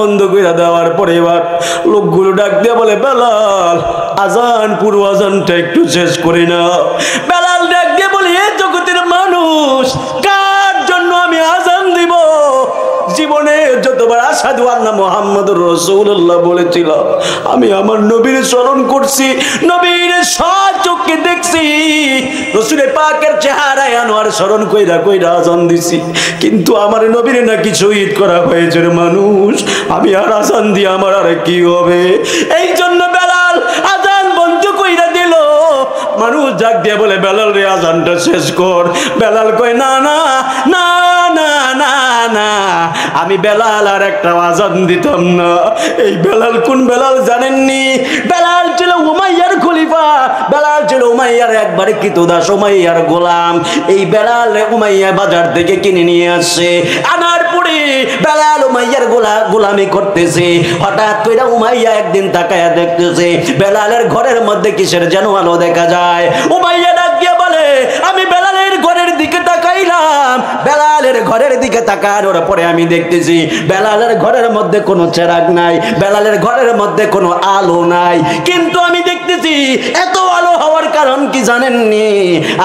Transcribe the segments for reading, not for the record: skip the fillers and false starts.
বন্ধ করে দেওয়ার পরে এবার লোকগুলো ডাক দিয়ে বলে, বেলাল আজান, পুরো আজানটা একটু শেষ করি না। বেলাল ডাক দিয়ে বলে, এ জগতের মানুষ, কার জন্য আমি আজান দিব? জীবনে যতবার আশহাদু আন্না মুহাম্মাদুর রাসূলুল্লাহ বলেছিল, আমি আমার নবীর স্মরণ করছি, নবীর সচক্ষে দেখছি, রাসূল পাকের চেহারায় আনোয়ার স্মরণ কইরা কইরা আজান দিছি, কিন্তু আমার নবীর নাকি শহীদ করা হয়েছে মানুষ, আমি আর আজান দিয়ে আমার আর কি হবে? এই জন্য বেলাল আজান বন্ধ কইরা দিল। মানুষ ডাক দিয়ে বলে, বেলাল রে আজানটা শেষ কর। বেলাল কয়, না না না না না না, আমি বেলাল আর একটা আজান দিতাম না। এই বেলাল কোন বেলাল জানেননি? বেলাল ছিল উমাইয়ার খলিফা, বেলাল ছিল উমাইয়ার একবারে কৃতদাস, উমাইয়ার গোলাম। এই বেলাল উমাইয়া বাজার থেকে কিনে নিয়ে আসছে আনার পুরি, বেলাল উমাইয়ার গোলামি করতেছে। হঠাৎ করে উমাইয়া একদিন তাকায়া দেখতেছে বেলালের ঘরের মধ্যে কিসের যেন আলো দেখা যায়। উমাইয়া ডাক দিয়ে বলে, আমি বেলালের ঘরের দিকে তাকাইলাম, বেলালের ঘরের দিকে তাকানোর পরে আমি দেখতেছি বেলালের ঘরের মধ্যে কোনো চেরাগ নাই, বেলালের ঘরের মধ্যে কোনো আলো নাই, কিন্তু আমি দেখতেছি এত আলো হওয়ার কারণ কি জানেননি?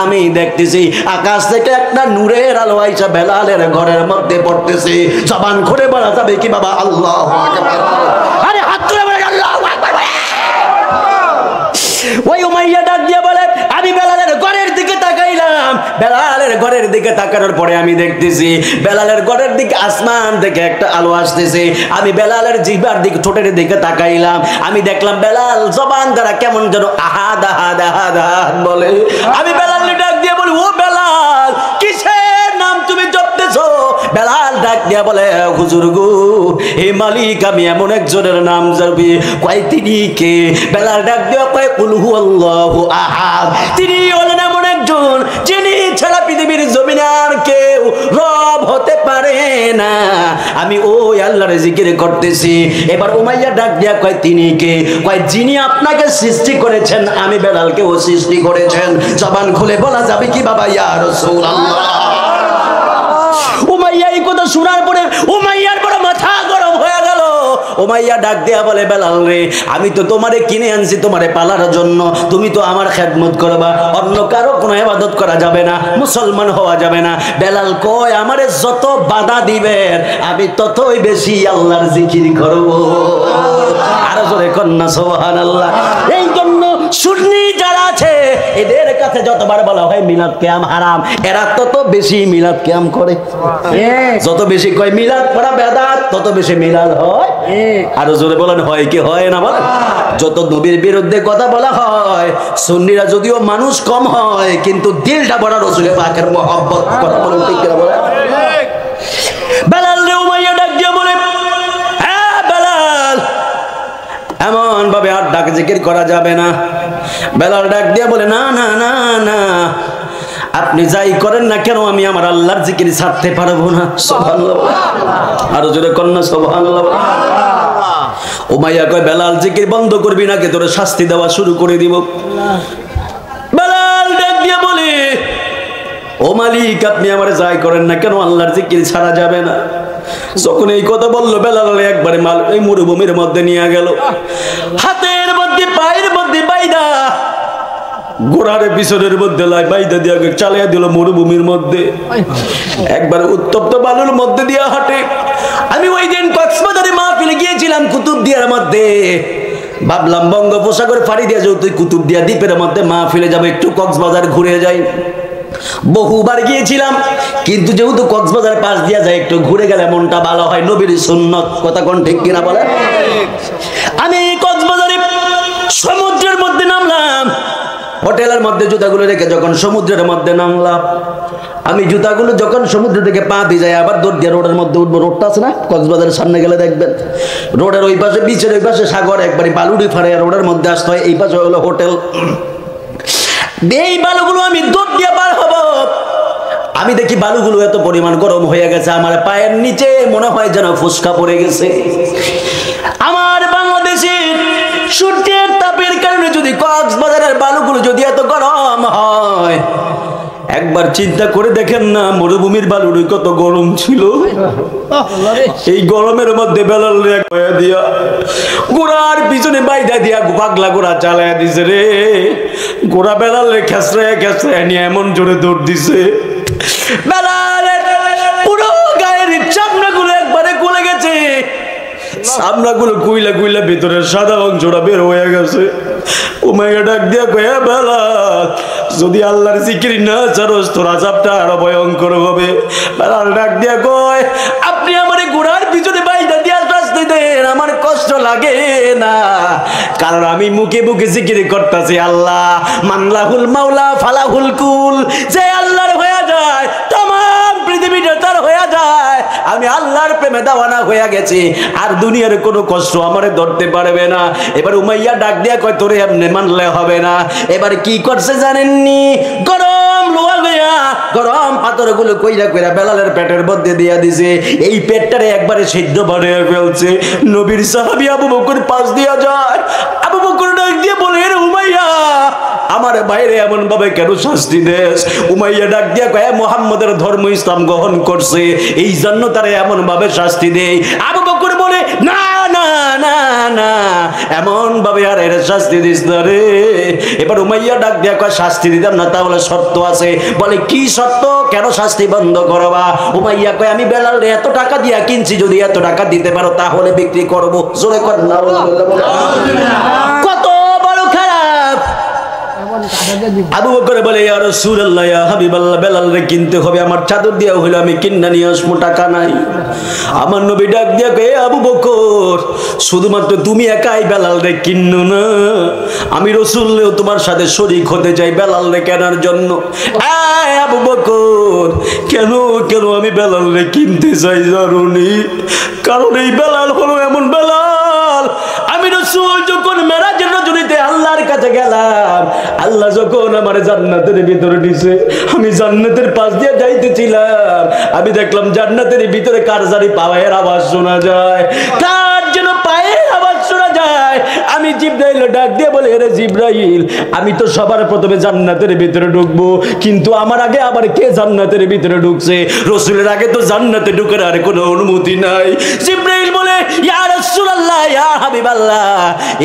আমি দেখতেছি আকাশ থেকে একটা নূরের আলো আইসা বেলালের ঘরের মধ্যে পড়তেছে। জবান খুলে বলা যাবে কি বাবা? আল্লাহু আকবার। আরে হাত তুলে বলে আল্লাহু আকবার। ওই উমাইয়া ডাক দিয়ে বলে, আমি বেলালের ঘরের দিকে তাকাইলাম, বেলালের ঘরের দিকে তাকানোর পরে আমি দেখতেছি বেলালের ঘরের দিকে আসমান থেকে একটা আলো আসতেছে। আমি বেলালের জিহ্বার দিকে, ঠোঁটের দিকে তাকাইলাম, আমি দেখলাম বেলাল জবান দ্বারা কেমন যেন আহাদ আহাদ আহাদ আহাদ বলে। আমি বেলালের ডাক দিয়ে বলি, ও বেলাল, কিসের নাম তুমি জপতেছো? বেলাল ডাক দিয়ে বলে, হুজুর গো, হে মালিক, আমি এমন একজনের নাম জানবি। কয় তিনি কে? বেলাল ডাক দিয়ে কয়, কুল হুয়াল্লাহু আহাদ। তিনি হলেন এমন একজন যিনি ছাড়া পৃথিবীর জমিনে আর কেউ রব হতে পারে না। আমি ওই আল্লাহর জিকির করতেছি। এবার উমাইয়া ডাক দিয়া কয়, তিনি কে? কয়, যিনি আপনাকে সৃষ্টি করেছেন, আমি বেলালকেও সৃষ্টি করেছেন। জবান খুলে বলা যাবে কি বাবা? ইয়া রাসূলুল্লাহ। উমাইয়া এই কথা শোনার পরে উমাইয়ার বড় মাথা গরম হয়ে গেল। উমাইয়া ডাক দেয়া বলে, বেলাল রে, আমি তো তোমারে কিনে আনছি তোমারে পালার জন্য, তুমি তো আমার খেদমত করবা, অন্য কারো কোনো ইবাদত করা যাবে না, মুসলমান হওয়া যাবে না। বেলাল কয়, আমারে যত বাধা দিবেন আমি ততই বেশি আল্লাহর জিকির করব। আর জোরে কন্যা সুবহানাল্লাহ। এই জন্য সুন্নি যারা আছে এদের কাছে যতবার বলা হয় মিলাদ কিয়াম হারাম, এরা তত বেশি মিলাদ কিয়াম করে। যত বেশি কয় মিলাদ পড়া বেদাত, তত বেশি মিলাদ হয়। আর জোরে বলেন, হয় কি হয় না বলেন? যত নবীর বিরুদ্ধে কথা বলা হয়, সুন্নিরা যদিও মানুষ কম হয় কিন্তু দিলটা বড় রাসূল পাকের মহব্বত কথা বলেন, ঠিক কিনা বলেন? বেলাল রে উমাইয়া ডাক দিয়ে বলে, হ্যাঁ বেলাল, এমন ভাবে আর ডাক জিকির করা যাবে না। বেলাল ডাক দিয়ে বলে, না না না না, আপনি যাই করেন না কেন আমি আমার আল্লাহর জিকির ছাড়তে পারবো না। সুবহানাল্লাহ। আর জোরে কন্যা সুবহানাল্লাহ। উমাইয়া কয়, বেলাল জিকির বন্ধ করবি নাকি তোরে শাস্তি দেওয়া শুরু করে দিব। বেলাল ডাক দিয়ে বলে, ও মালিক, আপনি আমার যাই করেন না কেন আল্লাহর জিকির ছাড়া যাবে না। যখন এই কথা বললো, বেলাল একবারে এই মরুভূমির মধ্যে নিয়ে গেল, হাতের মধ্যে পায়ের মধ্যে বাইদা, ঘোড়ার পিছনের মধ্যে বাইদা দিয়া চালিয়ে দিল মরুভূমির মধ্যে, একবারে উত্তপ্ত বালুর মধ্যে দিয়া হাঁটে। আমি ওই দিন কক্সবাজারে মাহফিলে গিয়েছিলাম কুতুবদিয়ার মধ্যে, ভাবলাম বঙ্গোপসাগর ফাড়ি দিয়া যেহেতু কুতুবদিয়া দ্বীপের মধ্যে মাহফিলে যাবো, একটু কক্সবাজার ঘুরে যাই। বহুবার গিয়েছিলাম, কিন্তু যেহেতু কক্সবাজার পাশ দিয়া যায়, একটু ঘুরে গেলে মনটা ভালো হয়, নবীর সুন্নত কথা কোন ঠিক কিনা বলে? আমি কক্সবাজারে সমুদ্রের মধ্যে নামলাম, হোটেলের মধ্যে জুতাগুলো রেখে যখন সমুদ্রের মধ্যে নামলাম, আমি জুতাগুলো যখন সমুদ্র থেকে পা ভিজাই আবার দৌড় দিয়ে রোডের মধ্যে উঠবো। রোডটা আছে না কক্সবাজারের সামনে গেলে দেখবেন, রোডের ওই পাশে, বিচের ওই পাশে সাগর, একবারে বালুড়ি ফাড়ে রোডের মধ্যে আসতে হয়, এই পাশে হলো হোটেল। এই বালুগুলো আমি দৌড় দিয়ে পার হবো, আমি দেখি বালুগুলো এত পরিমাণ গরম হয়ে গেছে, আমার পায়ের নিচে মনে হয় যেন ফুসকা পড়ে গেছে। আমার বাংলাদেশের সূর্যের তাপের কারণে যদি কক্সবাজারের বালুগুলো যদি এত গরম হয়, একবার চিন্তা করে দেখেন না, মরুভূমির বালুরি কত গরম ছিল। এই গরমের মধ্যে বেলাল রে দিয়া ঘোড়ার পিছনে বাইদা দিয়া পাগলা ঘোড়া চালাইয়া দিছে রে। ঘোড়া বেলাল রে খেসরায় খেসরায় নিয়ে এমন জোরে দৌড় দিছে, বেলালের পুরো গায়ের চামড়াগুলো একবারে গলে গেছে। চামড়াগুলো কুইলা কুইলা ভিতরের সাদা অংশটা বের হয়ে গেছে। উমাইয়া ডাক দিয়া কয়, বেলাল যদি আল্লাহর জিকির না ছাড়স তোর আযাবটা আরো ভয়ঙ্কর হবে। বেলাল ডাক দিয়া কয়, আপনি আমারে ঘোড়ার পিছনে বাইদা দিয়া শাস্তি দেন, আমার কষ্ট লাগে না, কারণ আমি মুখে মুখে জিকির করতেছি আল্লাহ মানলাহুল মাওলা ফালাহুল কুল। যে আল্লাহর হয়ে যায় তামাম পৃথিবীটা তার হয়ে যায়। আমি আল্লাহর প্রেমে দেওয়ানা হয়ে গেছি, আর দুনিয়ার কোনো কষ্ট আমারে ধরতে পারবে না। এবার উমাইয়া ডাক দিয়া কয়, তোরে এমনি মানলে হবে না। এবার কি করছে জানেননি? গরম লোহা গয়া গরম পাথরগুলো কইরা কইরা বেলালের পেটের মধ্যে দিয়া দিছে। এই পেটটারে একবারে সিদ্ধ বানিয়ে ফেলছে। নবীর সাহাবী আবু বকর পাশ দিয়া যায়। আবু বকর ডাক দিয়ে বলে, রে উমাইয়া আমার বাইরে এমন ভাবে কেন শাস্তি দেস? উমাইয়া ডাক দিয়া কয়, মুহাম্মদের ধর্ম ইসলাম গ্রহণ করছে, এই জন্য তারা এমন ভাবে শাস্তি দেয়। আবু বকর বলে, না না না না, এমন ভাবে আর এর শাস্তি দিস না রে। এবার উমাইয়া ডাক দিয়া কয়, শাস্তি দিতাম না, তাহলে শর্ত আছে। বলে, কি শর্ত? কেন শাস্তি বন্ধ করবা? উমাইয়া কয়, আমি বেলাল রে এত টাকা দিয়া কিনছি, যদি এত টাকা দিতে পারো তাহলে বিক্রি করবো। জোরে কর না। কত বড় খারাপ। আবু বকর বলে, ইয়া রাসূলুল্লাহ ইয়া হাবিবাল্লাহ, বেলাল রে কিনতে হবে, আমার চাদর দিয়া হইলো আমি কিন্না নিয়ে আসবো, টাকা নাই। আমার নবী ডাক দিয়া কয়, আবু বকর শুধুমাত্র তুমি একাই বেলাল রে কিন্নো না, আমি রাসূলও তোমার সাথে শরীক হতে চাই বেলাল রে কেনার জন্য। আবু বকর কেন কেন আমি বেলাল রে কিনতে চাই জানুনি? কারণ এই বেলাল হলো এমন বেলাল, আমি রাসূল যখন মেরাজের রজনীতে আল্লাহর কাছে গেলাম, আল্লাহ যখন আমার জান্নাতের ভিতরে দিছে, আমি জান্নাতের পাশ দিয়ে যাইতেছিলাম, আমি দেখলাম জান্নাতের ভিতরে কার জানি পায়ের আওয়াজ শোনা যায়, কার যেন পায়ের আওয়াজ শোনা যায়। আমি জিবরাইল ডাক দিয়ে বলে, রে জিবরাইল, আমি তো সবার প্রথমে জান্নাতের ভিতরে ঢুকবো, কিন্তু আমার আগে আবার কে জান্নাতের ভিতরে ঢুকছে? রাসূলের আগে তো জান্নাতে ঢুকার আর কোনো অনুমতি নাই। জিবরাইল বলে, ইয়া রাসূলুল্লাহ ইয়া হাবিবাল্লাহ,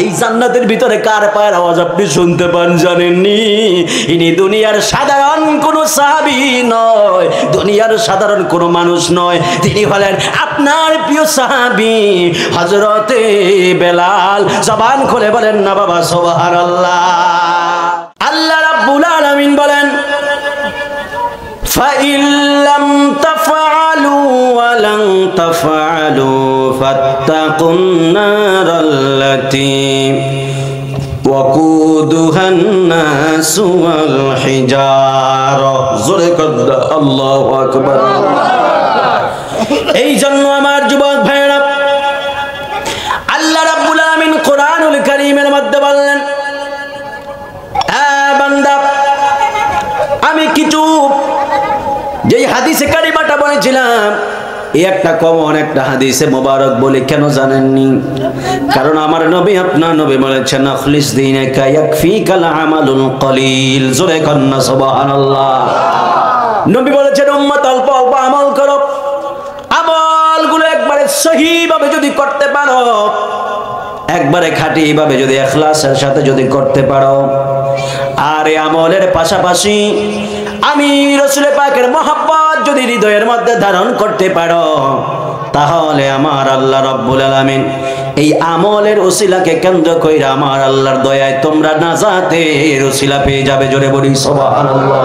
এই জান্নাতের ভিতরে কার পায়ের আওয়াজ আপনি শুনতে পান জানেননি? ইনি দুনিয়ার সাধারণ কোনো সাহাবী নয়, দুনিয়ার সাধারণ কোনো মানুষ নয়, তিনি হলেন আপনার প্রিয় সাহাবী হযরতে বেলাল। জবান খুলে বলেন না বাবা সুবহানাল্লাহ। আল্লাহ রাব্বুল আলামিন বলেন, فَإِن لَّمْ تَفْعَلُوا وَلَن تَفْعَلُوا فَاتَّقُوا النَّارَ الَّتِي وَقُودُهَا النَّاسُ وَالْحِجَارَةُ। জোরে কর আল্লাহু আকবার। এই জন্য আমার যুবক ভাইরা, আল্লাহ রাব্বুল আলামিন কোরআনুল কারীমের মধ্যে বললেন, বান্দা আমি কিছু যেই হাদিসে কারিমাটা বলেছিলাম, এই একটা কমন একটা হাদিসে মোবারক বলে, কেন জানেননি? কারণ আমার নবী আপনার নবী বলেছেন, আখলিস দীনাকা ইয়াকফিকাল আমালুল কলিল। জোরে কন্না সুবহানাল্লাহ। নবী বলেছেন, উম্মত অল্প অল্প আমল করো, আমলগুলো একবারে সহিভাবে যদি করতে পারো, একবারে খাঁটি ভাবে যদি ইখলাসের সাথে যদি করতে পারো, আর এই আমলের পাশাপাশি আমি রাসূল পাকের মহব্বত যদি হৃদয়ের মধ্যে ধারণ করতে পারো, তাহলে আমার আল্লাহ রাব্বুল আলামিন এই আমলের ওসিলাকে কেন্দ্র কইরা আমার আল্লাহর দয়ায় তোমরা নাজাতের ওসিলা পেয়ে যাবে। জোরে বলি সুবহানাল্লাহ।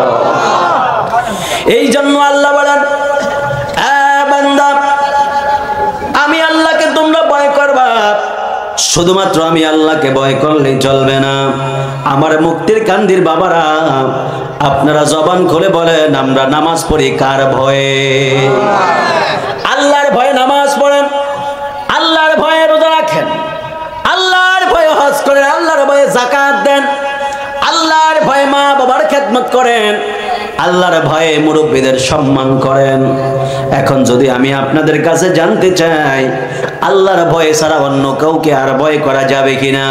এই জন্য আল্লাহ বলেন, বান্দা আমি আল্লাহকে তোমরা ভয় করবা, শুধুমাত্র আমি আল্লাহকে ভয় করলেই চলবে না। আমার মুক্তির কান্দির বাবারা, আপনারা জবান খুলে বলেন, আমরা নামাজ পড়ি কার ভয়ে? আল্লাহর ভয়ে নামাজ পড়েন, আল্লাহর ভয়ে রোজা রাখেন, আল্লাহর ভয়ে হজ করেন, আল্লাহর ভয়ে যাকাত দেন, আল্লাহর ভয়ে মা বাবার খেদমত করেন, আল্লাহর ভয়ে মুরব্বীদের সম্মান করেন। এখন যদি আমি আপনাদের কাছে জানতে চাই আল্লাহর ভয়ে ছাড়া অন্য কাউকে আর ভয় করা যাবে কিনা?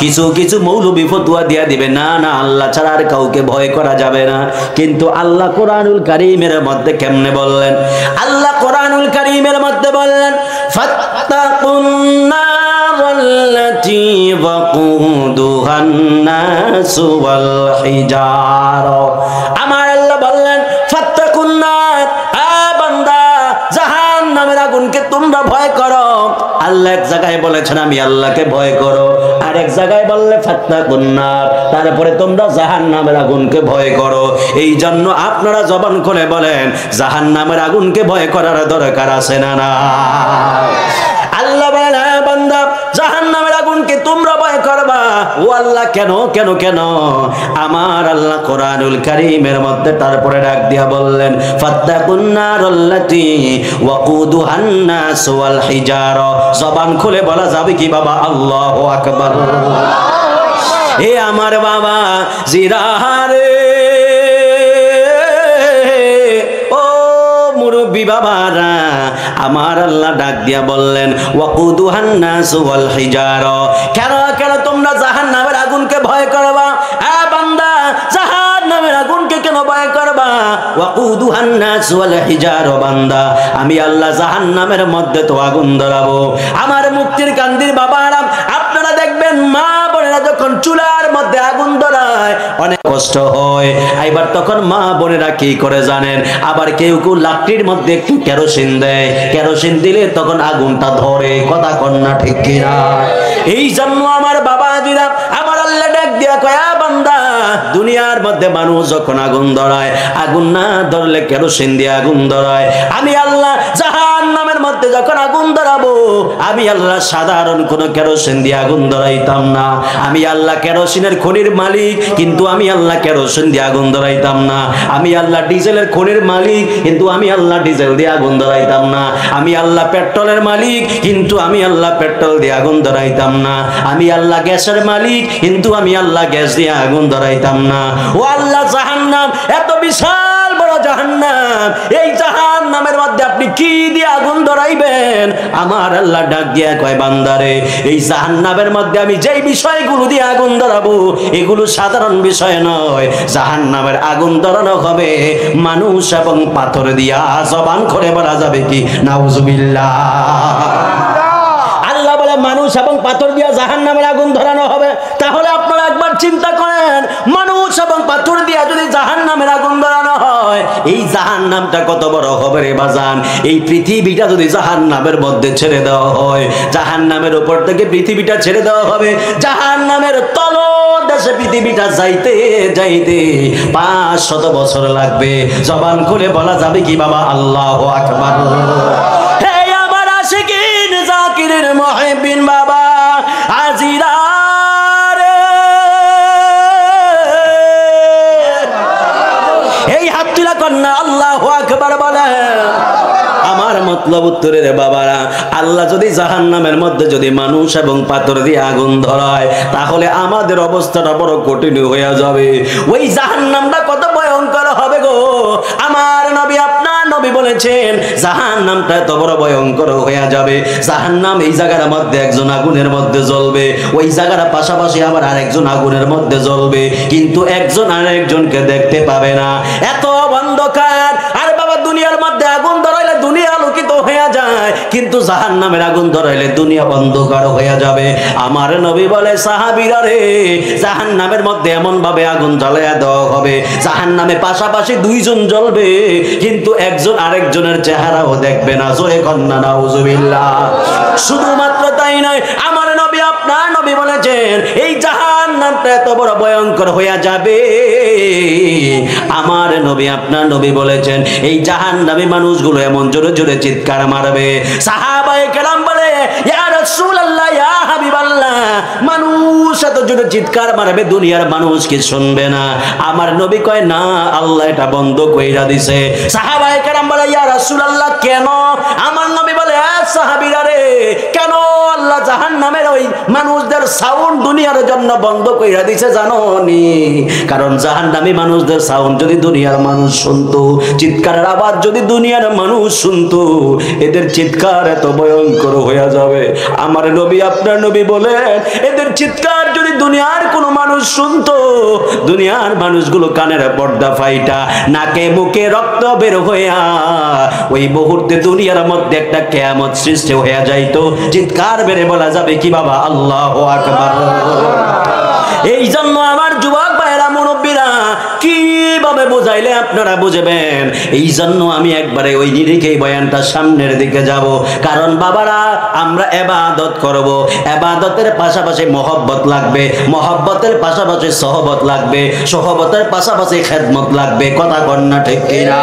কিছু কিছু মৌলবী ফতোয়া দিয়া দিবে না না আল্লাহ ছাড়া আর কাউকে ভয় করা যাবে না। কিন্তু আল্লাহ কোরআনুল কারীমের মধ্যে কেমনে বললেন? আল্লাহ কোরআনুল কারীমের মধ্যে বললেন ফাত্তাকুন নারাল্লাতী ওয়াকুদুহান নাসু ওয়াল হিজারা। আমার আল্লাহ বললেন ফাত্তাকুন নার, বান্দা জাহান্নামের আগুনকে তোমরা ভয় করো। আল্লাহ এক জায়গায় বলেছেন আমি আল্লাহকে ভয় করো, আর এক জায়গায় বললে ফাত্তাকুন নার, তারপরে তোমরা জাহান্নামের আগুনকে ভয় করো। এই জন্য আপনারা জবান করে বলেন জাহান্নামের আগুনকে ভয় করার দরকার আছে না না? আল্লাহ বলেন বান্দা জাহান্নামের আগুনকে তোমরা ভয় করবা। ও আল্লাহ কেন কেন কেন? আমার আল্লাহ কোরআনুল কারীমের মধ্যে তারপরে ডাক দিয়া বললেন ফাত্তাকুন নারাল্লাতী ওয়াকুদুহান নাস ওয়াল হিজারা। জবান খুলে বলা যাবে কি বাবা? আল্লাহু আকবার। এ আমার বাবা জিরারে, ও মুরব্বী বাবারা, আমার আল্লাহ ডাক দিয়া বললেন ওয়াকুদুহান নাস ওয়াল হিজারা। কেন কেন তোমরা জাহান্নামের আগুনকে ভয় করবা? বান্দা জাহান্নামের আগুনকে কেন ভয় করবা? ওয়াকুদুহান নাস ওয়াল হিজারা। বান্দা আমি আল্লাহ জাহান্নামের মধ্যে তো আগুন ধরাবো। আমার মুক্তির কান্দির বাবারা, আপনারা দেখবেন মা বোনেরা যখন চুলার মধ্যে আগুন ধরায় অনেক কষ্ট হয়। এবার তখন মা বোনেরা কি করে জানেন? আবার কেউ কেউ লাকড়ির মধ্যে একটু কেরোসিন দেয়, কেরোসিন দিলে তখন আগুনটা ধরে। কথা কন্যা ঠিক কিনা? এই জন্য আমার বাবাজিরা, আমার আল্লাহ ডাক দিয়া কয় বান্দা দুনিয়ার মধ্যে মানুষ যখন আগুন ধরায়, আগুন না ধরলে কেরোসিন দিয়ে আগুন ধরায়। আমি আল্লাহ জাহান্নামের মধ্যে যখন আগুন ধরাবো, আমি আল্লাহ সাধারণ কোনো কেরোসিন দিয়ে আগুন ধরাইতাম না। আমি আল্লাহ কেরোসিনের খনির মালিক, কিন্তু আমি আল্লাহ কেরোসিন দিয়ে আগুন ধরাইতাম না। আমি আল্লাহ ডিজেলের খনির মালিক, কিন্তু আমি আল্লাহ ডিজেল দিয়ে আগুন ধরাইতাম না। আমি আল্লাহ পেট্রোলের মালিক, কিন্তু আমি আল্লাহ পেট্রোল দিয়ে আগুন ধরাইতাম না। আমি আল্লাহ গ্যাসের মালিক, কিন্তু আমি আল্লাহ গ্যাস দিয়ে আগুন ধরাইতাম না। ও আল্লাহ জাহান্নাম এত বিশাল বড় জাহান্নাম, এই জাহান্নামের মধ্যে আপনি কি দিয়ে আগুন ধরাইবেন? আমার আল্লাহ ডাক দিয়া কয় বান্দারে এই জাহান্নামের মধ্যে আমি যেই বিষয়গুলো দিয়ে আগুন ধরাবো এগুলো সাধারণ বিষয় নয়। জাহান্নামের আগুন ধরানো হবে মানুষ এবং পাথর দিয়া। জবান করে বলা যাবে কি নাউজুবিল্লাহ? আল্লাহ বলে মানুষ এবং পাথর দিয়া জাহান্নামের আগুন ধরানো হবে। তাহলে আপনারা একবার চিন্তা করেন, মানুষ এবং পাথর দিয়া যদি জাহান্নামের আগুন ধরানো হয়, এই জাহান্নামটা কত বড় হবে রে বাজান। এই পৃথিবীটা যদি জাহান্নামের মধ্যে ছেড়ে দেওয়া হয়, জাহান্নামের উপর থেকে পৃথিবীটা ছেড়ে দেওয়া হবে, জাহান্নামের তলদেশে পৃথিবীটা যাইতে যাইতে 500 বছর লাগবে। জবান খুলে বলা যাবে কি বাবা? আল্লাহু আকবার। হে আমার আশিকিন জাকিরের মুহিব্বিন বাবা আজিরা রে, এই হাত তুলা কন্যা আল্লাহু আকবার বলে। আমার মতলব উত্তরের বাবারা, আল্লাহ যদি জাহান্নামের মধ্যে যদি মানুষ এবং পাথর দিয়ে আগুন ধরায়, তাহলে আমাদের অবস্থাটা বড় কঠিন হয়ে যাবে। ওই জাহান্নামটা কত ভয়ঙ্কর হবে গো। আমার নবী আপনার নবী বলেছেন জাহান্নামটা এত বড় ভয়ঙ্কর হয়ে যাবে। জাহান্নাম এই জায়গার মধ্যে একজন আগুনের মধ্যে জ্বলবে, ওই জায়গার পাশাপাশি আবার আরেকজন আগুনের মধ্যে জ্বলবে, কিন্তু একজন আরেকজনকে দেখতে পাবে না। এত অন্ধকার। আর বাবা দুনিয়ার মধ্যে আগুন ধরাইলে দুনিয়া আলোকিত হয়ে যায়, কিন্তু জাহান্নামের আগুন ধরাইলে দুনিয়া অন্ধকার হয়ে যাবে। আমার নবী বলে সাহাবীরা রে, জাহান্নামের মধ্যে এমন ভাবে আগুন জ্বালায়া দেওয়া হবে, জাহান্নামে পাশাপাশি দুইজন জ্বলবে, কিন্তু একজন আরেকজনের চেহারাও দেখবে না। জোরে কন্যা নাউজুবিল্লাহ। শুধুমাত্র তাই নয়, আমার নবী আপনার নবী বলেছেন এই জাহান্নামটা এত বড় ভয়ঙ্কর হয়ে যাবে। আমার নবী আপনার নবী বলেছেন এই জাহান্নামী মানুষগুলো এমন জোরে জোরে চিৎকার মারবে, সাহাবায়ে কেরাম বলে ইয়া রাসূলুল্লাহ ইয়া হাবিবাল্লাহ, মানুষ এত জোরে চিৎকার মারবে দুনিয়ার মানুষ কি শুনবে না? আমার নবী কয় না, আল্লাহ এটা বন্ধ কইরা দিছে। সাহাবায়ে কেরাম বলে ইয়া রাসূলুল্লাহ কেন? আমার নবী বলে সাহাবীরা রে, কেন আল্লাহ জাহান্নামের ওই মানুষদের সাউন্ড দুনিয়ার জন্য বন্ধ কইরা দিয়েছে জানো নি? কারণ জাহান্নামী মানুষদের সাউন্ড যদি দুনিয়ার মানুষ শুনতো, চিৎকারের আওয়াজ যদি দুনিয়ার মানুষ শুনতো, এদের চিৎকার এত ভয়ঙ্কর হয়ে যাবে। আমার নবী আপনার নবী বলেন, এদের চিৎকার যদি দুনিয়ার কোনো মানুষ শুনতো, দুনিয়ার মানুষগুলো কানের পর্দা ফাইটা নাকে মুখে রক্ত বের হইয়া ওই মুহূর্তে দুনিয়ার মধ্যে একটা কিয়ামত সৃষ্টি হয়ে যাইতো। চিৎকার বেড়ে বলা যাবে কি বাবা আল্লাহু আকবার। এই জন্য আমার যুবক ভাইরা মুরব্বীরা কিভাবে বুঝাইলে আপনারা বুঝবেন, এই জন্য আমি একবারে ওই নিরিখেই বয়ানটা সামনের দিকে যাব। কারণ বাবারা আমরা ইবাদত করব, ইবাদতের পাশাপাশি মহব্বত লাগবে, মহব্বতের পাশাপাশি সহবত লাগবে, সহবতের পাশাপাশি খেদমত লাগবে। কথা কন না ঠিক কিনা?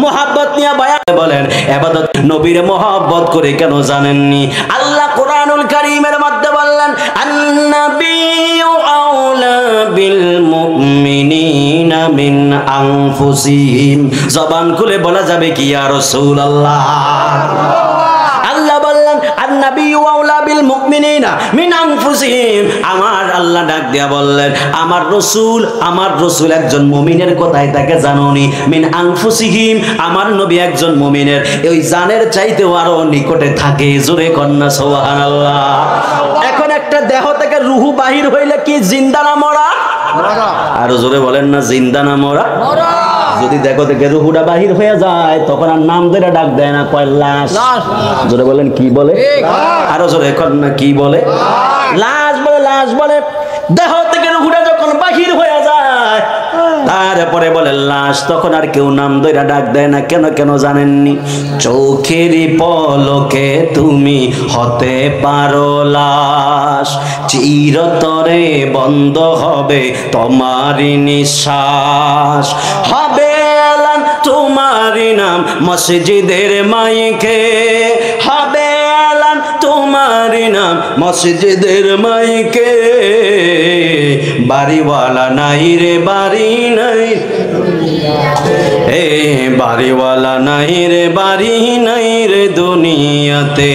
মহব্বত নিয়ে বয়ান বলেন, ইবাদত নবীর মহব্বত করে কেন জানেননি? আল্লাহ কোরআনুল কারীমের মধ্যে বললেন, আন-নাবিয়্যু আওলা বিল মুমিনিনা মিন আনফুসিহিম। জবান খুলে বলা যাবে কি ইয়া রাসূলুল্লাহ? আল্লাহ বললেন আন-নাবিয়্যু আওলা বিল মুমিনিনা মিন আনফুসিহিম। আমার আল্লাহ ডাক দিয়া বললেন, আমার রাসূল একজন মুমিনের কথাই তাকে জানোনি? মিন আনফুসিহিম, আমার নবী একজন মুমিনের ওই জানের চাইতেও আরো নিকটে থাকে। জোরে কন্না সুবহানাল্লাহ। এখন একটা দেহ থেকে রূহ বাহির হইলে কি জিন্দা না মরা? আর জোরে বলেন না, জিন্দা না মরা? যদি দেখো থেকে রূহটা বাহির হয়ে যায়, তখন আর নাম ধরে ডাক দেয় না, কয় লাশ। জোরে বলেন কি বলে? আরো জোরে কন্না কি বলে? লাশ বলে, লাশ বলে। দেহ থেকে রূহটা যখন বাহির হয়ে যায়, তারপরে বলে লাশ, তখন আর কেউ নাম ধরে ডাক দেয় না। কেন কেন জানেননি? চোখেরই পলকে তুমি হতে পারো লাশ, চিরতরে বন্ধ হবে তোমারই নিঃশ্বাস, হবে এলান তোমারই নাম মসজিদের মাইকে, হবে এলান তোমারই নাম মসজিদের মাইকে। বাড়িওয়ালা নাই রে বাড়ি নাই, এ বাড়িওয়ালা নাই রে বাড়ি নাই রে দুনিয়াতে।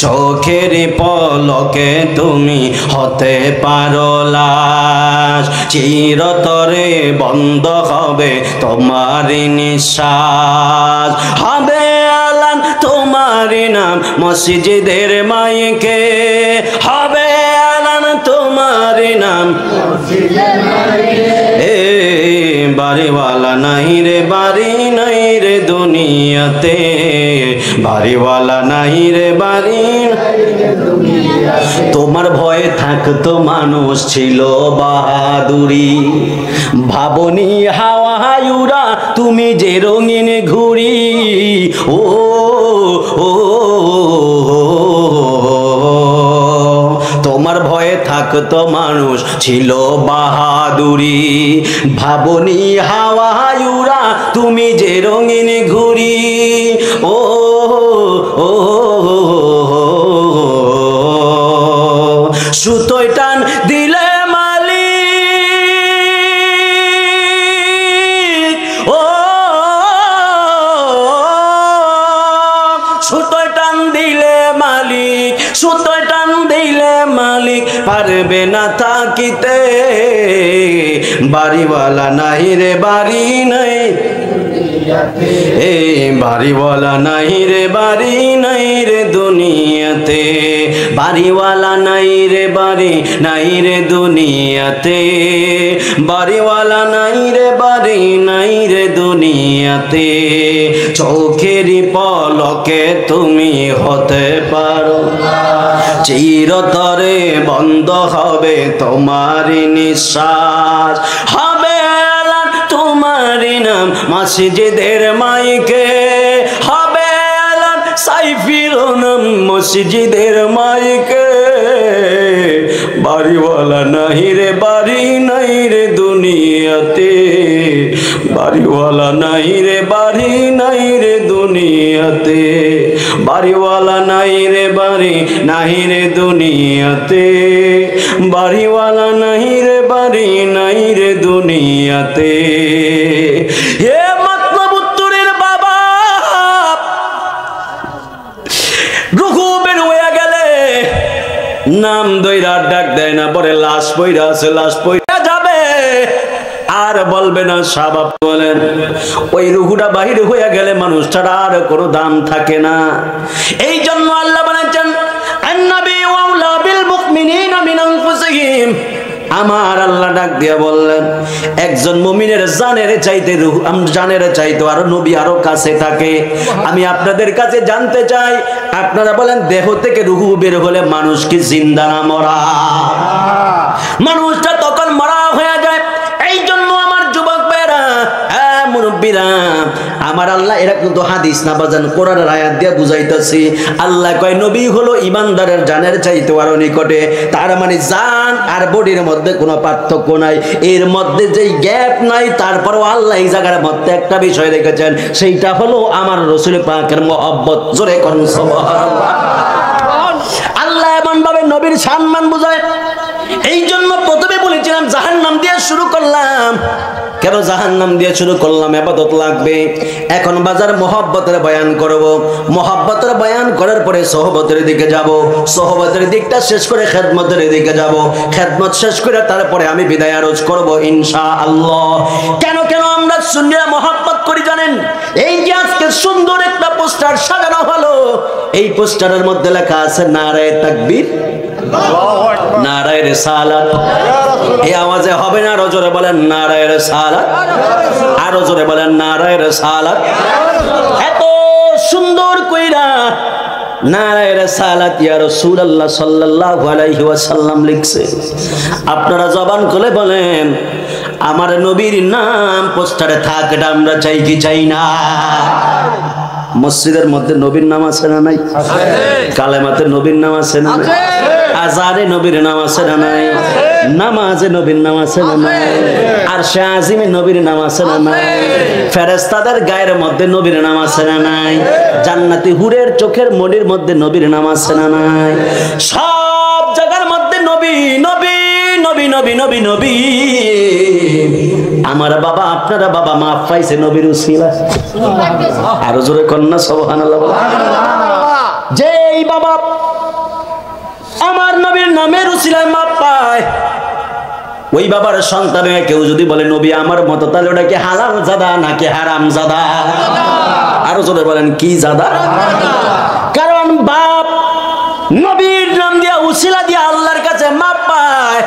চোখের পলকে তুমি হতে পারো লাশ, চিরতরে বন্ধ হবে তোমার নিঃশ্বাস, হবে আলান তোমার নাম মসজিদের মাইকে, হবে আলান তোমার নাম মসজিদের মাইকে। এ বাড়িওয়ালা নাই রে বাড়ি নাই রে দুনিয়াতে, বাড়িওয়ালা নাই রে বাড়ি। তোমার ভয়ে থাকতো মানুষ ছিল বাহাদুরি, ভাবনি হাওয়ায়ুরা তুমি যে রঙিন ঘুড়ি। ও ও তোমার ভয়ে থাকতো মানুষ ছিল বাহাদুরি, ভাবনি হাওয়ায়ুরা তুমি যে রঙিন ঘুড়ি। ও ও সুতোয় টান দিলে মালিক, ও সুতোয় টান দিলে মালিক, সুতোয় টান দিলে মালিক পারবে না থাকিতে। বাড়িওয়ালা নাই রে বাড়ি নাই, এ বাড়িওয়ালা নাই রে বাড়ি নাই রে দুনিয়াতে, বাড়িওয়ালা নাই রে বাড়ি নাই রে দুনিয়াতে, বাড়িওয়ালা নাই রে বাড়ি নাই রে দুনিয়াতে। চোখেরই পলকে তুমি হতে পারো, চিরতরে বন্ধ হবে তোমার নিঃশ্বাস, হবে এলান তোমার নাম মসজিদের মাইকে, হবে এলান সাইফির নাম মসজিদের মাইকে। বাড়িওয়ালা নাই রে বাড়ি নাই রে দুনিয়াতে, বাড়িওয়ালা নাই রে বাড়ি নাই রে দুনিয়াতে, বাড়িওয়ালা নাই রে বাড়ি নাই রে দুনিয়াতে, বাড়িওয়ালা নাই রে বাড়ি নাই রে দুনিয়াতে। হে মতলব উত্তরের বাবা, নাম দইরা ডাক দেয় না, পরে লাশ পইরা আছে, লাশ পইরা যাবে আর বলবে না সাবাব। বলেন ওই রুহুটা বাহির হয়ে গেলে মানুষটার আর কোনো দাম থাকে না। এই জন্য আল্লাহ বলেছেন আন-নবী আওলা বিল মুমিনিনা মিন আনফুসিহিম। আমার আল্লাহ ডাক দিয়া বললেন একজন মুমিনের জানের চাইতে রূহ জানের চাইতে আরো নবী আরো কাছে থাকে। আমি আপনাদের কাছে জানতে চাই, আপনারা বলেন দেহ থেকে রূহ বের হলে মানুষ কি জিন্দা না মরা? মানুষটা তখন মরা হয়ে যায়। এই জন্য আমার যুবক ভাইরা, মুরব্বীরা, আমার আল্লাহ এরা কিন্তু হাদিস না বাজান, কোরআনের আয়াত দিয়ে বুঝাইতেছি। আল্লাহ কয় নবী হলো ইমানদারের জানের চাইতে আরো নিকটে। তার মানে জান আর বডির মধ্যে কোনো পার্থক্য নাই, এর মধ্যে যেই গ্যাপ নাই। তারপরও আল্লাহ এই জায়গার মধ্যে একটা বিষয় রেখেছেন, সেইটা হলো আমার রাসূল পাকের মহব্বত। জোরে করুন সুবহানাল্লাহ। আল্লাহ এমন ভাবে নবীর সম্মান বুঝায়। এই জন্য প্রথমে বলেছিলাম জাহান্নাম দিয়ে শুরু করলাম। কেন জাহান্নাম দিয়ে শুরু করলাম? ইবাদত লাগবে। এখন বাজার মহব্বতের বয়ান করব। মহব্বতের বয়ান করার পরে সোহবতের দিকে যাব। সোহবতের দিকটা শেষ করে খেদমতের দিকে যাব। খেদমত শেষ করে তারপরে আমি বিদায় আরজ করব ইনশাআল্লাহ। কেন কেন আমরা সুন্নিরা মহব্বত করি জানেন? এই যে আজকে সুন্দর একটা পোস্টার সাজানো হলো, এই পোস্টারের মধ্যে লেখা আছে নারায়ে তাকবীর, নারায়ে রিসালাত। এই আওয়াজে হবে না, আরো জোরে বলেন নারায়ে রিসালাত, আরো জোরে বলেন নারায়ে রিসালাত। এত সুন্দর কইরা নারায়ে রিসালাত ইয়া রাসূলুল্লাহ সাল্লাল্লাহু আলাইহি ওয়াসাল্লাম লিখছে। আপনারা জবান খুলে বলেন আমার নবীর নাম পোস্টারে থাক, এটা আমরা চাই কি চাই না? মসজিদের মধ্যে নবীর নাম আছে না নাই? কালেমাতে নবীর নাম আছে না নাই? আজানে নবীর নাম আছে না নাই? নামাজে নবীর নাম আছে না নাই? আরশে আজিমে নবীর নাম আছে না নাই? ফেরেশতাদের গায়ের মধ্যে নবীর নাম আছে না নাই? জান্নাতি হুরের চোখের মনির মধ্যে নবীর নাম আছে না নাই? সব জায়গার মধ্যে নবী নবী নবী নবী নবী নবী। আমার বাবা আপনারা বাবা মাফ পাইছে নবীর উসিলা। আরো জোরে কন্যা সুবহানাল্লাহ। যেই বাবা আমার নবীর নামের উসিলায় মাফ পায়, ওই বাবার সন্তানে কেউ যদি বলে নবী আমার মতো, তাহলে ওটা কি হালাল জাদা নাকি হারাম জাদা? আরো জোরে বলেন কি জাদা? কারণ বাপ নবীর নাম দিয়া উসিলা দিয়া আল্লাহর কাছে মাফ পায়।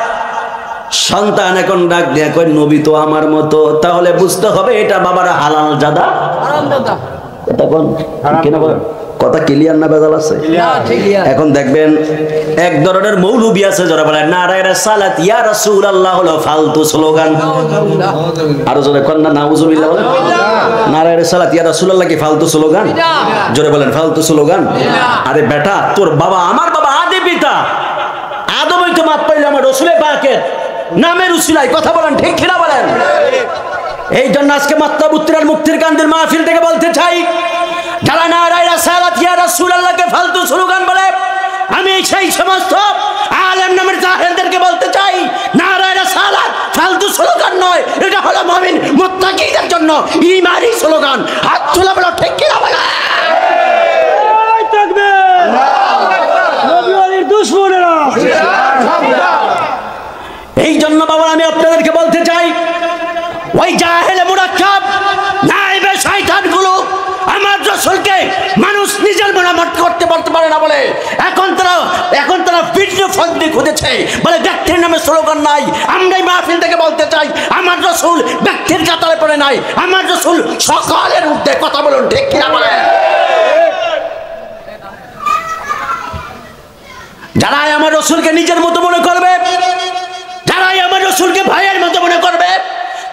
সন্তান এখন ডাক দিয়া কয় নবী তো আমার মতো, তাহলে বুঝতে হবে এটা বাবার হালাল জাদা হারাম জাদা। তখন কেন বলেন কথা ক্লিয়ার না বেজাল আছে? এখন দেখবেন এক ধরনের মৌলবি আছে যারা বলে নারায়ে রিসালাত ইয়া রাসূলুল্লাহ হলো ফালতু স্লোগান। আরো জোরে কোন না নাউজুবিল্লাহ বলেন। নারায়ে রিসালাত ইয়া রাসূলুল্লাহ কি ফালতু স্লোগান? জোরে বলেন ফালতু স্লোগান। আরে বেটা তোর বাবা আমার বাবা আদি পিতা আদমই তো মাপ পাইল আমার রাসূলে পাকের নামের উসিলায়। কথা বলেন ঠিক কিনা বলেন? এই জন্য আজকে মাত্তাবুত্তির মুক্তির কান্দের মাহফিল থেকে বলতে চাই, যারা নারায়ে রিসালাত ইয়া রাসূলুল্লাহকে ফালতু স্লোগান বলে, আমি সেই সমস্ত আলেম নামের জাহেলদেরকে বলতে চাই নারায়ে রিসালাত ফালতু স্লোগান নয়, এটা হলো মুমিন মুত্তাকিদের জন্য ঈমানি স্লোগান। হাত তুলে বলো ঠিক কিনা বলেন? তাকবীর! নবী ওয়ালির দুশমনেরা। এই জন্য বাবা আমি আপনাদেরকে বলতে চাই, ওই জাহেলে মুরাক্কাব নাইবে শয়তানগুলো আমার রাসূলকে মানুষ নিজের মনামত করতে বলতে পারে না বলে এখন তারা ভিন্ন ফন্দি খুঁজেছে বলে ব্যক্তির নামে স্লোগান নাই। আমরাই মাহফিল থেকে বলতে চাই আমার রাসূল ব্যক্তির কাতারে পড়ে নাই, আমার রাসূল সকলের ঊর্ধ্বে। কথা বলুন ঠিক কিনা বলেন? যারাই আমার রাসূলকে নিজের মতো মনে করবে, যারাই আমার রাসূলকে ভাইয়ের মতো মনে করবে,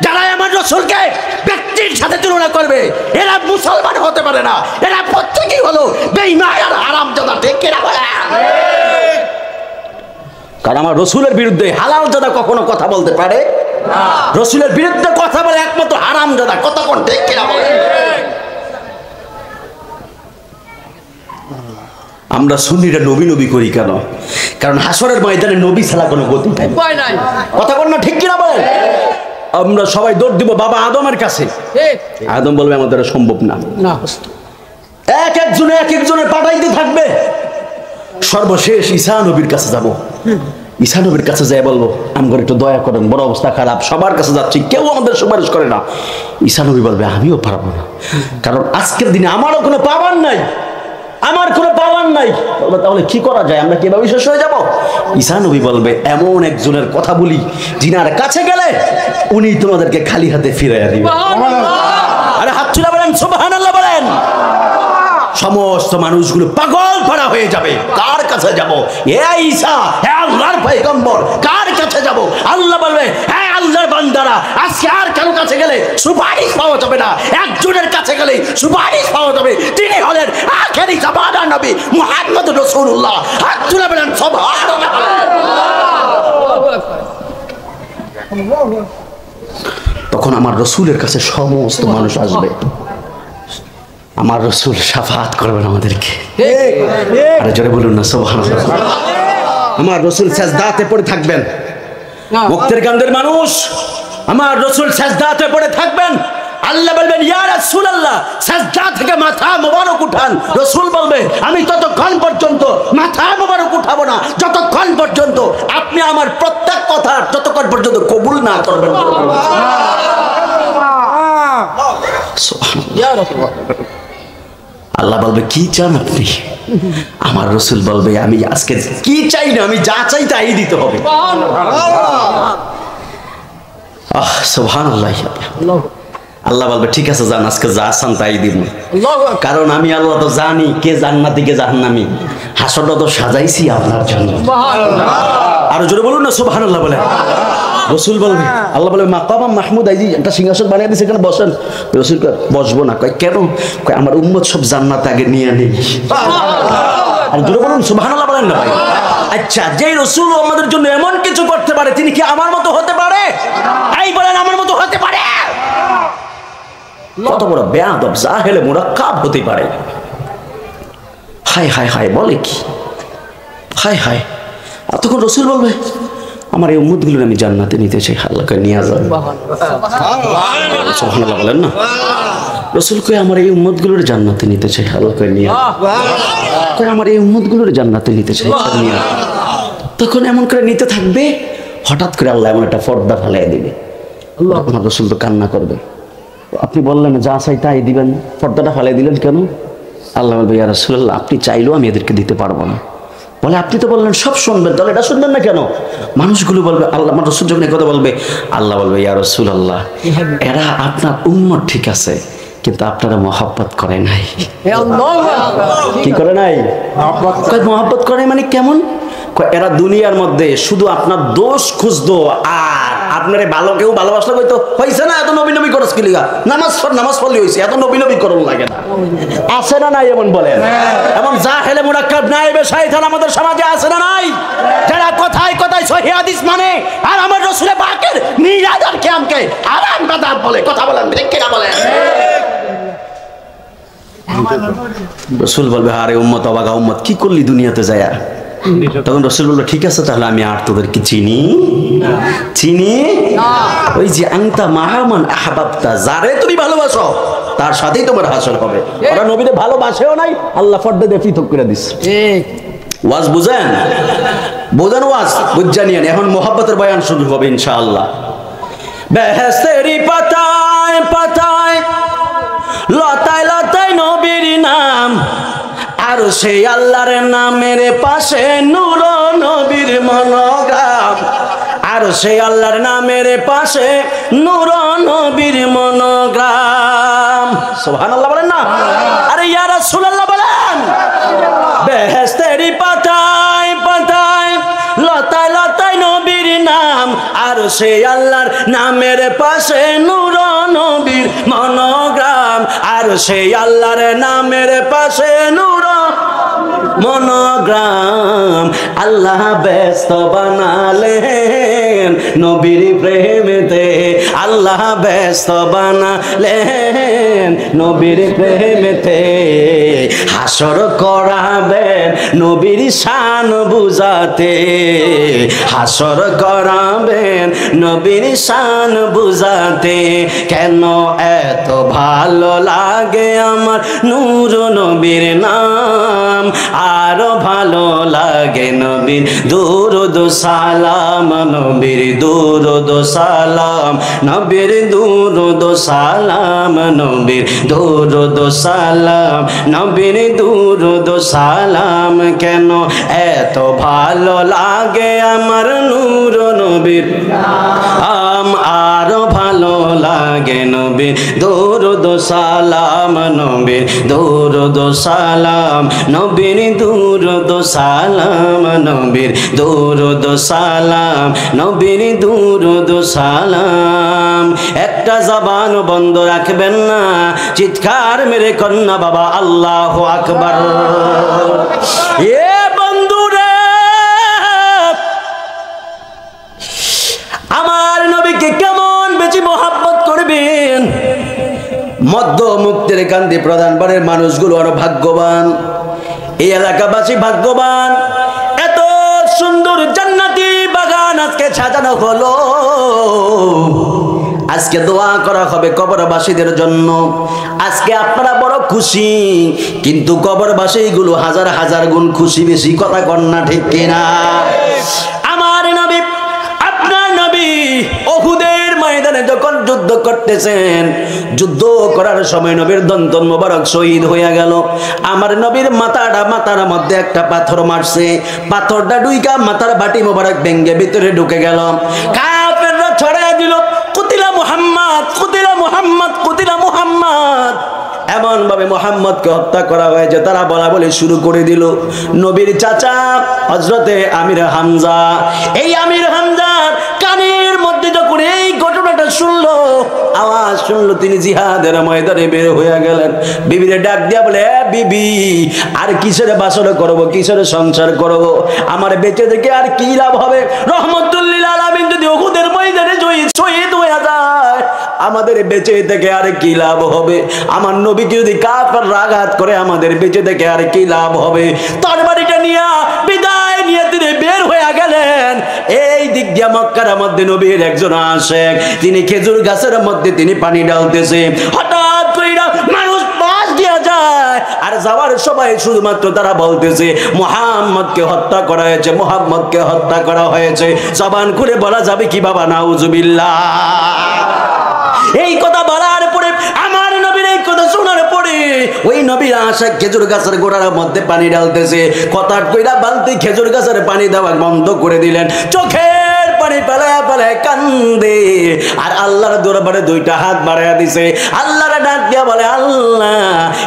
যারাই আমার রাসূলকে ব্যক্তির সাথে তুলনা করবে, এরা মুসলমান হতে পারে না। এরা প্রত্যেকেই হলো বেঈমান আর হারামজাদা। ঠিক কিনা বলেন? কারণ আমার রাসূলের বিরুদ্ধে হালালজাদা কখনো কথা বলতে পারে না। রাসূলের বিরুদ্ধে কথা বলে একমাত্র হারামজাদা। কথা কোন ঠিক কিনা বলেন? আমরা সুন্নিরা নবী নবী করি কেন? কারণ হাসরের ময়দানে নবী ছাড়া কোনো গতি নাই। কথা বল না ঠিক কিনা বলেন? আমরা সবাই দৌড় দিব বাবা আদমের কাছে। আদম বলবে আমাদের সম্ভব না। এক একজনের পাঠাইতে থাকবে। সর্বশেষ ঈসা নবীর কাছে যাব। ঈসা নবীর কাছে যাই বলবো আমগর একটু দয়া করেন, বড় অবস্থা খারাপ, সবার কাছে যাচ্ছি, কেউ আমাদের সুপারিশ করে না। ঈসা নবী বলবে আমিও পারবো না, কারণ আজকের দিনে আমারও কোনো পাওয়ার নাই, আমার কোনো পাওয়ার নাই। বলবে তাহলে কি করা যায়, আমরা কিভাবে শেষ হয়ে যাব? ঈসা নবী বলবে এমন একজনের কথা বলি যিনার কাছে গেলে উনি তোমাদেরকে খালি হাতে ফিরাইয়া দিবে। আরে হাত তুলে বলেন সুবহানাল্লাহ বলেন। সমস্ত মানুষগুলো পাগল পাড়া হয়ে যাবে, কার কাছে যাব? হে ঈসা, হে আল্লাহর পয়গম্বর, কার কাছে যাব? আল্লাহ বলবে হে আল্লাহর বান্দারা, আজকে আর কারো কাছে গেলে সুপারিশ পাওয়া যাবে না, একজনের কাছে গেলে সুপারিশ পাওয়া যাবে, তিনি হলেন আখেরি জামানার নবী মুহাম্মদ রাসূলুল্লাহ। হাত তুলে বলেন সুবহানাল্লাহ। তখন আমার রসুলের কাছে সমস্ত মানুষ আসবে, আমার রসুল শাফাত করবেন আমাদেরকে। আরে জোরে বলুন না সুবহানাল্লাহ। আমার রসুল সাজদাতে পড়ে থাকবেন, মুক্তির কান্দের মানুষ, আমার রসুল সাজদাতে পড়ে থাকবেন। আল্লাহ বলবেন ইয়া রাসূলুল্লাহ, সাজদা থেকে মাথা মোবারক উঠান। রসুল বলবে আমি ততক্ষণ পর্যন্ত মাথা মোবারক উঠাবো না যতক্ষণ পর্যন্ত আপনি আমার প্রত্যেক কথা যতক্ষণ পর্যন্ত কবুল না করবেন। আল্লাহ বলবে কি চান আপনি? আমার রসুল বলবে আমি আজকে কি চাই না, আমি যা চাই তাই দিতে হবে। সুবহানাল্লাহ। আল্লাহ বলবে ঠিক আছে যান, আজকে যা চান তাই দিব, কারণ আমি আল্লাহ তো জানি কে জান্নাতি কে জাহান্নামী। হাসরটা তো সাজাইছি আপনার জন্য। আরো জোরে বলুন না সুবহানাল্লাহ বলে। রসুল বলবে, আল্লাহ বলবে মাকাম মাহমুদ, এই যে একটা সিংহাসন বানিয়ে দিয়েছে এখানে বসেন। রসুল বসবো না। কয় কেন? কয় আমার উম্মত সব জান্নাত আগে নিয়ে নেই। আর জোরে বলুন সুবহানাল্লাহ বলেন না ভাই। আচ্ছা, যে রসুল আমাদের জন্য এমন কিছু করতে পারে, তিনি কি আমার মতো হতে পারে? এই বলেন আমার মতো হতে পারে? কত বড় বেয়াদব জাহেলে মুরাক্কাব হতে পারে। হায় হায় হায় বলে কি, হায় হায়। আর তখন রসুল বলবে আমার এই উম্মতগুলোর আমি জান্নাতে নিতে চাই, আল্লাহকে নিয়ে যান। সুবহানাল্লাহ বলেন না। রসুল কয় আমার এই উম্মতগুলোর জান্নাতে নিতে চাই, আল্লাহকে নিয়ে কয় আমার এই উম্মতগুলোর জান্নাতে নিতে চাই, নিয়ে। তখন এমন করে নিতে থাকবে, হঠাৎ করে আল্লাহ এমন একটা পর্দা ফেলাই দিবে। আমার রসুল তো কান্না করবে, আপনি বললেন যা চাই তাই দিবেন, পর্দাটা ফেলাই দিলেন কেন? আল্লাহ বলবে ইয়া রাসূলুল্লাহ, আপনি চাইলেও আমি এদেরকে দিতে পারবো না। বলে আপনি তো বললেন সব শুনবেন, তাহলে এটা শুনবেন না কেন? মানুষগুলো বলবে, আল্লাহ আমার রসুল যখন কথা বলবে, আল্লাহ বলবে ইয়া রাসূলুল্লাহ, এরা আপনার উম্মত ঠিক আছে, কিন্তু আপনারা মহব্বত করে নাই। কি করে নাই? মহব্বত করে মানে কেমন? এরা দুনিয়ার মধ্যে শুধু আপনার দোষ খুঁজতো, আর আপনারে ভালো কেউ ভালোবাসলে হয়তো হয়েছে না, এত নবী নবী করস কি লিগা, নামাজ পড়লে হয়েছে, এত নবী নবী করুন লাগে না। আছে না নাই এমন বলেন? এমন জাহেলে মুরাক্কাব নাইবে শয়তান আমাদের সমাজে আছে না নাই? যারা কথায় কথায় সহিহ হাদিস মানে, আর আমার রাসূলের পাকের মিলাদ আর কিয়ামকে আরাম বাদাত বলে, কথা বলেন ঠিক কি না বলেন? রাসূল বলবে আরে উম্মত অবাগা উম্মত, কি করলি দুনিয়াতে যায়? তখন রাসূল বলল ঠিক আছে, তাহলে আমি আর তোদেরকে চিনি ওই যে আনতা মাহামান আহবাবতা, যারে তুমি ভালোবাসো তার সাথেই তোমার হাসর হবে। ওরা নবীরে ভালোবাসেও নাই, আল্লাহ পর্দা দিয়ে পৃথক করে দিচ্ছে। ওয়াজ বুঝেন ওয়াজ বুঝানিয়েন। এখন মোহাব্বতের বয়ান শুরু হবে ইনশাআল্লাহ। বেহেশতেরি পাতায় পাতায় লতায় লতায় নবীর নাম, আর সেই আল্লাহর নামের পাশে নূর নবীর মনোগ্রাম, আর সেই আল্লাহর নামের পাশে নূর নবীর মনোগ্রাম। সুবহানাল্লাহ বলেন না? আরে ইয়া রাসূলুল্লাহ বলেন। বেহেশতেরি পাতায় পাতায় লতায় লতায় নবীর নাম, আর সেই আল্লাহর নামের পাশে নূর নবীর মনোগ্রাম, আর সেই আল্লাহর নামের পাশে নূর মনোগ্রাম। আল্লাহ ব্যস্ত বানালেন নবীর প্রেমেতে, আল্লাহ ব্যস্ত বানালেন নবীর প্রেমেতে, হাসর করাবেন নবীর শান বুঝাতে, হাসর করাবেন নবীর শান বুঝাতে। কেন এত ভালো লাগে আমার নূর নবীর নাম, আরো ভালো লাগে নবীর দুরুদ সালাম, নবীর দুরুদ সালাম, নবীর দুরুদ সালাম, নবীর দুরুদ সালাম, নবীর দুরুদ সালাম। কেন এত ভালো লাগে আমার নূর নবীর নাম, আরো ভালো লাগে নবীর দুরুদ সালাম, নবীর দুরুদ সালাম, নবীর দুরুদ সালাম, নবীর দুরুদ সালাম, নবীর দুরুদ সালাম। একটা জবান বন্ধ রাখবেন না, চিৎকার মেরে কন্যা বাবা আল্লাহু আকবার। এ বন্ধুরা, আমার নবীকে কেমন বেশি মহব্বত করবেন। মধ্য মুক্তের কান্দি প্রধানবাড়ির মানুষগুলো আরো ভাগ্যবান, এই এলাকাবাসী ভাগ্যবান। এত সুন্দর জান্নাতি বাগান আজকে সাজানো হলো। আজকে দোয়া করা হবে কবরবাসীদের জন্য। আজকে আপনারা বড় খুশি, কিন্তু কবরবাসীগুলো হাজার হাজার গুণ খুশি বেশি। কথা কন্যা ঠিক কিনা? আমার নবী, আপনার নবী উহুদের ময়দানে যখন যুদ্ধ করতেছেন, যুদ্ধ করার সময় নবীর দন্তন মোবারক শহীদ হয়ে গেল। আমার নবীর মাথার মধ্যে একটা পাথর মারছে, পাথরটা ডুইকা মাথার বাটি মোবারক ভেঙ্গে ভিতরে ঢুকে গেল। কাফেররা ছড়াইয়া দিল, কুতিলা মুহাম্মদ, কুতিলা মুহাম্মদ, কুতিলা মুহাম্মদ। এমন ভাবে মুহাম্মদকে হত্যা করা হয়েছে, তারা বলা বলে শুরু করে দিল। নবীর চাচা হযরতে আমির হামজা, এই আমির হামজার কানের মধ্যে যখন এই ঘটনাটা শুনলো, আওয়াজ শুনলো, তিনি জিহাদের ময়দানে বের হয়ে গেলেন। বিবিরে ডাক দিয়া বলে, বিবি আর কিসের বাসর করব, কিসের সংসার করব, আমার বেঁচে থেকে আর কি লাভ হবে? রহমতুল লিল আলামিন যদি উহুদের ময়দানে শহীদ হয়ে যায়, আমাদের বেঁচে থেকে আর কি লাভ হবে? আমার নবীকে যদি কাফের আঘাত করে, আমাদের বেঁচে থেকে আর কি লাভ হবে? তরবারিটা নিয়ে বিদায় নিয়ে তিনি বের হয়ে গেলেন। এই দিক দিয়ে মক্কার মধ্যে নবীর একজন আশেক, তিনি খেজুর গাছের মধ্যে তিনি পানি ঢালতেছে। হঠাৎ কইরা মানুষ পাশ দিয়ে যায়, আর যাওয়ার সবাই শুধুমাত্র তারা বলতেছে মুহাম্মদকে হত্যা করা হয়েছে, মুহাম্মদকে হত্যা করা হয়েছে। জবান খুলে বলা যাবে কি বাবা? নাউজুবিল্লাহ। এই কথা বলার পরে, আমার নবীর এই কথা শোনার পরে, ওই নবীর আশা খেজুর গাছের গোড়ার মধ্যে পানি ঢালতেছে। কথা কইরা বালতি খেজুর গাছের পানি দেওয়া বন্ধ করে দিলেন। চোখের পানি পালায়া পালায়া কান্দে, আর আল্লাহর দরবারে দুইটা হাত বাড়াইয়া দিছে। আল্লাহর ডাক দিয়া বলে, আল্লাহ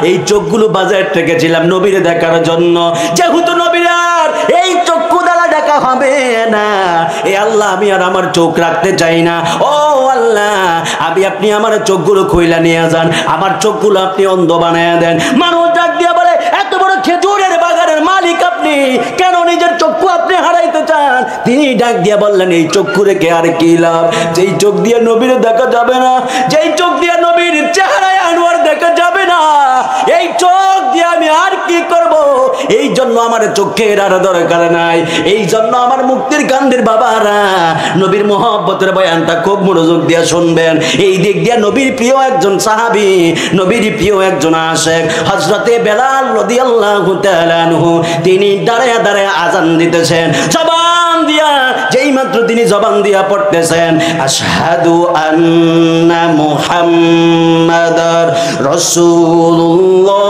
এই চোখগুলো বাজার রেখেছিলাম নবীরে দেখার জন্য, যেহেতু নবীর আর এই চক্ষু দ্বারা দেখা হবে না, এ আল্লাহ আমি আর আমার চোখ রাখতে চাই না। ও আল্লাহ, আপনি আমার চোখগুলো খুইলা নিয়ে যান, আমার চোখগুলো আপনি অন্ধ বানায়া দেন। মানুষ ডাক দিয়া বলে, এত বড় খেজুরের বাগানের মালিক আপনি, কেন নিজের চক্ষু আপনি হারাইতে চান? তিনি ডাক দিয়া বললেন, এই চক্ষু রেখে আর কি লাভ? যেই চোখ দিয়ে নবীর দেখা যাবে না, যেই চোখ দিয়ে নবীর চেহারায় আনোয়ার দেখা যাবে না, এই চোখ দিয়ে আমি আর কি করব? এই জন্য আমার চোখের আর দরকার নাই। এই জন্য আমার মুক্তির কান্দের বাবারা নবীর মহব্বতের বয়ানটা খুব মনোযোগ দিয়ে শুনবেন। এই দিক দিয়ে নবীর প্রিয় একজন সাহাবী, নবীর প্রিয় একজন আশেক হযরতে বেলাল রাদিয়াল্লাহু তাআলা আনহু, তিনি দাঁড়ায়া দাঁড়ায়া আযান দিতেছেন। জবান দিয়া, যেই মাত্র তিনি জবান দিয়া পড়তেছেন, আশহাদু আন্না মুহাম্মাদার রাসূলুল্লাহ,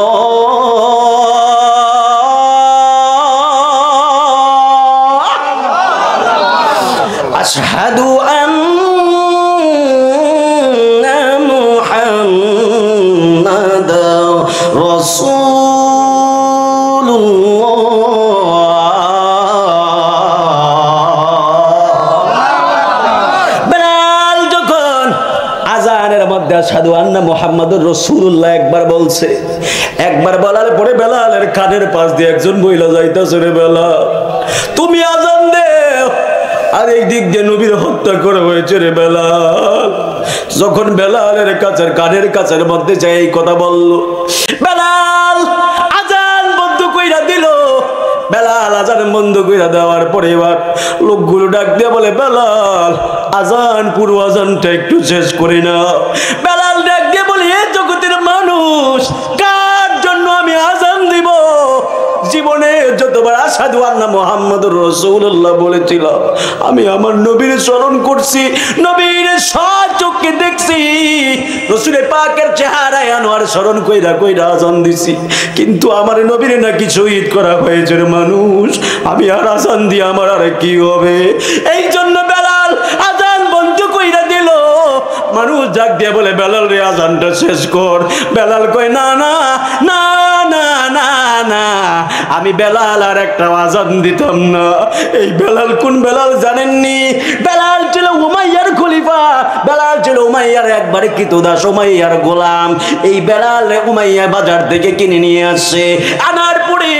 আশহাদু আন্না মুহাম্মাদার রাসূলুল্লাহ। বেলাল যখন আযানের মধ্যে আশহাদু আন্না মুহাম্মাদুর রাসূলুল্লাহ একবার বলছে, একবার বলার পরে বেলালের কানের পাশ দিয়ে একজন মহিলা যাইতেছে, রে বেলাল তুমি আযান দে, আর এই দিক দিয়ে নবীর হত্যা করা হয়েছে রে বেলাল। যখন বেলালের কাছের কানের কাছের মধ্যে যাই এই কথা বলল, বেলাল আযান বন্ধ কইরা দিল। বেলাল আযান বন্ধ কইরা দেওয়ার পরে এবার লোকগুলো ডাক দিয়ে বলে, বেলাল আযান, পুরো আযানটা একটু শেষ করি না। বেলাল ডাক দিয়ে বলে, এ জগতের মানুষ, কার জন্য আমি আযান দিব? জীবনে যতবার আশহাদু আন্না মুহাম্মাদুর রাসূলুল্লাহ বলেছিল, আমি আমার নবীর স্মরণ করছি, নবীর সচক্ষে দেখছি, রাসূলের পাকের চেহারায় আনোয়ার স্মরণ কইরা কইরা আজান দিছি, কিন্তু আমার নবীর নাকি শহীদ করা হয়েছে রে মানুষ, আমি আর আজান দিয়ে আমার আর কি হবে? এই জন্য বেলাল আজান বন্ধ কইরা দিল। মানুষ ডাক দিয়ে বলে, বেলাল রে আজানটা শেষ কর। বেলাল কয়, না না না না না না, আমি বেলাল আর একটা আজান দিতাম না। এই বেলাল কোন বেলাল জানেননি? বেলাল ছিল উমাইয়ার খলিফা, বেলাল ছিল উমাইয়ার একবারে কৃতদাস, উমাইয়ার গোলাম। এই বেলাল উমাইয়া বাজার থেকে কিনে নিয়ে আসছে, আনার পরে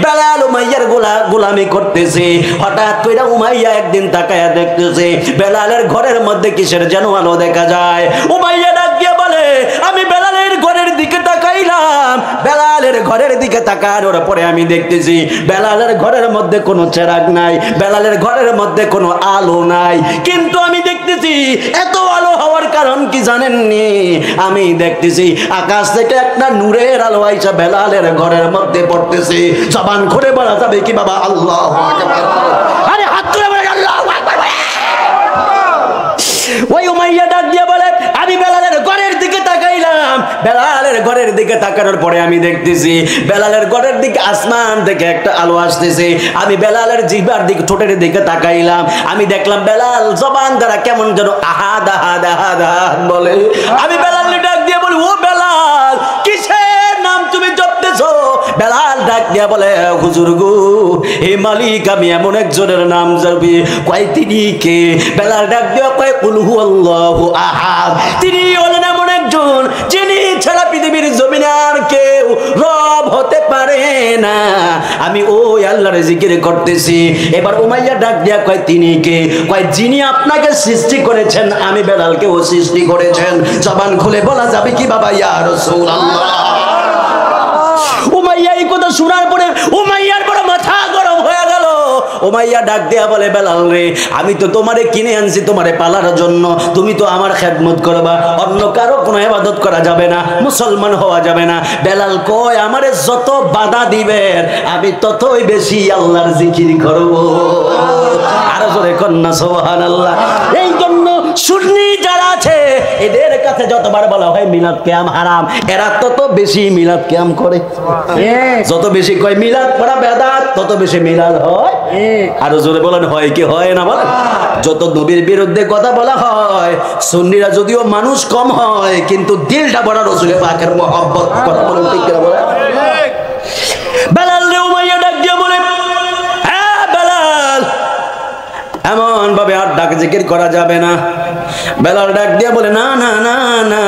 বেলাল উমাইয়ার গোলামি করতেছে। হঠাৎ করে উমাইয়া একদিন তাকায়া দেখতেছে বেলালের ঘরের মধ্যে কিসের যেন আলো দেখা যায়। উমাইয়া ডাক দিয়ে বলে, আমি বেলালের ঘরের দিকে তাকাইলাম, বেলালের ঘরের দিকে তাকানোর পরে আমি দেখতেছি বেলালের ঘরের মধ্যে কোনো চেরাগ নাই, বেলালের ঘরের মধ্যে কোনো আলো নাই। কিন্তু আমি দেখতেছি এত আলো হওয়ার কারণ কি জানেননি? আমি দেখতেছি আকাশ থেকে একটা নূরের আলো আইসা বেলালের ঘরের মধ্যে পড়তেছে। জবান খুলে বলা যাবে কি বাবা? আল্লাহু আকবার। আরে হাত তুলে বলে আল্লাহু আকবার। ওই উমাইয়া ডাক দিয়ে বলে, আমি বেলালের ঘরের দিকে তাকাইলাম, বেলালের ঘরের দিকে তাকানোর পরে আমি দেখতেছি বেলালের ঘরের দিকে আসমান থেকে একটা আলো আসতেছে। আমি বেলালের জিহ্বার দিকে, ঠোঁটের দিকে তাকাইলাম, আমি দেখলাম বেলাল জবান দ্বারা কেমন যেন আহাদ আহাদ আহাদ আহাদ বলে। আমি বেলালের ডাক দিয়ে বলি, ও বেলাল, কিসের নাম তুমি জপতেছো? বেলাল ডাক দিয়া বলে, হুজুর গো, হে মালিক, আমি এমন একজনের নাম জানি। কয় তিনি কে? বেলাল ডাক দিয়া কয়, কুল হুয়াল্লাহু আহাদ। তিনি হলেন এমন একজন যিনি ছাড়া পৃথিবীর জমিনে আর কেউ রব হতে পারে না। আমি ওই আল্লাহর জিকির করতেছি। এবার উমাইয়া ডাক দিয়া কয়, তিনি কে? কয়, যিনি আপনাকে সৃষ্টি করেছেন, আমি বেলালকেও সৃষ্টি করেছেন। জবান খুলে বলা যাবে কি বাবা? ইয়া রাসূলুল্লাহ। উমাইয়া এই কথা শোনার পরে উমাইয়ার বড় মাথা গরম হয়ে গেল। উমাইয়া ডাক দেয়া বলে, বেলাল রে, আমি তো তোমারে কিনে আনছি তোমারে পালার জন্য, তুমি তো আমার খেদমত করবা, অন্য কারো কোনো ইবাদত করা যাবে না, মুসলমান হওয়া যাবে না। বেলাল কয়, আমারে যত বাধা দিবেন আমি ততই বেশি আল্লাহর জিকির করব। আর জোরে কন্যা সুবহানাল্লাহ। এই জন্য সুন্নি যারা আছে এদের কাছে যতবার বলা হয় মিলাদ কিয়াম হারাম, এরা তত বেশি মিলাদ কিয়াম করে। যত বেশি কয় মিলাদ পড়া বেদাত, তত বেশি মিলাদ হয়। আর জোরে বলেন, হয় কি হয় না বলেন? যত নবীর বিরুদ্ধে কথা বলা হয়, সুন্নিরা যদিও মানুষ কম হয় কিন্তু দিলটা বড় রাসূলের পাকের মহব্বত। কথা বলেন ঠিক কিনা বলেন? বেলাল রে উমাইয়া ডাক দিয়ে বলে, হ্যাঁ বেলাল, এমন ভাবে আর ডাক জিকির করা যাবে না। বেলাল ডাক দিয়ে বলে, না না না না,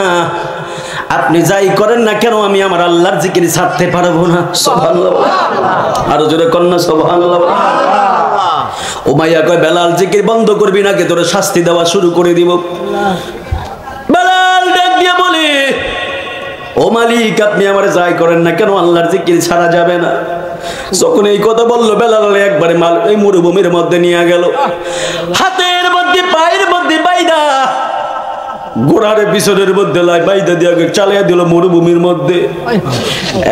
আপনি যাই করেন না কেন আমি আমার আল্লাহর জিকির ছাড়তে পারবো না। সুবহানাল্লাহ। আরো জোরে কন্যা সুবহানাল্লাহ। উমাইয়া কয়, বেলাল জিকির বন্ধ করবি নাকি তোরে শাস্তি দেওয়া শুরু করে দিব। বেলাল ডাক দিয়ে বলে, ও মালিক, আপনি আমার যাই করেন না কেন আল্লাহর জিকির ছাড়া যাবে না। যখন এই কথা বললো বেলাল একবারে এই মরুভূমির মধ্যে নিয়ে গেল, হাতের মধ্যে পায়ের মধ্যে বাইদা, ঘোড়ার পিছনের মধ্যে বাইদা দিয়া চালিয়ে দিল মরুভূমির মধ্যে,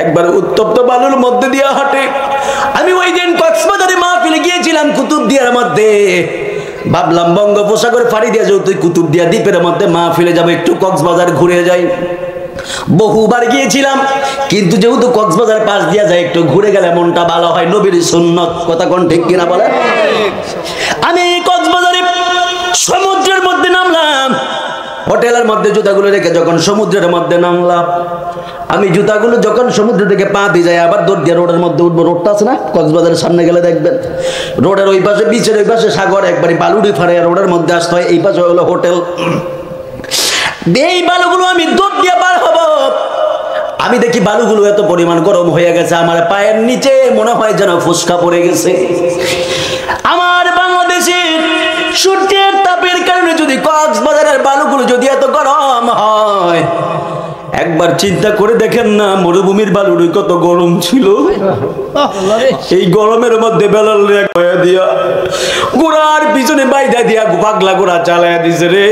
একবার উত্তপ্ত বালুর মধ্যে দিয়া হাঁটে। আমি ওই দিন কক্সবাজারে মাহফিলে গিয়েছিলাম কুতুবদিয়ার মধ্যে, ভাবলাম বঙ্গোপসাগর ফাড়ি দিয়ে যেহেতু কুতুবদিয়া দ্বীপের মধ্যে মাহফিলে যাবো, একটু কক্সবাজার ঘুরে যাই। বহুবার গিয়েছিলাম কিন্তু যেহেতু কক্সবাজার পাশ দিয়া যায়, একটু ঘুরে গেলে মনটা ভালো হয়, নবীর সুন্নত। কথা কোন ঠিক কিনা বলে? আমি কক্সবাজারে সমুদ্রের মধ্যে নামলাম, হোটেলের মধ্যে জুতাগুলো রেখে যখন সমুদ্রের মধ্যে নামলাম, আমি জুতাগুলো যখন সমুদ্র থেকে পা দিয়ে যায় আবার দৌড় দিয়ে রোডের মধ্যে উঠবো। রোডটা আছে না কক্সবাজারের সামনে গেলে দেখবেন, রোডের ওই পাশে বিচের ওই পাশে সাগর, একবারে বালুড়ি ফাড়ে রোডের মধ্যে আসতে হয়, এই পাশে হলো হোটেল। এই বালুগুলো আমি দৌড় দিয়ে পার হব, আমি দেখি বালুগুলো এত পরিমাণ গরম হয়ে গেছে, আমার পায়ের নিচে মনে হয় যেন ফুসকা পড়ে গেছে। আমার বাংলাদেশের সূর্যের তাপের কারণে যদি কক্সবাজারের বালুগুলো যদি এত গরম হয়, একবার চিন্তা করে দেখেন না মরুভূমির বালুর কত গরম ছিল। এই গরমের মধ্যে বেলাল দিয়া ঘোড়ার পিছনে বাইদা দিয়া পাগলা ঘোড়া চালাইয়া দিছে রে।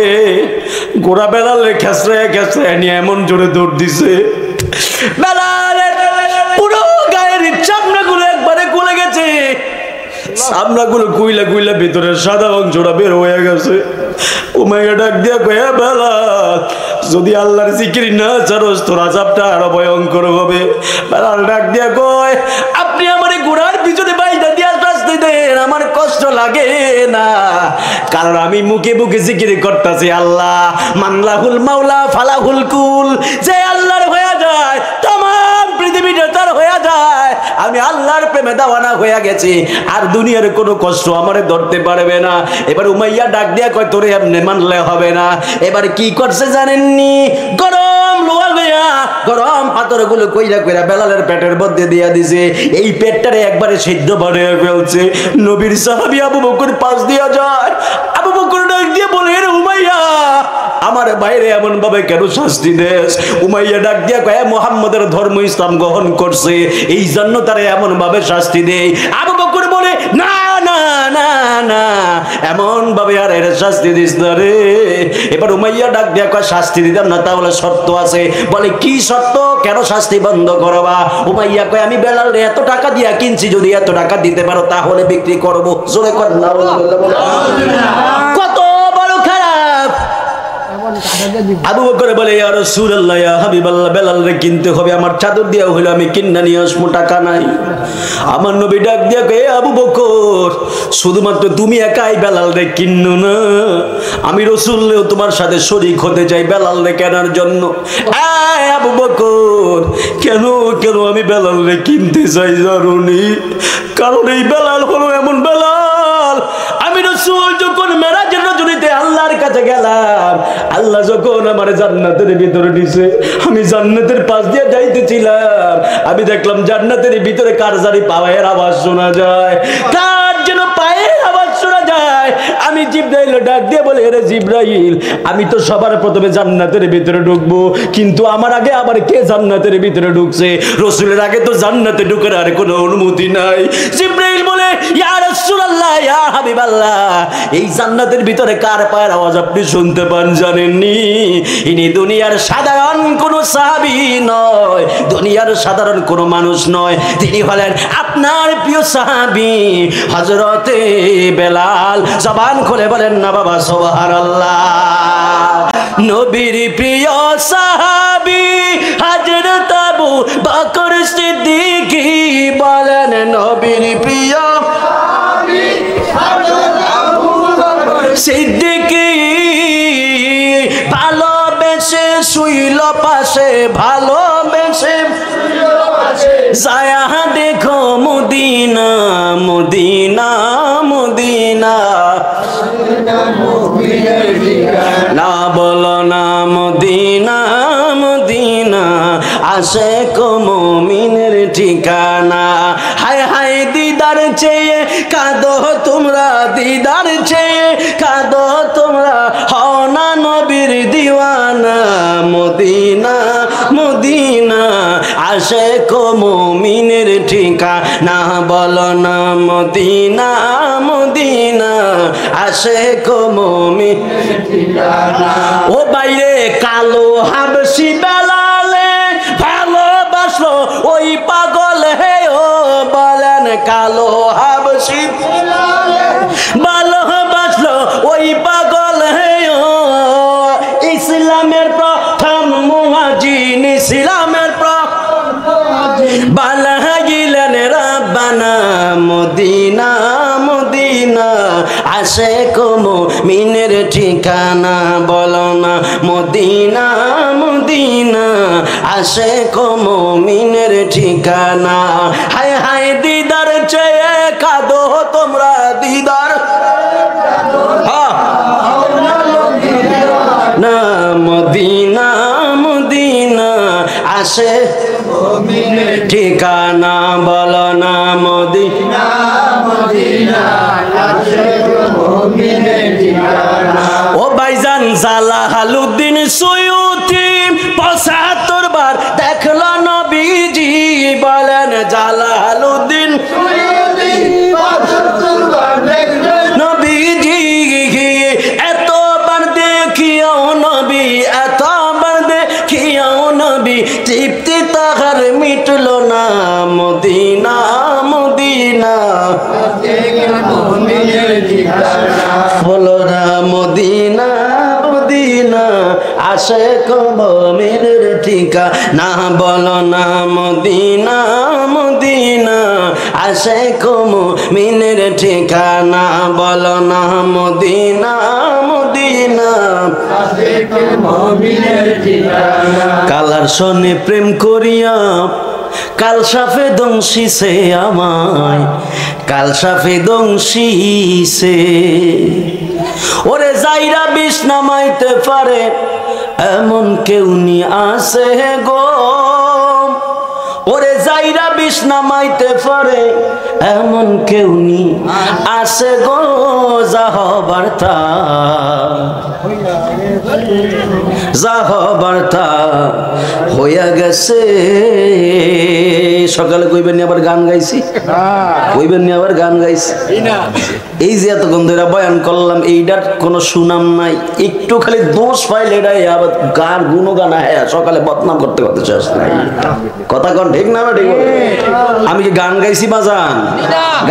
ঘোড়া বেলাল খেসড়ে খেসড়ে নিয়ে এমন জোরে দৌড় দিছে, বেলালের পুরো গায়ের চামড়া গুলো একবারে গলে গেছে। চামড়াগুলো কুইলা কুইলা ভিতরে সাদা অংশটা বের হয়ে গেছে। উমাইয়া ডাক দিয়া কয়ে, বেলাল যদি আল্লাহর জিকির না ছাড়স তোর আযাবটা আরো ভয়ঙ্কর হবে। বেলাল ডাক দিয়া কয়, আপনি আমার ঘোড়ার পিছনে বাইদা দিয়া শাস্তি দেন, আমার কষ্ট লাগে না, কারণ আমি মুখে মুখে জিকির করতেছি আল্লাহ মানলাহুল মাওলা ফালাহুল কুল, যে আল্লাহর হয়ে যায় তামাম পৃথিবীটা তার হয়ে যায়। আমি আল্লাহর প্রেমে দেওয়ানা হয়ে গেছি, আর দুনিয়ার কোনো কষ্ট আমারে ধরতে পারবে না। এবার উমাইয়া ডাক দিয়া কয়, তোরে এমনি মানলে হবে না। এবার কি করছে জানেননি? গরম লোহা লইয়া গরম পাথরগুলো কইরা কইরা বেলালের পেটের মধ্যে দিয়া দিছে। এই পেটটারে একবারে সিদ্ধ বানিয়ে ফেলছে। নবীর সাহাবী আবু বকর পাশ দিয়া যায়। আবু বকর ডাক দিয়ে বলে, উমাইয়া আমার বাইরে এমন ভাবে কেন শাস্তি দেস? উমাইয়া ডাক দিয়া কয়, মুহাম্মদের ধর্ম ইসলাম গ্রহণ করছে, এই জন্য তারা এমন ভাবে শাস্তি দেয়। আবু বকর বলে, না না না না, এমন ভাবে আর এর শাস্তি দিস না রে। এবার উমাইয়া ডাক দিয়া কয়, শাস্তি দিতাম না, তাহলে শর্ত আছে। বলে, কি শর্ত? কেন শাস্তি বন্ধ করবা? উমাইয়া কয়, আমি বেলাল এত টাকা দিয়া কিনছি, যদি এত টাকা দিতে পারো তাহলে বিক্রি করবো। জোরে কর না। কত বড় খারাপ। আবু বকর বলে, ইয়া রাসূলুল্লাহ, ইয়া হাবিবাল্লাহ, বেলাল রে কিনতে হবে, আমার চাদর দিয়া হইলো আমি কিন্না নিয়ে আসবো, টাকা নাই। আমার নবী ডাক দিয়া কয়, আবু বকর শুধুমাত্র তুমি একাই বেলাল রে কিন্নো না, আমি রাসূলও তোমার সাথে শরীক হতে চাই বেলাল রে কেনার জন্য। আবু বকর, কেন কেন আমি বেলাল রে কিনতে চাই জানুনি? কারণ এই বেলাল হলো এমন বেলাল, আমি রাসূল যখন মেরাজের রজনীতে আল্লাহর কাছে গেলাম, আল্লাহ যখন আমার জান্নাতের ভিতরে নিছে, আমি জান্নাতের পাশ দিয়ে যাইতেছিলাম, আমি দেখলাম জান্নাতের ভিতরে কার জানি পায়ের আওয়াজ শোনা যায়, কার যেন পায়ের আওয়াজ শোনা যায়। আমি জিবরাইল ডাক দিয়ে বলে, আরে জিবরাইল, আমি তো সবার প্রথমে জান্নাতের ভিতরে ঢুকবো, কিন্তু আমার আগে আবার কে জান্নাতের ভিতরে ঢুকছে? রাসূলের আগে তো জান্নাতে ঢুকার আর কোনো অনুমতি নাই। জিবরাইল বলে, ইয়া রাসূলুল্লাহ, ইয়া হাবিবাল্লাহ, এই জান্নাতের ভিতরে কার পায়ের আওয়াজ আপনি শুনতে পান জানেননি? ইনি দুনিয়ার সাধারণ কোন সাহাবী নয়, দুনিয়ার সাধারণ কোন মানুষ নয়, তিনি হলেন আপনার প্রিয় সাহাবী হযরতে বেলাল। জবান খুলে বলেন না বাবা সুবহানাল্লাহ। নবীর প্রিয় সাহাবী হযরত আবু বকর সিদ্দিক বলেন, নবীর প্রিয় সাহাবী হযরত আবু বকর সিদ্দিক, ভালোবেসে শুইল পাশে, ভালোবেসে যায়া দেখো মদিনা, মদিনা মদিনা, না বলো না মদিনা মদিনা, আশিক মুমিনের ঠিকানা। হায় হায় দিদার চেয়ে কাঁদো তোমরা, দিদার চেয়ে কাঁদো তোমরা, হও না নবীর দিওয়ানা, মদিনা মদিনা, আশিক মুমিনের ঠিকানা, বলো না মদিনা মদিনা, আশিক মুমিনের ঠিকানা। ও বাইরে কালো হাবশি বেলালে ভালোবাসলো ওই পাগল হে, ও বলেন কালো হাবশি বেলালে ভালোবাসলো ওই পাগল হে, ও ইসলামের প্রথম মুহাজির, ইসলামের বানাইলেন রাব্বানা, মদিনা মদিনা, আশিক মুমিনের ঠিকানা, বলো না মদিনা মদিনা, আশিক মুমিনের ঠিকানা। হায় হায় দিদার চেয়ে কাঁদো তোমরা, দিদার না মদিনা মদিনা, আশিক মুমিনের ঠিকানা, বলো না মদিনা মদিনা, আশিক মুমিনের ঠিকানা। ও ভাইজান জালালউদ্দিন সুয়ুতি ৭৫ বার দেখলো নবীজি, বলেন জালালউদ্দিন সুয়ুতি ৭৫ বার দেখলো নবীজি, এতবার দেখিও নবী, এতবার দেখিও নবী, তৃপ্তি তাহার মিটলো না, মদিনা মদিনা, মদিনা বলো না মদিনা মদিনা আশিক মুমিনের ঠিকানা বলো না মদিনা মদিনা আশিক মুমিনের ঠিকানা বলো না মদিনা মদিনা আশিক মুমিনের ঠিকানা কালার শোনে প্রেম করিয়া কাল সাফে দংশিছে আমায় কাল সাফে দংশিছে ওরে যাইরা বিষ নামাইতে পারে এমন কেউ নি আছে গো ওরে যাইরা বিষ নামাইতে পারে এমন কেউ নি আছে গো যা হবার তা হইয়া গেছে সকালে কইবেন নি আবার গান গাইছি কইবেন নি আবার গান গাইছি এই যে এত গন্ধরা বয়ান করলাম এইটার কোনো সুনাম নাই একটু খালি দোষ পাইলে এটাই আবার গান গুণগান হ্যাঁ সকালে বদনাম করতে করতে শেষ নাই কথা কোন ঠিক না ঠিক আমি কি গান গাইছি বাজান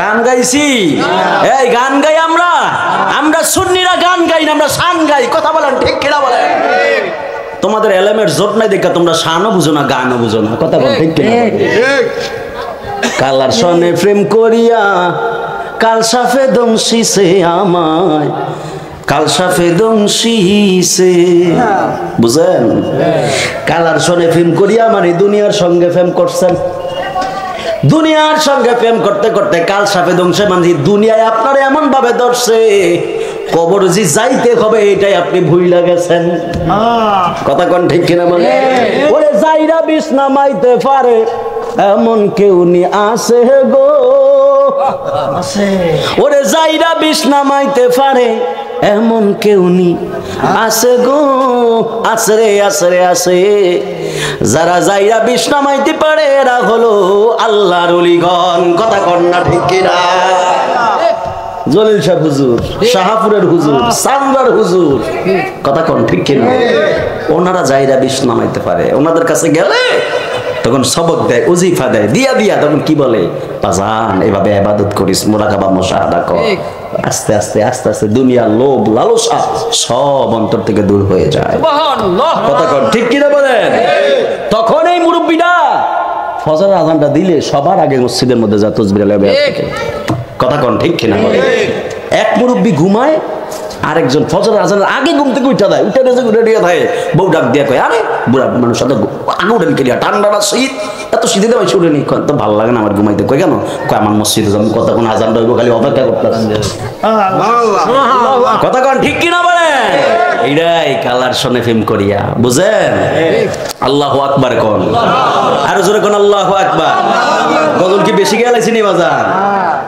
গান গাইছি এই গান গাই আমরা আমরা সুন্নিরা গান গাই না আমরা শান গাই কথা বলেন ঠিক কিনা বলেন তোমাদের এলেমের জোট নাই দেখা তোমরা শানও বুঝো না গানও বুঝো না কথা বলেন ঠিক কিনা কালার সনে প্রেম করিয়া কাল সাফে দংশিছে আমায় কাল সাফে দংশিছে বুঝেন কালার সনে প্রেম করিয়া মানে দুনিয়ার সঙ্গে প্রেম করছেন দুনিয়ার সঙ্গে প্রেম করতে করতে কাল সাফে দংশে মানে দুনিয়ায় আপনারা এমন ভাবে ধরছে কবর যে যাইতে হবে এটাই আপনি ভুইলা গেছেন কথা কোন ঠিক কিনা বলে ওরে যাইরা বিষ নামাইতে পারে এমন কেউ নি আছে গো ওরে যাইরা বিষ নামাইতে পারে এমন কেউ নি আছে গো আসরে আসরে আসে যারা যাইরা বিষ নামাইতে পারে এরা হলো আল্লাহর ওলিগণ কথা কোন না ঠিক কিনা জলিল শাহ হুজুর শাহপুরের হুজুর সান্দার হুজুর কথা কোন ঠিক কিনা ওনারা যাইরা বিষ নামাইতে পারে ওনাদের কাছে গেলে তখন সবক দেয় ওজিফা দেয় দিয়া দিয়া তখন কি বলে বাজান এভাবে ইবাদত করিস মুরাকাবা মুশাহাদা কর আস্তে আস্তে আস্তে আস্তে দুনিয়ার লোভ লালসা সব অন্তর থেকে দূর হয়ে যায় সুবহানাল্লাহ কথা কোন ঠিক কিনা বলেন তখন এই মুরব্বিটা ফজরের আযানটা দিলে সবার আগে মসজিদের মধ্যে যা তাসবিহ লাগে কথা কোন ঠিক কিনা বলেন এক মুরব্বি ঘুমায় আরেকজন ফজরের আযানের আগে ঘুম থেকে উঠা দেয় উঠে দিয়ে উঠে দিয়ে থাকে বউ ডাক দিয়া কয় আরে বুড়া মানুষ সাথে আগে উঠেন কেলিয়া ঠান্ডাটা শীত এত শীতে দেওয়া শুনে নি তো ভালো লাগে না আমার ঘুমাইতে কয় কেন কয় আমার মসজিদে যখন কতক্ষণ আযান রইব খালি অপেক্ষা করতেছে কথা কোন ঠিক কিনা বলেন এইটাই কালার শোনে ফিল্ম করিয়া বুঝেন আল্লাহু আকবার কোন আর জোরে কোন আল্লাহু আকবার গজল কি বেশি গেলাইছি নি বাজার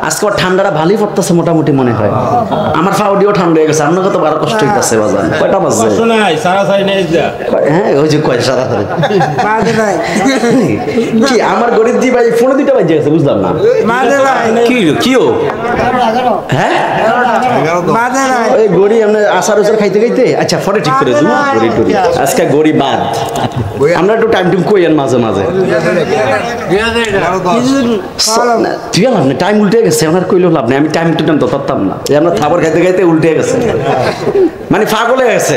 আজকে ঠান্ডাটা ভালোই পড়তেছে মোটামুটি মনে হয় আমার ফাউডিও ঠান্ডা হয়ে গেছে আপনার কত বড় কষ্ট হইতাছে বাজার কয়টা বাজে নাই সারা সাই নেই যা হ্যাঁ ওই যে কয় সারা সাই মাঝে ভাই কি আমার গরিব দি ভাই ফোন দিতে বাজে গেছে বুঝলাম না মাঝে ভাই কি কিও হ্যাঁ 11 মাঝে ভাই ওই গড়ি আমরা আসার উসার খাইতে খাইতে আচ্ছা পরে ঠিক করে দিই গড়ি টড়ি আজকে গড়ি বাদ আমরা একটু টাইম টিম কইেন মাঝে মাঝে ঠিক আছে আপনি টাইম উল্টে গেছে ওনার কইলো লাভ নেই আমি টাইম টু টাইম তো পারতাম না এই আমরা খাবার খাইতে খাইতে উল্টে গেছে মানে পাগল হয়ে গেছে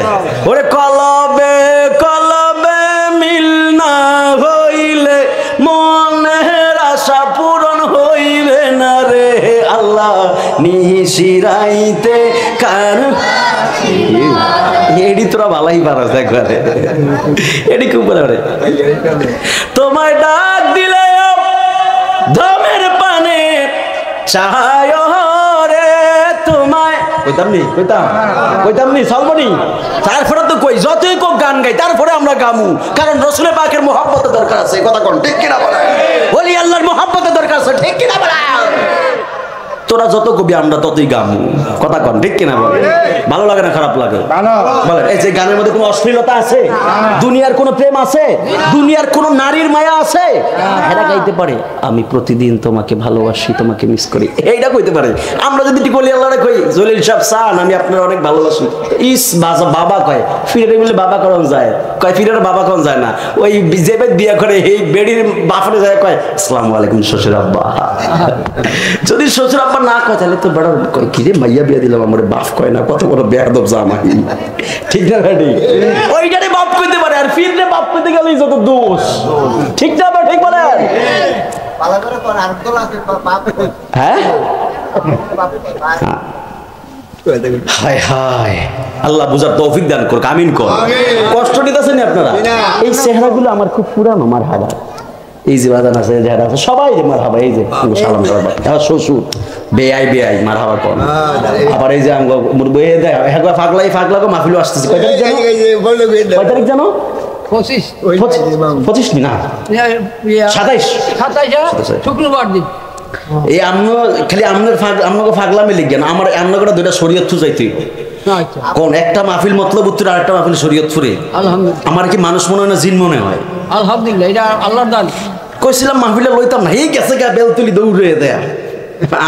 ওরে কলবে কলবে মিল না হইলে মনের আশা পূরণ হইবে না রে আল্লাহ নিশিরাইতে কার এডি তোরা ভালাই পারস একবারে এডি খুব পারে তোমায় ডাক দিলে ধমের পানে চায় রে তোমায় কইতাম নি চলবনি তারপরে তো কই যতই কোক গান গাই তারপরে আমরা গামু কারণ রসুল পাকের মহব্বতের দরকার আছে কথা কোন ঠিক কিনা বলে ওলি আল্লাহর মহব্বতের দরকার আছে ঠিক কিনা বলে তোরা যত কবি আমরা ততই গামু কথা কোন ঠিক কিনা বলে ভালো লাগে না খারাপ লাগে বলে এই যে গানের মধ্যে কোনো অশ্লীলতা আছে দুনিয়ার কোনো প্রেম আছে দুনিয়ার কোনো নারীর মায়া আছে পারে? হেরা গাইতে পারে আমি প্রতিদিন তোমাকে ভালোবাসি, তোমাকে মিস করি, এইটা কইতে পারে। আমরা যদি টিকলি আল্লাহরে কই জলিল সাহেব চান আমি আপনার অনেক ভালোবাসি, ইস বাবা কয়, ফিরে বলে বাবা করন যায়, কয় ফিরে বাবা করন যায় না, ওই যে বিয়ে করে এই বেডির বাপরে যায় কয় আসসালামু আলাইকুম শ্বশুর আব্বা। যদি শ্বশুর আব্বা না কয় তাহলে তো বড় কয় কি রে মাইয়া বিয়ে দিলাম আমার বাপ কয় না, কত বড় বেয়াদব জামাই, ঠিক না ভাই? ওইটারে বাপ কইতে পারে, আর ফিরে বাপ কইতে গেলেই যত দোষ, ঠিক না? ঠিক বলেন? হ্যাঁ, হায় হায়, আল্লাহ বুঝার তৌফিক দান করুক, আমিন কর। কষ্ট নিতেছেন আপনারা? এই চেহারাগুলো আমার খুব পুরানো, মার হাবা, এই যে বাদান আছে যারা আছে সবাই মার হাবা, এই যে সালাম করবা, শ্বশুর বেআই বেআই মার হাবা কর, আবার এই যে ফাগলা মাহফিল আসতেছে, কয় তারিখ জানো? 25 না 27 শুক্রবার দিন। এই খালি আপনাকে ফাগলা মিলে গেন, আমার আপনাকে দুইটা শরীয়তপুর যাইতে কোন একটা মাহফিল মতলব উত্তর, আর একটা মাহফিল শরীয়তপুরে। আমার কি মানুষ মনে হয় না জিন মনে হয়? আলহামদুলিল্লাহ, এটা আল্লাহর দান। কইছিলাম মাহফিলে লইতাম না, এই গেছে গা বেলতুলি দৌড়ে দেয়া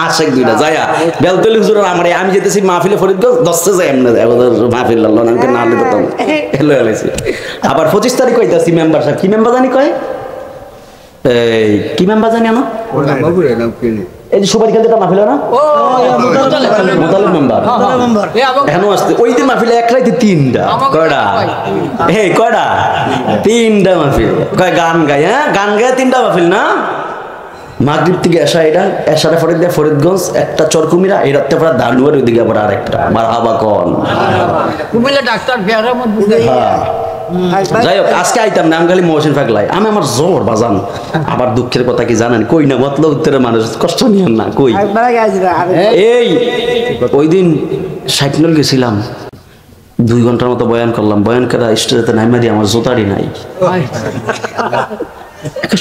আশেক দুইটা যায়া বেলতলি হুজুর আমার, আমি যেতেছি মাহফিলে ফরিদগঞ্জ 10 যাই এমনি মাহফিল আল্লাহ নামকে না নিতে তো হেলো হেলাইছি। আবার 25 তারিখ কইতাছি মেম্বার সাহেব, কি মেম্বার জানি কয়, এই কি মেম্বার জানি না, এই যে সুপারি খেলতে মাহফিল না, মোতালেব মেম্বার এখনো আসতে, ওই দিন মাহফিলে এক রাইতে 3টা, কয়টা এই কয়টা 3টা মাহফিল, কয় গান গায়, হ্যাঁ গান গায় 3টা মাহফিল না, মাগরিব থেকে এসা, এটা এসারে ফরিদগঞ্জ একটা চরকুমিরা, এই রাত্রে পরে দানুয়ার ওইদিকে আবার আরেকটা মারহাবা কোন কুমিল্লা ডাক্তার যাই হোক আজকে আইতাম না, আমি খালি মহসিন ফাগলাই, আমি আমার জোর বাজান। আবার দুঃখের কথা কি জানেন, কই না মতলব উত্তরের মানুষ কষ্ট নিয়েন না, কই এই ওই দিন 60 গেছিলাম, 2 ঘন্টার মতো বয়ান করলাম, বয়ান করা স্টেজেতে নাই মারি আমার জোতারি নাই,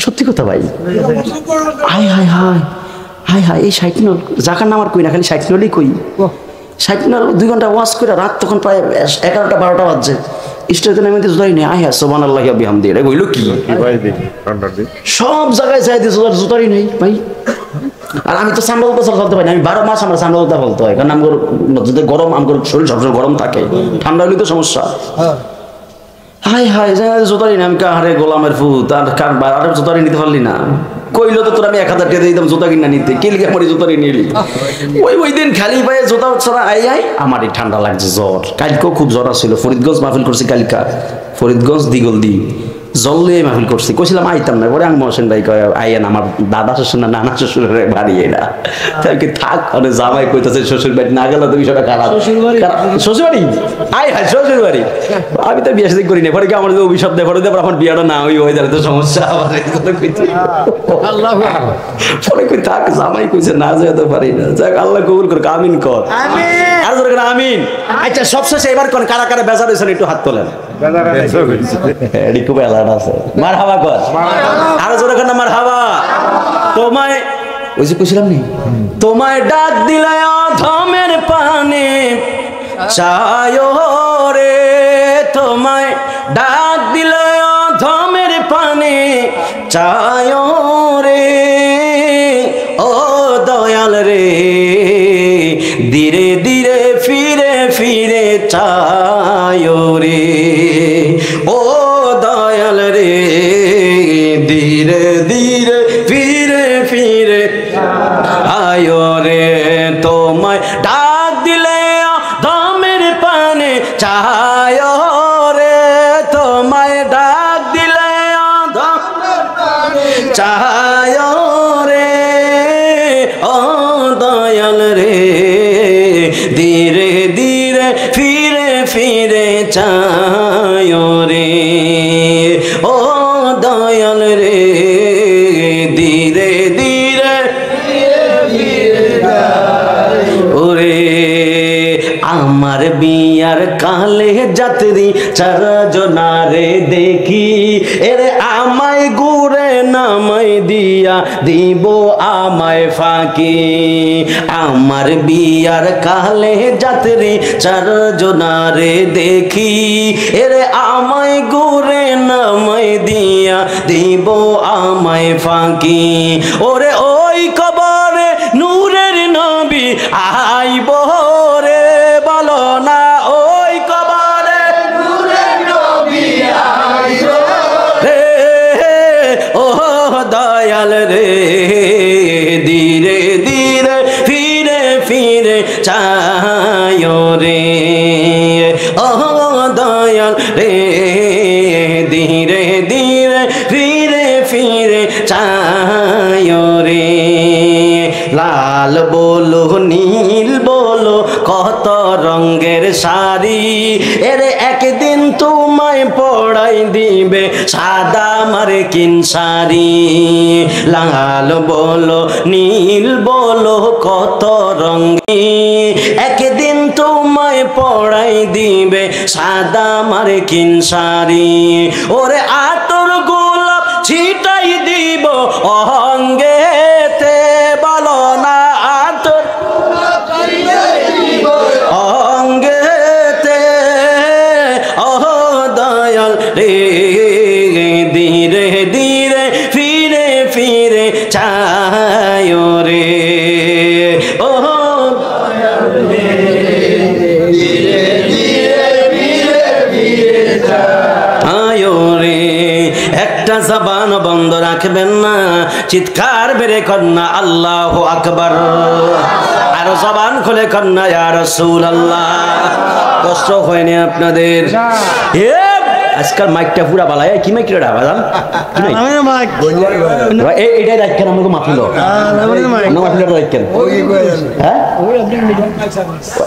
সত্যি কথা ভাই, high high high high high, এই 60 জাকার নাম আর কই না, খালি 60 কই, 60 2 ঘন্টা ওয়াজ করে রাত তখন প্রায় 11টা 12টা বাজছে, স্টেজে নামে দিতে জোতারি নেই, আয় সুবহানাল্লাহ বিহামদি, এটা কইলো কি সব জায়গায় চাই দিয়েছে জোতারি নেই ভাই। আর আমি তো সামলা উল্টা চলতে পারি না, আমি 12 মাস আমার সামলা উল্টা বলতে হয়, কারণ আমার যদি গরম, আমার শরীর সবসময় গরম থাকে, ঠান্ডা হলে তো সমস্যা। হাই হাই জোতারি না, আমি কাহারে গোলামের ফুত, আর কার জোতারি নিতে পারলি না, কইলো তো তোর আমি 1000 টাকা দিয়ে দিতাম জোতা কিনা নিতে, কে লিখে আমার জোতারি নিলি, ওই দিন খালি পায়ে জোতা ছাড়া আই আমারই ঠান্ডা লাগছে, জ্বর, কালকেও খুব জ্বর ছিল, ফরিদগঞ্জ মাহফিল করছি কালকা, ফরিদগঞ্জ দিগলদি জল্লে মাহফিল করছি, কইছিলাম আইতাম না, পরে আমি মহসেন ভাই কয় আইয়ান, আমার দাদা শ্বশুর না নানা শ্বশুরের বাড়ি এটা, তাকে থাক, মানে জামাই কইতাছে শ্বশুর বাড়ি না গেলে তো বিষয়টা খারাপ, শ্বশুর বাড়ি আই হাই শ্বশুর বাড়ি, আমি তো বিয়ে শাদী করি না, পরে কি আমার অভিশাপ দেয়, পরে আমার বিয়েটা না ওই হয়ে যাবে তো সমস্যা, আবার পরে কই থাক, জামাই কইছে না যেতে পারি না, যাক আল্লাহ কবুল করুক, আমিন কর, আর জোরে আমিন। আচ্ছা সবশেষে এবার কোন কারা কারা বেজার হয়েছেন একটু হাত তোলেন, মারহাবা কর, আরো জোরে কর না মারহাবা। তোমায় ওই যে কইছিলাম নি, তোমায় ডাক দিলে অধমের পানে চায় রে, তোমায় ডাক দিলে অধমের পানে চায় রে, ও দয়াল রে ধীরে ধীরে ফিরে ফিরে চায় রে, ও দয়াল রে ধীরে ধীরে ফিরে ফিরে আয় রে, তোমায় ডাক দিলে দমের পানে চায় রে, তোমায় ডাক দিলে দমের পানে চায় রে, ও দয়াল রে ধীরে ধীরে ফিরে ফিরে চায় রে, ও দয়াল রে ধীরে ধীরে ওরে, আমার বিয়ার কালে যাত্রী 4 জনারে দেখি, এরে আমায় ঘুরে নামাই দিয়া দিব আমায় ফাঁকি আমার বিয়ার কালে যাত্রী চারজনারে দেখি এরে আমায় গুরে নামাই দিয়া দিব আমায় ফাঁকি ওরে ওই কবরে নূরের নবী আইব রে বলো না ওই কবরে নূরের নবী আইব রে ও দয়াল রে ধীরে ধীরে ফিরে ফিরে চায় রে ও দয়াল রে ধীরে ধীরে ফিরে ফিরে চায় রে লাল বলো নীল বলো কত রঙের শাড়ি এরে একদিন তোমায় পড়াই দিবে সাদা মার্কিন শাড়ি লাল বলো নীল বলো কত রঙের একদিন তোমায় পড়াই দিবে সাদা মার্কিন শাড়ি ওরে আতর গোলাপ ছিটাই দিব অঙ্গেতে বলো না আতর অঙ্গেতে ও দয়াল রে ধীরে ধীরে ফিরে ফিরে চায় রে ও একটা জবান বন্ধ রাখবেন না চিৎকার বেড়ে কন্যা আল্লাহু আকবার আরো জবান খুলে কন্যা ইয়া রাসূলুল্লাহ কষ্ট হয়নি আপনাদের আজকাল মাইকটা পুরা বালায় কি মাইক রে বাজান কি মাইক এইটাই রাখেন আমাকে মাফিল না মাফিল রাখেন হ্যাঁ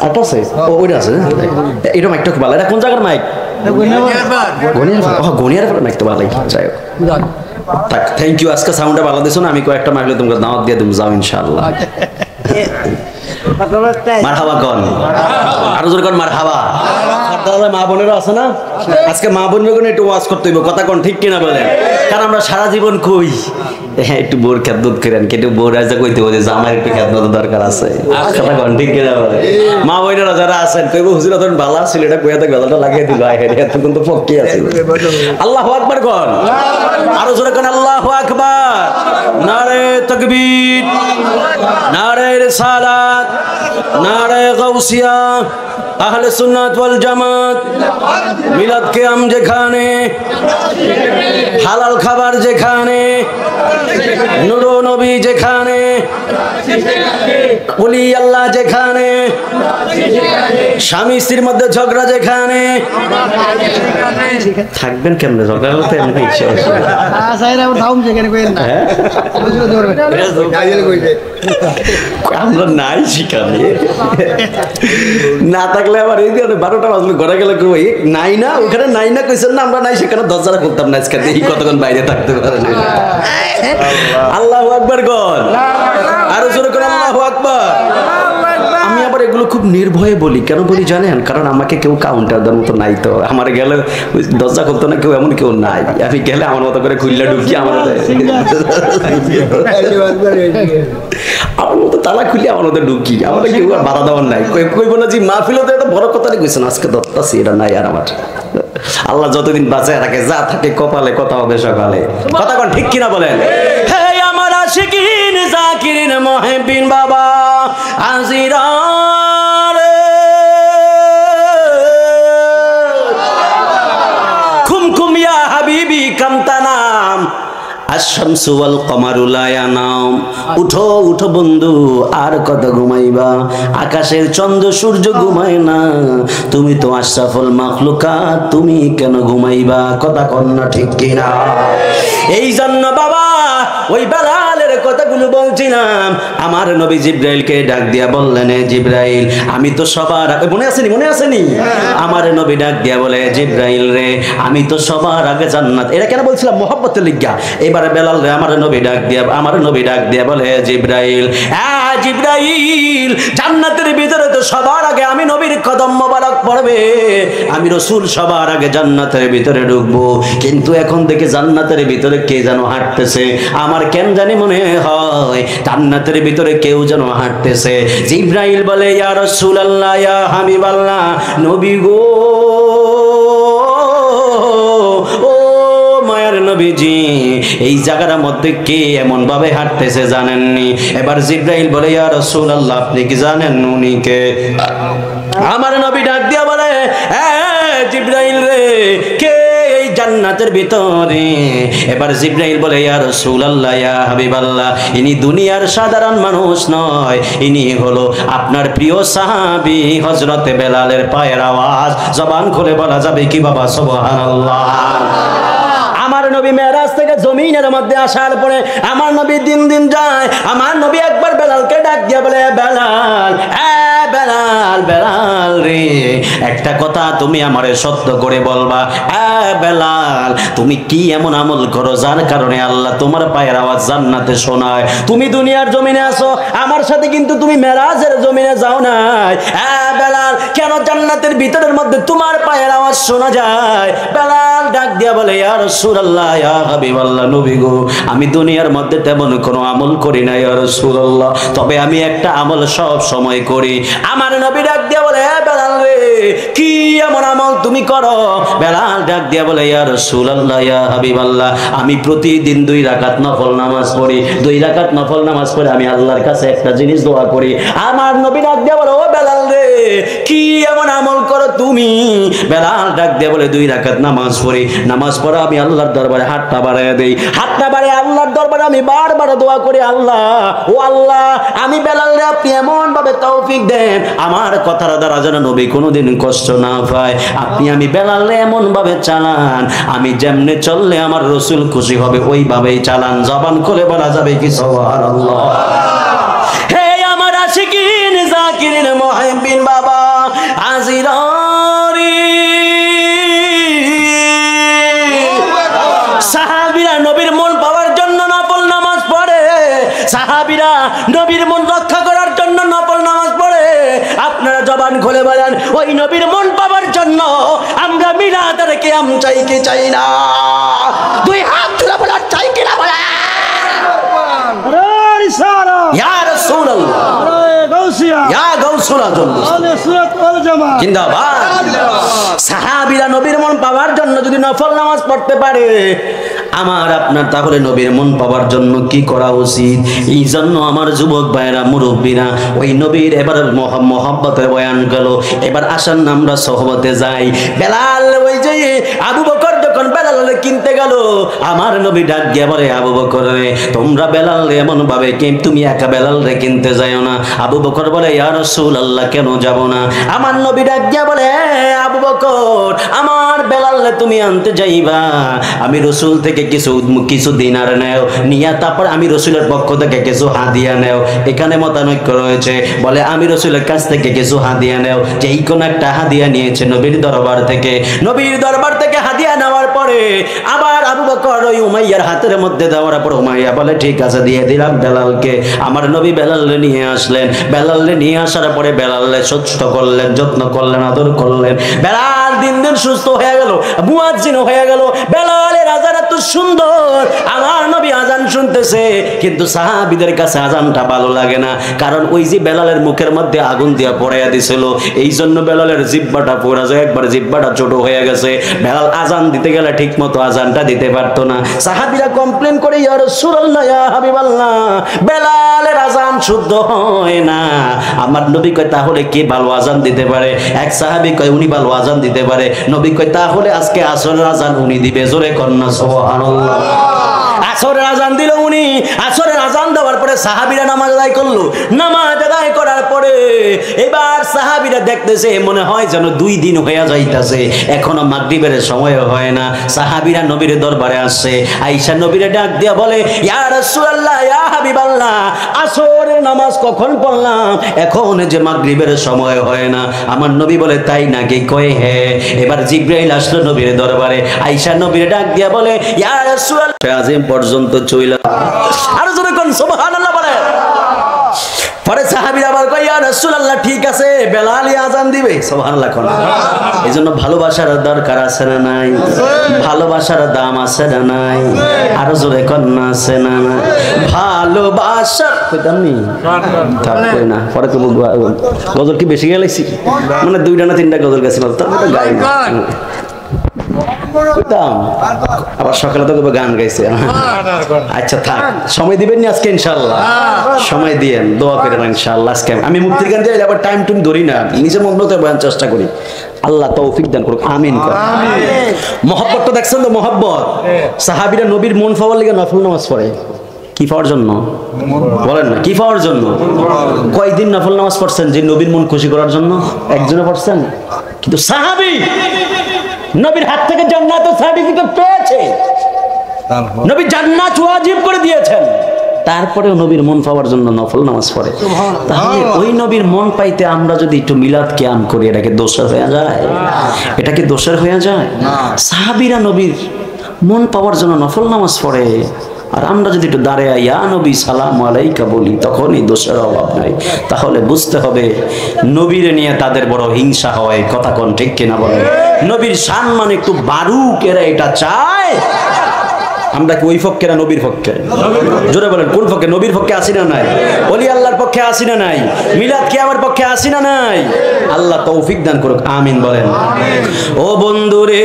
আটা আছে ওইটা আছে এটা মাইকটা কি বালায় কোন জায়গার মাইক গনিয়ার মাইক তো বালাই যাই থাক থ্যাংক ইউ আজকে সাউন্ডটা ভালো দিছো না আমি কয়েকটা মাইকলে তোমাকে দাওয়াত দিয়ে তুমি যাও ইনশাআল্লাহ মারহাবা কোন আরো জোরে কোন মারহাবা দাদা মা বোনেরা আছে না আজকে মা বোনেরা একটু ওয়াজ করতে হইব কথা কোন ঠিক কিনা বলেন কারণ আমরা সারা জীবন কই হ্যাঁ একটু বোর খেদমত করেন কেটে বোর রাজা কইতে বলে যে আমার একটু খেদমত দরকার আছে কথা কোন ঠিক কিনা বলেন মা বোনেরা যারা আছেন কইবো হুজুর তখন ভালো ছিল এটা কইয়া তো গলাটা লাগিয়ে দিল আয় হেড এতক্ষণ তো পক্কি আছে আল্লাহু আকবার কোন আরো জোরে কোন আল্লাহু আকবার নারে তাকবীর নারে রিসালাত নারে গাউসিয়া আহলে সুন্নাত ওয়াল জামাত মিলাদ কিয়াম যেখানে হালাল খাবার যেখানে নূর নবী যেখানে ওলি আল্লাহ যেখানে স্বামী স্ত্রীর মধ্যে ঝগড়া যেখানে থাকবেন কেমনে ঝগড়া হতে এমনি ইচ্ছা আমরা নাই সেখানে না থাকলে আবার এই 12টা বাজলে ঘরে গেলে নাই না ওখানে নাই না কইছেন না আমরা নাই সেখানে দরজাটা খুলতাম না আজকে এই কতক্ষণ বাইরে থাকতে পারে আল্লাহু আকবার গণ আরো জোরে করে আল্লাহু আকবার আমি আবার এগুলো খুব নির্ভয়ে বলি কেন বলি জানেন কারণ আমাকে কেউ কাউন্টার দেওয়ার মতো নাই তো আমার গেলে দরজা খুলতো না কেউ এমন কেউ নাই আমি গেলে আমার মতো করে খুললে ঢুকি আমার মতো তালা খুলে আমার মতো ঢুকি আমাদের কেউ আর বাধা দেওয়ার নাই কইব না যে মাহফিলতে এত বড় কথাই কইছেন আজকে দত্তাছি এটা নাই আর আমার আল্লাহ যতদিন বাঁচায় রাখে যা থাকে কপালে কথা হবে সকালে কথা কোন ঠিক কিনা বলেন হে আমার আশিকিন জাকিরিন মুহিবিন বাবা আজিরা খুম ইয়া হাবিবি কামতানাম আশ-শামসু ওয়াল কমারু লা ইয়ানাম উঠো উঠো বন্ধু আর কত ঘুমাইবা আকাশের চন্দ্র সূর্য ঘুমায় না তুমি তো আশরাফুল মাখলুকাত তুমি কেন ঘুমাইবা কথা কন্না ঠিক কিনা এই জন্য বাবা ওই বেলালের কথাগুলো বলছিলাম আমার নবী জিবরাইলকে ডাক দিয়া বললেন জিবরাইল আমি তো সবার আগে মনে আসেনি আমার নবী ডাক দিয়া বলে জিবরাইল রে আমি তো সবার আগে জান্নাত এটা কেন বলছিলাম মহব্বতের লিগা এবারে বেলাল রে আমার নবী ডাক দিয়া বলে জিবরাইল জিবরাইল, জান্নাতের ভিতরে তো সবার আগে আমি নবীর কদম মোবারক পড়বে, আমি রাসূল সবার আগে জান্নাতের ভিতরে ঢুকবো, কিন্তু এখন থেকে জান্নাতের ভিতরে কে যেন হাঁটতেছে, আমার কেন জানি মনে হয় জান্নাতের ভিতরে কেউ যেন হাঁটতেছে। জিবরাইল বলে, ইয়া রাসূলুল্লাহ, ইয়া হাবিবাল্লাহ, নবী গো, ও মায়ার নবীজি, এই জায়গার মধ্যে কে এমন ভাবে হাঁটতেছে জানেননি? এবার জিবরাইল বলে, ইয়া রাসূলুল্লাহ, আপনি কি জানেন উনি কে? আমার নবী ডাক দিয়া বলে, জিবরাইল রে, কে এই জান্নাতের ভিতরে? এবার জিবরাইল বলে, ইয়া রাসূলুল্লাহ, ইয়া হাবিবাল্লাহ, ইনি দুনিয়ার সাধারণ মানুষ নয়, ইনি হলো আপনার প্রিয় সাহাবী হযরতে বেলালের পায়ের আওয়াজ। জবান খুলে বলা যাবে কি বাবা সুবহানাল্লাহ? আমার নবী মেরাজ থেকে জমিনের মধ্যে আসার পরে আমার নবী দিন দিন যায়, আমার নবী একবার বেলালকে ডাক দিয়ে বলে, বেলাল, বেলাল, বেলাল রে, একটা কথা তুমি আমারে সত্য করে বলবা, বেলাল, তুমি কি এমন আমল করো যার কারণে আল্লাহ তোমার পায়ের আওয়াজ জান্নাতে শোনায়? তুমি দুনিয়ার জমিনে আছো, আমার সাথে কিন্তু তুমি মেরাজের জমিনে যাও নাই। বেলাল, কেন জান্নাতের ভিতরের মধ্যে তোমার পায়ের আওয়াজ শোনা যায়? বেলাল ডাক দিয়া বলে, ইয়া রাসূলুল্লাহ, ইয়া হাবিবাল্লাহ, নবী গো, আমি দুনিয়ার মধ্যে তেমন কোনো আমল করি না ইয়া রাসূলুল্লাহ, তবে আমি একটা আমল সব সময় করি। আমার নবী ডাক দিয়া বলে, বেলাল রে, কি এমন আমল তুমি করো? বেলাল ডাক দিয়া বলে, ইয়া রাসূলুল্লাহ, ইয়া হাবিবাল্লাহ, আমি প্রতিদিন 2 রাকাত নফল নামাজ পড়ি, 2 রাকাত নফল নামাজ পড়ে আমি আল্লাহর কাছে একটা জিনিস দোয়া করি। আমার নবী ডাক দিয়া বলে, ও বেলাল রে, কি এমন আমল করো তুমি? বেলাল ডাক দিয়া বলে, 2 রাকাত নামাজ পড়ি, নামাজ পড়া আমি আল্লাহর দরবারে হাতটা বাড়ায় দেই, হাতটা বাড়ায় আল্লাহর দরবারে আমি বারবার দোয়া করি, আল্লাহ, ও আল্লাহ, আমি বেলাল রে আপনি এমন ভাবে তৌফিক দেন আমার কথার দ্বারা যেন নবী কোনোদিন কষ্ট না পায়, আপনি আমি বেলাল রে এমন ভাবে চালান, আমি যেমনে চললে আমার রাসূল খুশি হবে ওইভাবেই চালান। জবান খুলে বলা যাবে কি সুবহানাল্লাহ? হে আমার আশিকিন জাকিরিন মুহিব্বিন বাবা আজিরারি, সাহাবীরা নবীর মন পাওয়ার জন্য নফল নামাজ পড়ে, সাহাবীরা নবীর মন রক্ষা করার জন্য নফল নামাজ পড়ে। আপনারা জবান খুলে বলেন, ওই নবীর মন পাওয়ার জন্য আমরা মিলাদ আর কিয়াম চাই কি চাই না? 2 হাত তুলে বলেন, চাই কি না বলেন? ইয়া রাসূলুল্লাহ, ইয়া গাউসুল আজম, জিন্দাবাদ। সাহাবীরা নবীর মন পাওয়ার জন্য যদি নফল নামাজ পড়তে পারে, আমার আপনার তাহলে নবীর মন পাওয়ার জন্য কি করা উচিত? এই জন্য আমার যুবক ভাইরা, মুরব্বীরা, ওই নবীর এবার মহব্বতের বয়ান গেল, এবার আসেন আমরা সহবতে যাই। বেলাল, ওই যে আবু বকর যখন বেলাল কিনতে গেল, আমার নবী ডাক দিয়ে বলে, আবু বকর রে, তোমরা বেলাল এমন ভাবে কি তুমি একা বেলাল রে কিনতে যাও না? আবু বকর বলে, ইয়া রাসূলুল্লাহ, কেন যাব না? আমার নবী ডাক দিয়ে বলে, আবু বকর, আমার বেলাল তুমি আনতে যাইবা, আমি রাসূল থেকে কিছু দিনার নেও, নিয়া তারপর আমি রাসূলের পক্ষ থেকে কিছু হাদিয়া নেও। এখানে মতানৈক্য রয়েছে, বলে আমি রাসূলের কাছ থেকে কিছু হাদিয়া নেও, যেই কোন একটা হাদিয়া নিয়েছে নবীর দরবার থেকে। নবীর দরবার থেকে হাদিয়া নেওয়ার পরে আবার আবু বকর ওই উমাইয়ার হাতের মধ্যে দেওয়ার পর উমাইয়া বলে, ঠিক আছে, দিয়ে দিলাম বেলালকে। আমার নবী বেলালকে নিয়ে আসলেন, বেলালকে নিয়ে আসার পরে বেলালকে সুস্থ করলেন, যত্ন করলেন, আদর করলেন। বেলাল দিন দিন সুস্থ হয়ে গেল, মুয়াজ্জিন হয়ে গেল। বেলালের আযান এত সুন্দর, আমার নবী আযান শুনতেছে, কিন্তু সাহাবীদের কাছে আযানটা ভালো লাগে না, কারণ ওই যে বেলালের মুখের মধ্যে আগুন দিয়া পড়াইয়া দিছিল, এই জন্য বেলালের জিহ্বাটা পোড়া যায়, একবার জিহ্বাটা ছোট হয়ে গেছে। বেলাল আযান দিতে গেলে ঠিক মতো আযানটা দিতে পারতো না। সাহাবীরা কমপ্লেন করে, ইয়া রাসূলুল্লাহ, ইয়া হাবিবাল্লাহ, বেলালের আযান শুদ্ধ হয় না। আমার নবী কয়, তাহলে কে ভালো আযান দিতে পারে? এক সাহাবী কয়, উনি ভালো আযান দিতে পারে। নবী কয়, তাহলে আজকে আসরের আযান উনি দিবে। জোরে কন্না সুবহানাল্লাহ। আসরের আযান দিল উনি। আসরের আযান দেওয়ার পরে সাহাবীরা নামাজ আদায় করলো। নামাজ আদায় করার পরে এবার সাহাবীরা দেখতেছে মনে হয় যেন 2 দিন হয়ে যাইতাছে, এখনো মাগরিবের সময় হয় না। সাহাবীরা নবীর দরবারে আসছে, আয়েশা নবীরে ডাক দিয়া বলে, ইয়া রাসূলুল্লাহ, ইয়া হাবিবাল্লাহ, আসরের নামাজ কখন পড়লাম, এখন যে মাগরিবের সময় হয় না। আমার নবী বলে, তাই নাকি? কয় হ্যাঁ। এবার জিবরাইল আসলো নবীর দরবারে, আয়েশা নবীরে ডাক দিয়া বলে, ইয়া রাসূলুল্লাহ, আযম পর্যন্ত চইলা, আর যখন সুবহানাল্লাহ বলে, ইয়া রাসূলুল্লাহ ঠিক আছে বেলালই আজান দিবে সুবহানাল্লাহ কোন এইজন্য ভালোবাসার দরকার আছে না নাই ভালোবাসার দাম আছে না নাই আরো জোরে কোন না আছে না নাই ভালোবাসার কইতাম নি থাকবে না পরে তো গজল কি বেশি গেলাইছি মানে দুইটা না তিনটা গজল গেছিল তারপরে তো গাই না আবার সকালে তো গান গাইছে আচ্ছা থাক সময় দিবেন না আজকে ইনশাআল্লাহ সময় দিয়েন দোয়া করেন ইনশাআল্লাহ আজকে আমি মুক্তির গান দিয়ে আবার টাইম টুম ধরি না নিজে মন মতো বয়ান চেষ্টা করি আল্লাহ তৌফিক দান করুক আমিন মহব্বত তো দেখছেন তো মহব্বত সাহাবীরা নবীর মন পাওয়ার লাগি নফল নামাজ পড়ে কি পাওয়ার জন্য বলেন না কি পাওয়ার জন্য কয়দিন নফল নামাজ পড়ছেন যে নবীর মন খুশি করার জন্য একজনে পড়ছেন কিন্তু সাহাবী নবীর হাত থেকে জান্নাতের সার্টিফিকেট পেয়েছে নবী জান্নাত ওয়াজিব করে দিয়েছেন তারপরেও নবীর মন পাওয়ার জন্য নফল নামাজ পড়ে তাহলে ওই নবীর মন পাইতে আমরা যদি একটু মিলাদ কিয়াম করি এটাকে দোষের হয়ে যায় এটাকে দোষের হয়ে যায় সাহাবীরা নবীর মন পাওয়ার জন্য নফল নামাজ পড়ে আর আমরা যদি একটু দাঁড়িয়ে ইয়া নবী সালাম আলাইকা বলি তখনই দোষের অভাব নাই তাহলে বুঝতে হবে নবীরে নিয়ে তাদের বড় হিংসা হয় কথা কোন ঠিক কিনা বলেন নবীর সম্মান একটু বাড়ুক এরা এটা চায় আমরা কি ওই পক্ষে না নবীর পক্ষে জোরে বলেন কোন পক্ষে নবীর পক্ষে আসি না নাই ওলি আল্লাহর পক্ষে আসি না নাই মিলাদ কিয়ামের পক্ষে আসি না নাই আল্লাহ তৌফিক দান করুক আমিন বলেন ও বন্ধুরে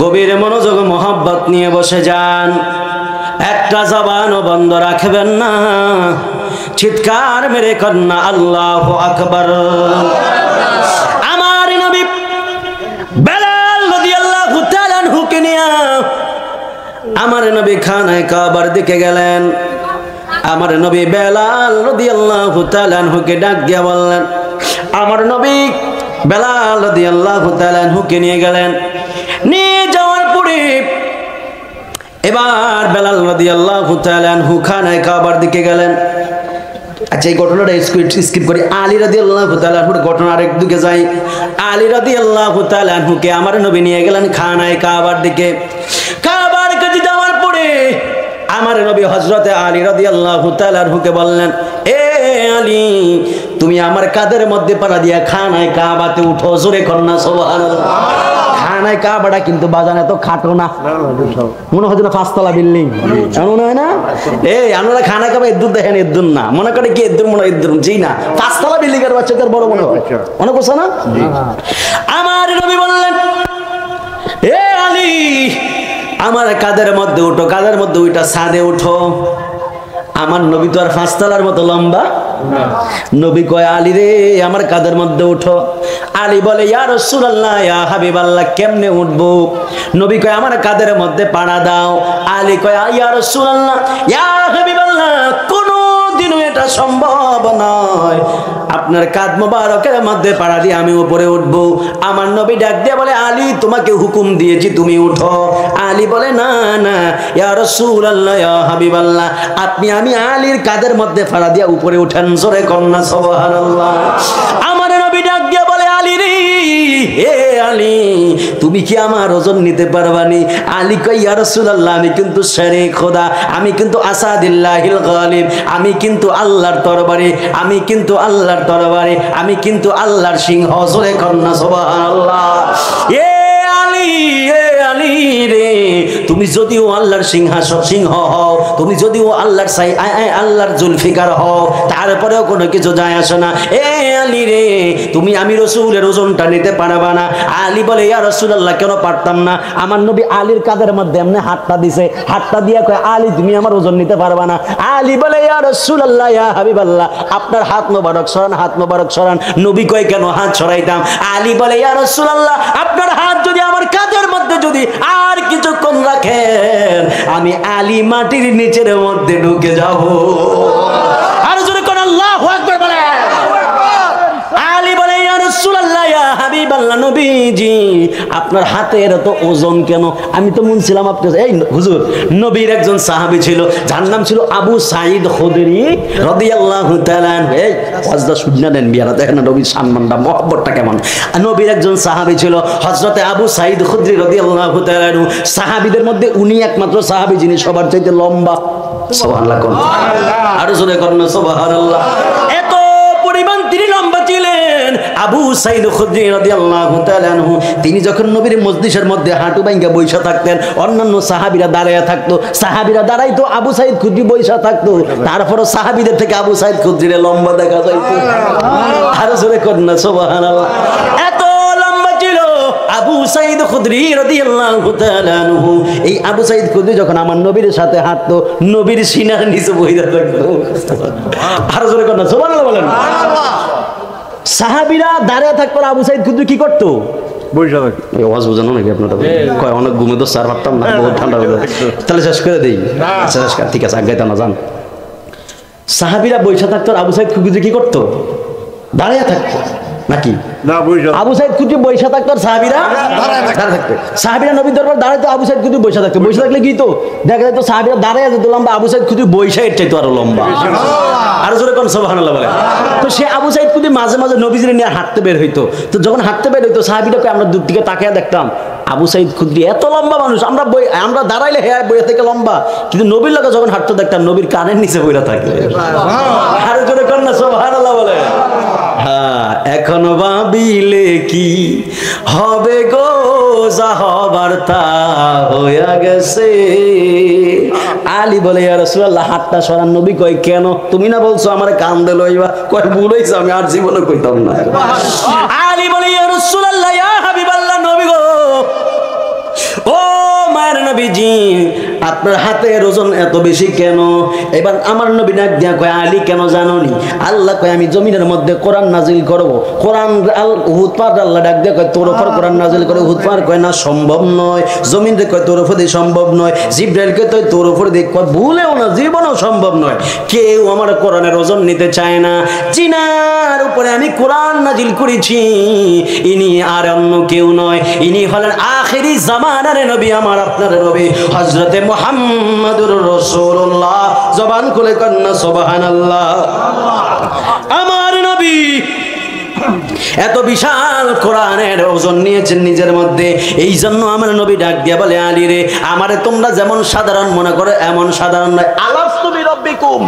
গভীর মনোযোগ মোহাব্বত নিয়ে বসে যান একটা জবানও বন্ধ রাখবেন না চিৎকার মেরে কন্যা আল্লাহু আকবার আমার নবী বেলাল রাদিয়াল্লাহু তাআলা আনহুকে নিয়ে আমার নবী খানায় কাবার দিকে গেলেন আমার নবী বেলাল রাদিয়াল্লাহু তাআলা আনহুকে ডাক দিয়ে বললেন আমার নবী বেলাল রাদিয়াল্লাহু তাআলা আনহুকে নিয়ে গেলেন নিয়ে যাওয়ার পরে এবার বেলাল রাদিয়াল্লাহু তাআলা আনহু খানায় কাবার দিকে গেলেন আচ্ছা এই ঘটনাটা স্কিপ করি আলী রাদিয়াল্লাহু তাআলা আনহুর ঘটনা আরেক দিকে যাই আলী রাদিয়াল্লাহু তাআলা আনহুকে আমার নবী নিয়ে গেলেন খানায় কাবার দিকে কাবার কাছে যাওয়ার পরে আমার নবী হযরতে আলী রাদিয়াল্লাহু তাআলা আনহুকে বললেন এ আলী তুমি আমার কাঁধের মধ্যে পাড়া দিয়া খানায় কাবাতে উঠো জোরে কন্যা সুবহানাল্লাহ খানায় কাবাটা কিন্তু বাজানে তো খাটো না মনে হয় না পাঁচতলা বিল্ডিং এমন হয় না এই আমরা খানায় কাবা ইদ্দুর দেখেন ইদ্দুর না মনে করে কি ইদ্দুর মনে ইদ্দুর জি না পাঁচতলা বিল্ডিং এর বাচ্চাদের বড় মনে হয় মনে করছো না আমার নবী বললেন এ আলী আমার কাঁধের মধ্যে উঠো কাঁধের মধ্যে ওইটা ছাদে উঠো আমার নবী তো আর পাঁচতলার মতো লম্বা নবী কয় আলী রে আমার কাঁধের মধ্যে উঠো আলী বলে ইয়া রাসূলুল্লাহ ইয়া হাবিবাল্লাহ কেমনে উঠবো নবী কয় আমার কাঁধের মধ্যে পাড়া দাও আলী কয় ইয়া রাসূলুল্লাহ ইয়া হাবিবাল্লাহ কোনদিনও এটা সম্ভব নয় আপনার কাঁধ মোবারকের মধ্যে পাড়া দিয়ে আমি উপরে উঠবো আমার নবী ডাক দিয়ে বলে আলী তোমাকে হুকুম দিয়েছি তুমি উঠো আলী বলে না না ইয়া রাসূলুল্লাহ ইয়া হাবিবাল্লাহ আপনি আমি আলীর কাঁধের মধ্যে পাড়া দিয়ে উপরে উঠেন জোরে কন্যা সুবহানাল্লাহ আমার নবী ডাক দিয়ে বলে আলী রে হে আলী তুমি কি আমার ওজন নিতে পারবানি আলী কয় ইয়া রাসূলুল্লাহ আমি কিন্তু শেরে খোদা আমি কিন্তু আসাদিল্লাহিল গালিব আমি কিন্তু আল্লাহর তরবারি আমি কিন্তু আল্লাহর তরবারি আমি কিন্তু আল্লাহর সিংহ জোরে কন্যা সুবহানাল্লাহ এ আলী রে তুমি যদিও আল্লাহর সিংহ হও তুমি যদিও আল্লাহর আল্লাহর জুলফিকার হও তারপরেও কোনো কিছু যায় আসে না এ আলী রে তুমি আমি রাসূলের ওজনটা নিতে পারবা না আলী বলে ইয়া রাসূলুল্লাহ কেন পারতাম না আমার নবী আলীর কাঁধের মধ্যে এমনি হাতটা দিছে হাতটা দিয়া কয় আলী তুমি আমার ওজন নিতে পারবা না আলী বলে ইয়া রাসূলুল্লাহ ইয়া হাবিবাল্লাহ আপনার হাত মোবারক সরান নবী কয় কেন হাত ছড়াইতাম আলী বলে ইয়া রাসূলুল্লাহ আপনার হাত যদি আমার কাঁধের মধ্যে যদি আর কিছুক্ষণ রাখেন আমি আলী মাটির নিচের মধ্যে ঢুকে যাব আর জোরে কোন আল্লাহু আকবার বলে আলী বলে ইয়া রাসূলুল্লাহ ইয়া হাবিবাল্লাহ নবীজি আপনার হাতের তো ওজন কেন আমি তো শুনছিলাম আপনি এই হুজুর নবীর একজন সাহাবী ছিল যার নাম ছিল আবু সাঈদ খুদরি রাদিয়াল্লাহু তাআলা এই ওয়াজদা শুননা দেন বিয়ারা দেখেন নবীর সম্মানটা মহব্বতটা কেমন নবীর একজন সাহাবী ছিল হযরতে আবু সাঈদ খুদরি রাদিয়াল্লাহু তাআলা সাহাবীদের মধ্যে উনি একমাত্র সাহাবী যিনি সবার চাইতে লম্বা সুবহানাল্লাহ কোন আর জোরে করুন সুবহানাল্লাহ এত আবু সাইদ খুদরি রাদিয়াল্লাহু তাআলা আনহু তিনি যখন নবীর মজলিসের মধ্যে হাঁটু ভাঙ্গা বইসা থাকতেন, অন্যান্য সাহাবীরা দাঁড়ায়া থাকতো, সাহাবীরা দাঁড়াইতো, আবু সাইদ খুদরি বইসা থাকতো, তারপরও সাহাবীদের থেকে আবু সাইদ খুদরির লম্বা দেখা যাইতো। আরো জোরে করেন না সুবহানাল্লাহ। এত লম্বা ছিল আবু সাইদ খুদরি রাদিয়াল্লাহু তাআলা আনহু। এই আবু সাইদ খুদরি যখন আমার নবীর সাথে হাঁটতো, নবীর সিনার নিচে বইরা থাকতো। আরো জোরে করেন না সুবহানাল্লাহ বলেন। সাহাবীরা দাঁড়িয়ে থাকতো, আবু সাইদ খুদরি কি করতো? বইসা থাকতো। এই আওয়াজ বোঝানো নাকি আপনারা? কয় অনেক ঘুমে তো স্যার পারতাম না, বহুত ঠান্ডা হয়ে যায়। তাহলে শেষ করে দেই। আচ্ছা শেষ কর, ঠিক আছে, আগাইতে না যান। সাহাবীরা বইসা থাকতো, আবু সাইদ খুদরি কি করতো? দাঁড়িয়ে থাকতো নাকি? আবু সাইদ খুদরি বইসা থাকতো, সাহাবীরা দাঁড়িয়ে থাকতো। সাহাবীরা নবীর দরবার দাঁড়াইতো, আবু সাইদ খুদরি বইসা থাকতো। বইসা থাকলে কি তো দেখা যেত সাহাবীরা দাঁড়িয়ে যেত লম্বা, আবু সাইদ খুদরি বইসা এর চাইতো আরো লম্বা। আর জোরে কোন সুবহানাল্লাহ বলে। তো সে আবু সাইদ খুদরি মাঝে মাঝে নবীজির নিয়ে হাঁটতে বের হইতো। তো যখন হাঁটতে বের হইতো সাহাবীরাকে আমরা দূর থেকে তাকিয়ে দেখতাম, আবু সাইদ খুদরি এত লম্বা মানুষ, আমরা দাঁড়াইলে হ্যাঁ বইয়া থেকে লম্বা, কিন্তু নবীর লগে যখন হাঁটতে দেখতাম নবীর কানের নিচে বইরা থাকে। আর জোরে কোন না সুবহানাল্লাহ বলে। হ্যাঁ, এখনো ভাবিলে কি হবে গো, যা হবার তা হইয়া গেছে। আলী বলে ইয়া রাসূলুল্লাহ হাতটা সরান। নবী কয় কেন? তুমি না বলছো আমারে কান্দে লইবা। কয় ভুল হইছে, আমি আর জীবনে কইতাম না। আলী বলে ইয়া রাসূলুল্লাহ, ইয়া হাবিবাল্লাহ, নবী গো, ও মায়ের নবীজি, আপনার হাতের ওজন এত বেশি কেন? এবার আমার নবী ডাক দিয়া কয়, আলী কেন জানোনি? আল্লাহ কয় আমি জমিনের মধ্যে কোরআন নাজিল করব। কোরআন হুদ পার আল্লাহ ডাক দিয়া কয় তোর উপর কোরআন নাজিল করে। হুদ পার কয় না সম্ভব নয়। জমিন রে কয় তোর উপর দিয়ে সম্ভব নয়। জিবরাইল কে কয় তোর উপর দিয়ে, কয় ভুলেও না, জীবনেও সম্ভব নয়। কেউ আমার কোরআনের ওজন নিতে চায় না। জিনার উপরে আমি কোরআন নাজিল করেছি, ইনি আর অন্য কেউ নয়, ইনি হলেন আখিরি জামানার নবী, আমার আপনার নবী হযরতে মুহাম্মদুর রাসূলুল্লাহ। জবান খুলে কন্না সুবহানাল্লাহ। আমার নবী এত বিশাল কোরআনের ওজন নিয়েছেন নিজের মধ্যে। এই জন্য আমার নবী ডাক দিয়া বলে, আলী রে, আমারে তোমরা যেমন সাধারণ মনে করো এমন সাধারণ নয়। আলাস্তু বিরাব্বিকুম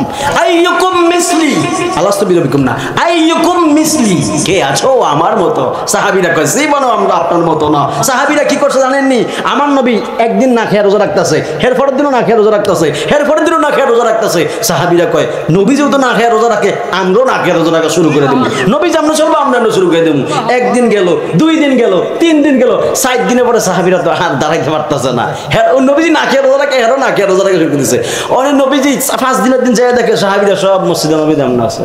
আইয়ুকুম মিসলি, আলাস্তু বিরাব্বিকুম না, আইয়ুকুম মিসলি, কে আছো আমার মতো? সাহাবীরা কয় জীবনও আমরা আপনার মতো না। সাহাবীরা কি করছে জানেননি? আমার নবী একদিন না খেয়ে রোজা রাখতেছে, এর পরের দিনও না খেয়ে রোজা রাখতেছে, এর পরের দিনও না খেয়ে রোজা রাখতেছে। সাহাবীরা কয় নবী যেহেতু না খেয়ে রোজা রাখে, আমরাও না খেয়ে রোজা রাখা শুরু করে দেব। নবী যেমন চলবো আমরা শুরু করে দেব। একদিন গেল, 2 দিন গেল, 3 দিন গেল, 4 দিনের পরে সাহাবীরা তো হাত দাঁড়াইতে পারতেছে না। হ্যাঁ, নবীজি না খেয়ে রোজা রাখে, হেরো না খেয়ে রোজা রাখা শুরু করেছে। অনেক নবীজি 5 দিনের দিন যায় দেখে সাহাবীরা সব মসজিদে নবী যেমন আছে।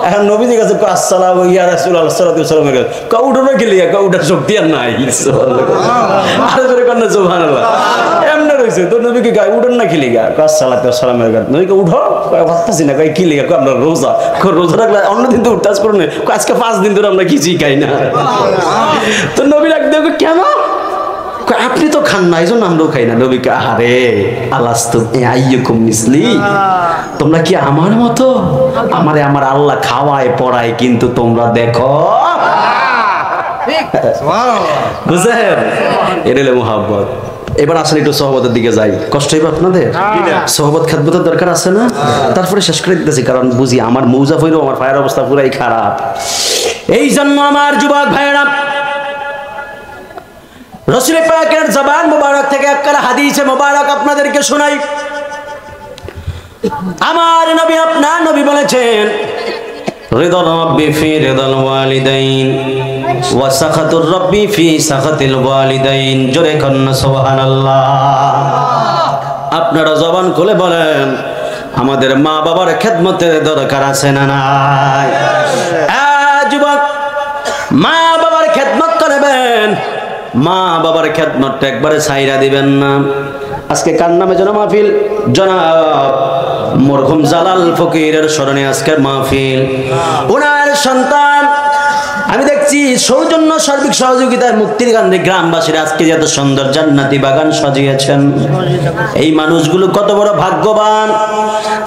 এখন নবীজির কাছে আসসালামু ইয়া রাসূলুল্লাহ সাল্লাল্লাহু আলাইহি ওয়াসাল্লাম কও উঠোনো গেলি, কও উঠার শক্তি আর নাই। আর জোরে কন্না সুবহানাল্লাহ। এমনে রইছে তো নবীকে গায় উঠোন না খেলি গা, আসসালাতু ওয়াসসালামু আলাইহি। নবীকে উঠো, কয় ভাবতাছি না, কয় কি লিগা? কয় আমরা রোজা, কয় রোজা রাখলে অন্যদিন তো উঠতাস করো না, কয় আজকে 5 দিন ধরে আমরা কিছুই খাই না। তো নবী ডাক দেখো কেন? আপনি তো খান না, এই জন্য আমরাও খাই না। নবীকে আহারে আলাস্তু আইয়ুকুম মিসলি, তোমরা কি আমার মতো? আমারে আমার আল্লাহ খাওয়ায় পড়ায়, কিন্তু তোমরা দেখো। বুঝলেন? এটা হলো মুহাব্বত। এবার আসলে একটু সহবতের দিকে যাই। কষ্ট হইবে আপনাদের? সহবত খেদমতের দরকার আছে না? তারপরে শেষ করে দিতেছি, কারণ বুঝি আমার মৌজা হইলেও আমার ভাইয়ের অবস্থা পুরাই খারাপ। এই জন্য আমার যুবক ভাইয়েরা, রাসূল পাকের জবান মুবারক থেকে একটা হাদিসে মুবারক আপনাদেরকে শোনাই। আমার নবী, আপনার নবী বলেছেন, রিদাল রাব্বি ফি রিদাল ওয়ালিদাইন ওয়া সাখাতুর রাব্বি ফি সাখাতিল ওয়ালিদাইন। জোরে কন্না সুবহানাল্লাহ। আপনারা জবান খুলে বলেন, আমাদের মা বাবার খেদমতের দরকার আছে না নাই? যুবক, মা বাবার খেদমত করবেন, মা বাবার খেদমতটা একবারে ছাইরা দিবেন না। আজকে কার নামে যেন মাহফিল? জনাব মরহুম জালাল ফকিরের স্মরণে আজকের মাহফিল। ওনার সন্তান আমি দেখছি সৌজন্য সার্বিক সহযোগিতায় মুক্তির গান্ধী গ্রামবাসীরা আজকে এত সুন্দর জান্নাতি বাগান সাজিয়েছেন। এই মানুষগুলো কত বড় ভাগ্যবান।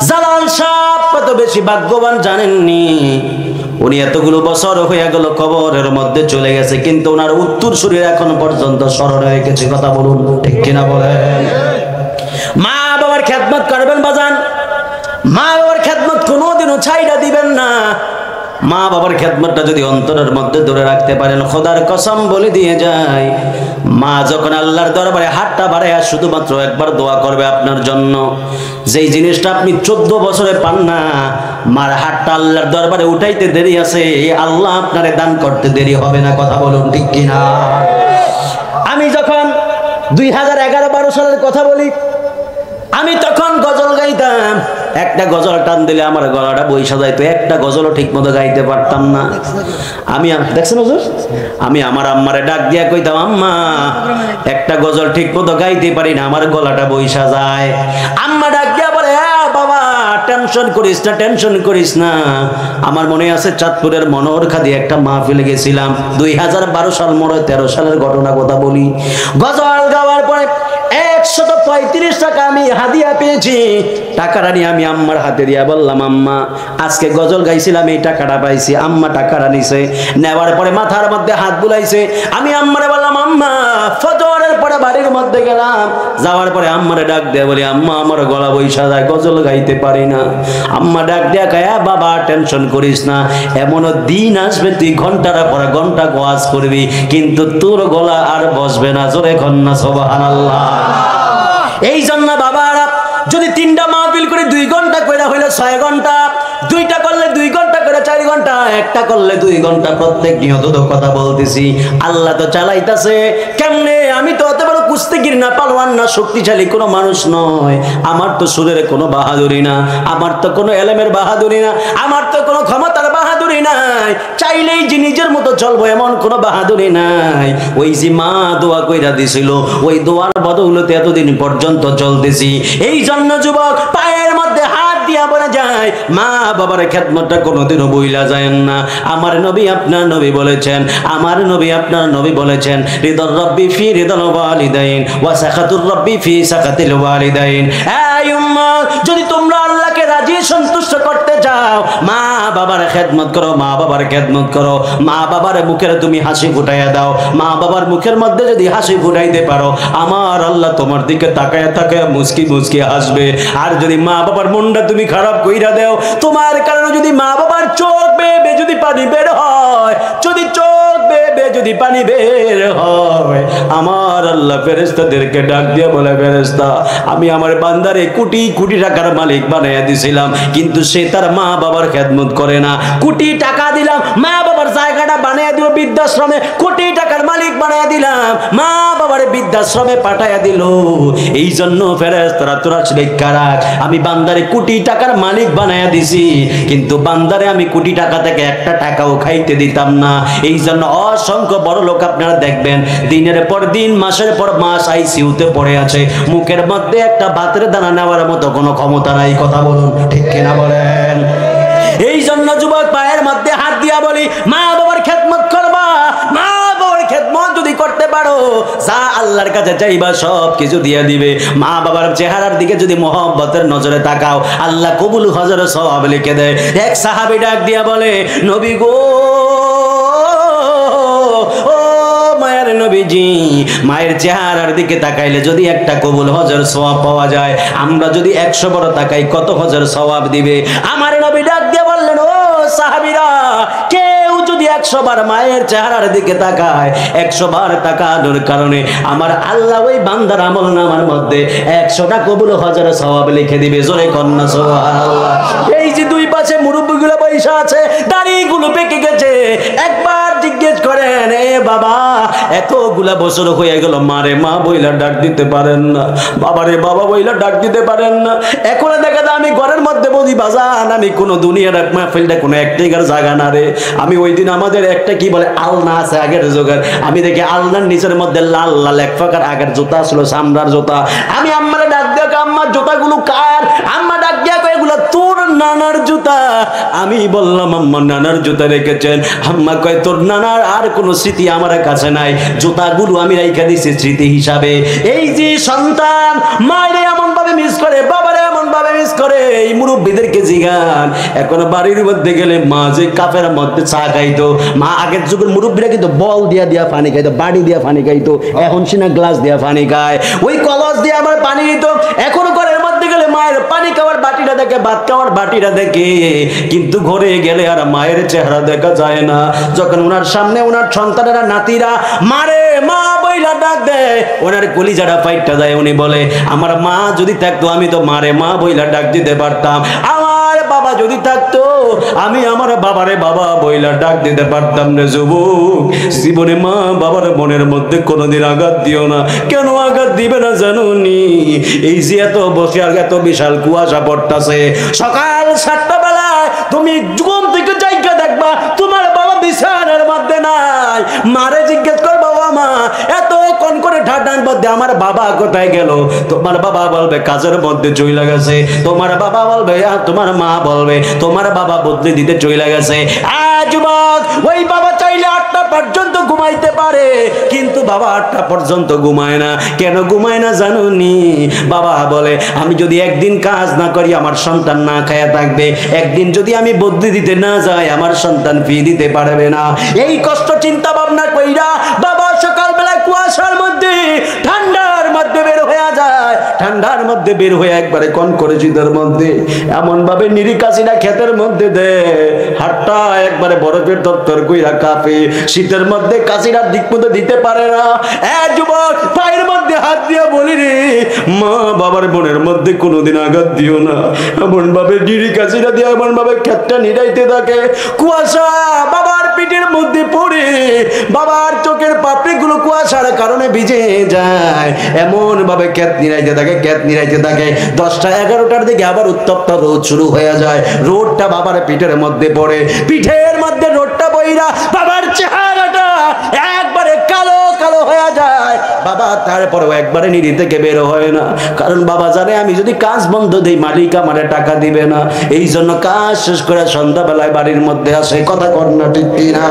জালাল সাহেব কত বেশি ভাগ্যবান জানেননি? উনি এতগুলো বছর হয়ে গেল কবরের মধ্যে চলে গেছে, কিন্তু ওনার উত্তর শরীর এখন পর্যন্ত স্মরণে রেখেছে। কথা বলুন ঠিক কিনা বলেন? মা বাবার খেদমত করবেন বাজান, মা বাবার খেদমত কোনোদিনও ছাইড়া দিবেন না। মা বাবার খেদমতটা যদি অন্তরের মধ্যে ধরে রাখতে পারেন, খোদার কসম বলে দিয়ে যায়, মা যখন আল্লাহর দরবারে হাতটা বাড়ায় শুধুমাত্র একবার দোয়া করবে আপনার জন্য, যেই জিনিসটা আপনি 14 বছরে পান না, মার হাতটা আল্লাহর দরবারে উঠাইতে দেরি আছে, আল্লাহ আপনারে দান করতে দেরি হবে না। কথা বলুন ঠিক কিনা? আমি যখন 2011-12 সালের কথা বলি, আমি তখন গজল গাইতাম। একটা গজল টান দিলে আমার গলাটা বইসা যাইতো, একটা গজলও ঠিক মতো গাইতে পারতাম না। আমি দেখছেন হুজুর, আমি আমার আম্মারে ডাক দিয়া কইতাম, আম্মা একটা গজল ঠিক মতো গাইতে পারি না, আমার গলাটা বইসা যায়। আম্মা ডাক দিয়া বলে, হ্যাঁ বাবা টেনশন করিস না, টেনশন করিস না। আমার মনে আছে চাঁদপুরের মনোহর খাদি একটা মাহফিলে গেছিলাম, 2012 সাল, 13 সালের ঘটনা কথা বলি। গজল গাওয়ার পরে 135 টাকা আমি হাদিয়া পেয়েছি। টাকাটা নিয়ে আমি আম্মার হাতে দিয়া বললাম, আম্মা আজকে গজল গাইছিলাম, এই টাকাটা পাইছি। আম্মা টাকাটা নিছে, নেওয়ার পরে মাথার মধ্যে হাত বুলাইছে। আমি আম্মারে বললাম, আম্মা ফজরের পরে বাড়ির মধ্যে গেলাম, যাওয়ার পরে আম্মারে ডাক দেয়া বলি, আম্মা আমার গলা বইসা যায়, গজল গাইতে পারি না। আম্মা ডাক দেয়া কয়, বাবা টেনশন করিস না, এমনও দিন আসবে তুই ঘন্টার পর ঘন্টা ওয়াজ করবি, কিন্তু তোর গলা আর বসবে না। জোরে কন্যা সুবহানাল্লাহ। এই জন্য বাবারা যদি 3টা মাহফিল করে 2 ঘন্টা করে হইলো 6 ঘন্টা, 2টা করলে 2 ঘন্টা করে 4 ঘন্টা, একটা করলে 2 ঘন্টা, প্রত্যেক নিয়ত তো কথা বলতেছি। আল্লাহ তো চালাইতাছে। কেমনে? আমি তো অত বড় কুস্তিগির না, পালোয়ান না, শক্তিশালী কোনো মানুষ নয়। আমার তো সুরের কোনো বাহাদুরি না, আমার তো কোনো এলেমের বাহাদুরি না, আমার তো কোনো ক্ষমতার বাহাদুরি নাই, চাইলেই যে নিজের মতো চলবো এমন কোনো বাহাদুরি নাই। ওই যে মা দোয়া কইরা দিছিল, ওই দোয়ার বদৌলতে এতদিন পর্যন্ত চলতেছি। এই জন্য যুবক পায়ের মধ্যে হাত দিয়া বলে যায়, মা বাবার খেদমতটা কোনোদিনও বইলা যায় না। আমার নবী আপনার নবী বলেছেন, আমার নবী আপনার নবী বলেছেন, রিদর রব্বি ফি রিদল ওয়ালিদাইন ওয়া সাখাতুর রব্বি ফি সাখাতিল ওয়ালিদাইন। এই উম্মত, যদি তোমরা আল্লাহকে রাজি সন্তুষ্ট করতে চাও, মা বাবার খেদমত করো, মা বাবার খেদমত করো। মা বাবার মুখের তুমি হাসি ফুটাইয়া দাও। মা বাবার মুখের মধ্যে যদি হাসি ফুটাইতে পারো, আমার আল্লাহ তোমার দিকে তাকায় তাকায় মুস্কি মুস্কি হাসবে। আর যদি মা বাবার মনটা তুমি খারাপ কইরা দাও, তোমার কারণে যদি মা বাবার চোখ বেয়ে যদি পানি বের হয়, যদি চোখ বেয়ে যদি পানি বের হয়, আমার আল্লাহ ফেরেশতাদেরকে ডাক দিয়ে বলে, ফেরেশতা আমি আমার বান্দারে কোটি কোটি টাকার মালিক বানাইয়া দিছিলাম, কিন্তু সে তার মা বাবার খেদমত করে না। কোটি টাকা দিলাম, মা বাবার জায়গাটা বানাইয়া দিল বৃদ্ধাশ্রমে, কোটি টাকার মালিক বানাইয়া দিলাম, মা বাবার বৃদ্ধাশ্রমে পাঠাইয়া দিল। এই জন্য ফেরেশতারা তোরা লেখা রাখ, আমি বান্দারে কোটি টাকার মালিক বানাইয়া দিছি, কিন্তু বান্দারে আমি কোটি টাকা থেকে একটা টাকাও খাইতে দিতাম না। এই জন্য অসংখ্য বড় লোক আপনারা দেখবেন, দিনের পর দিন, মাসের পর মাস আইসিইউতে পড়ে আছে, মুখের মধ্যে একটা ভাতের দানা নেওয়ার মতো কোনো ক্ষমতা নাই। কথা বলুন ঠিক কিনা বলেন? এই জন্য যুবক পায়ের মধ্যে হাত দিয়া বলি, মা বাবার খেদমত করবা। মা বাবার খেদমত যদি করতে পারো, যা আল্লাহর কাছে চাইবা সব কিছু দিয়ে দিবে। মা বাবার চেহারার দিকে যদি মোহব্বতের নজরে তাকাও, আল্লাহ কবুল হজরে সওয়াব লিখে দেয়। এক সাহাবী ডাক দিয়া বলে, নবী গো, ও মায়ের নবীজি, মায়ের চেহারার দিকে তাকাইলে যদি একটা কবুল হজর সওয়াব পাওয়া যায়, আমরা যদি 100 বার তাকাই কত হজর সওয়াব দিবে? আমার নবী ডাক দিয়ে বললেন, ও সাহাবীরা, কেউ যদি 100 বার মায়ের চেহারার দিকে তাকায়, 100 বার তাকানোর কারণে আমার আল্লাহ ওই বান্দার আমলনামার মধ্যে 100টা কবুল হজর সওয়াব লিখে দিবে। জোরে কন্না সুবহানাল্লাহ। এই যে দুই পাশে মুরব্বিগুলো বৈশা আছে, দাড়িগুলো পেকে গেছে, একবার জিজ্ঞেস করেন, এ বাবা এতগুলা বছর হয়ে গেল মারে মা বইলা ডাক দিতে পারেন না, বাবারে বাবা বইলা ডাক দিতে পারেন না। এখন দেখা যায় আমি ঘরের মধ্যে বলি, বাজান আমি কোনো দুনিয়ার মাহফিলটা কোনো একটাইকার জায়গা না রে। আমি ওই দিন আমাদের একটা কি বলে আলনা আছে আগের যুগের, আমি দেখি আলনার নিচের মধ্যে লাল লাল এক ফাঁকার আগের জুতা ছিল, সামরার জুতা। আমি আম্মারে ডাক দিয়ে, আম্মার জুতাগুলো কার? আম্মা ডাক দিয়া কয়, এগুলো তোর নানার জুতা। আমি বললাম, আম্মা নানার জুতা রেখেছেন? আম্মা কয়, তোর নানার আর কোনো স্মৃতি আমার কাছে নাই, জুতাগুলো আমি রাইখা দিছি স্মৃতি হিসাবে। এই যে সন্তান মায়ের এমন ভাবে মিস করে, বাবারে এমন ভাবে মিস করে, এই মুরব্বীদেরকে জিগান। এখন বাড়ির মধ্যে গেলে মা যে কাপের মধ্যে চা খাইতো, মা আগের যুগের মুরব্বীরা কিন্তু বল দিয়া দিয়া পানি খাইতো, বাড়ি দিয়া পানি খাইতো, এখন সিনা গ্লাস দিয়া পানি খায়, ওই কলস দিয়ে আমার পানি দিত। এখন ঘরের মধ্যে গেলে মায়ের পানি খাওয়ার বাটিটা দেখে, ভাত খাওয়ার বাটিটা দেখে, কিন্তু ঘরে গেলে আর মায়ের চেহারা দেখা যায় না। যখন ওনার সামনে ওনার সন্তানেরা নাতিরা মারে মা বইলা ডাক দেয়, ওনার কলিজাটা ফাইটটা যায়। উনি বলে আমার মা যদি থাকতো আমি তো মারে মা বইলা ডাক দিতে পারতাম, আমার বাবা যদি থাকতো আমি আমার বাবারে বাবা বইলা ডাক দিতে পারতাম রে যুবক। জীবনে মা বাবার মনের মধ্যে কোনোদিন আঘাত দিও না। কেন আঘাত দিবে না জানুনি? এই যে এত বসে আর এত বিশাল কুয়াশা পড়তাছে, সকাল 7টা বেলায় তুমি ঘুম থেকে জায়গা দেখবা তোমার বাবা বিছানার মধ্যে নাই। মারে জিজ্ঞেস কর বাবা মা এত কোন করে ঠাডার মধ্যে আমার বাবা কোথায় গেল? তোমার বাবা বলবে কাজের মধ্যে চইলা গেছে। তোমার বাবা বলবে তোমার মা বলবে তোমার বাবা বদলে দিতে চইলা গেছে। যুবক, ওই বাবা চাইলে 8টা পর্যন্ত ঘুমাইতে পারে, কিন্তু বাবা 8টা পর্যন্ত ঘুমায় না। কেন ঘুমায় না জানুনি? বাবা বলে আমি যদি একদিন কাজ না করি আমার সন্তান না খায়া থাকবে, একদিন যদি আমি বদলে দিতে না যাই আমার সন্তান ফি দিতে পারবে না। এই কষ্ট চিন্তা ভাবনা কইরা বাবা সকালবেলা কুয়াশার মধ্যে ঠান্ডার মধ্যে বের হয়ে যায়, ঠান্ডার মধ্যে বের হয়ে একবারে কোন করে শীতের মধ্যে এমন ভাবে নিরিকাশিনা ক্ষেতের মধ্যে দেয়, হাতটা একবারে বরফের দপ্তর কইরা কাঁপে। শীতের মধ্যে কাশিরা দিক মতো দিতে পারে না। যুবক, পায়ের মধ্যে হাত দিয়া বলি রে মা বাবার মনের মধ্যে কোনোদিন আঘাত দিও না। এমন ভাবে নিরিকাশিনা দিয়ে এমন ভাবে ক্ষেতটা নিড়াইতে থাকে। কুয়াশা বাবার পিঠের মধ্যে পড়ে, বাবার চোখের পাপড়িগুলো কুয়াশার কারণে ভিজে যায়। এমন ভাবে ক্ষেত নিড়াইতে থাকে, ক্ষেত নিড়াইতে থাকে। 10টা 11টার দিকে আবার উত্তপ্ত রোদ শুরু হয়ে যায়। রোদটা বাবার পিঠের মধ্যে পড়ে, পিঠের মধ্যে রোদটা বইরা বাবার চেহারাটা একবারে কালো কালো হয়ে যায়। বাবা তারপরেও একবারে নিরি থেকে বের হয় না, কারণ বাবা জানে আমি যদি কাজ বন্ধ দিই মালিক আমারে টাকা দিবে না। এই জন্য কাজ শেষ করে সন্ধ্যাবেলায় বাড়ির মধ্যে আসে। কথা কর না ঠিক কিনা?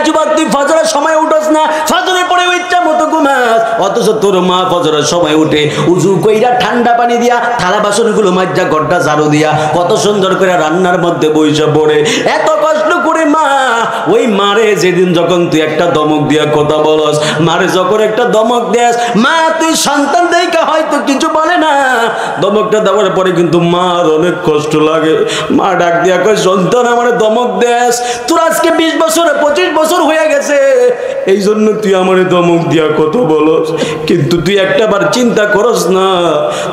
যুবক, তুই ফজরের সময় উঠোস না, ফজরে পড়ে ইচ্ছা মতো ঘুমাস, অথচ তোর মা ফজরের সময় উঠে উজু কইরা ঠান্ডা পানি দিয়া থালা বাসন গুলো মাজা ঘরটা ঝাড়ু দিয়া কত সুন্দর করে রান্নার মধ্যে বইসা পড়ে। এত কষ্ট করে মা, ওই মারে যেদিন যখন তুই একটা দমক দিয়া কথা বলস, মারে যখন একটা দমক দেস, মা তুই সন্তান দেখা হয়তো কিছু বলে না, দমকটা দেওয়ার পরে কিন্তু মার অনেক কষ্ট লাগে। মা ডাক দিয়া কয় সন্তান আমার দমক দেস, তোর আজকে 20 বছর 25 বছর হয়ে গেছে, এই জন্য তুই আমার দমক দিয়া কত বলস, কিন্তু তুই একটাবার চিন্তা করস না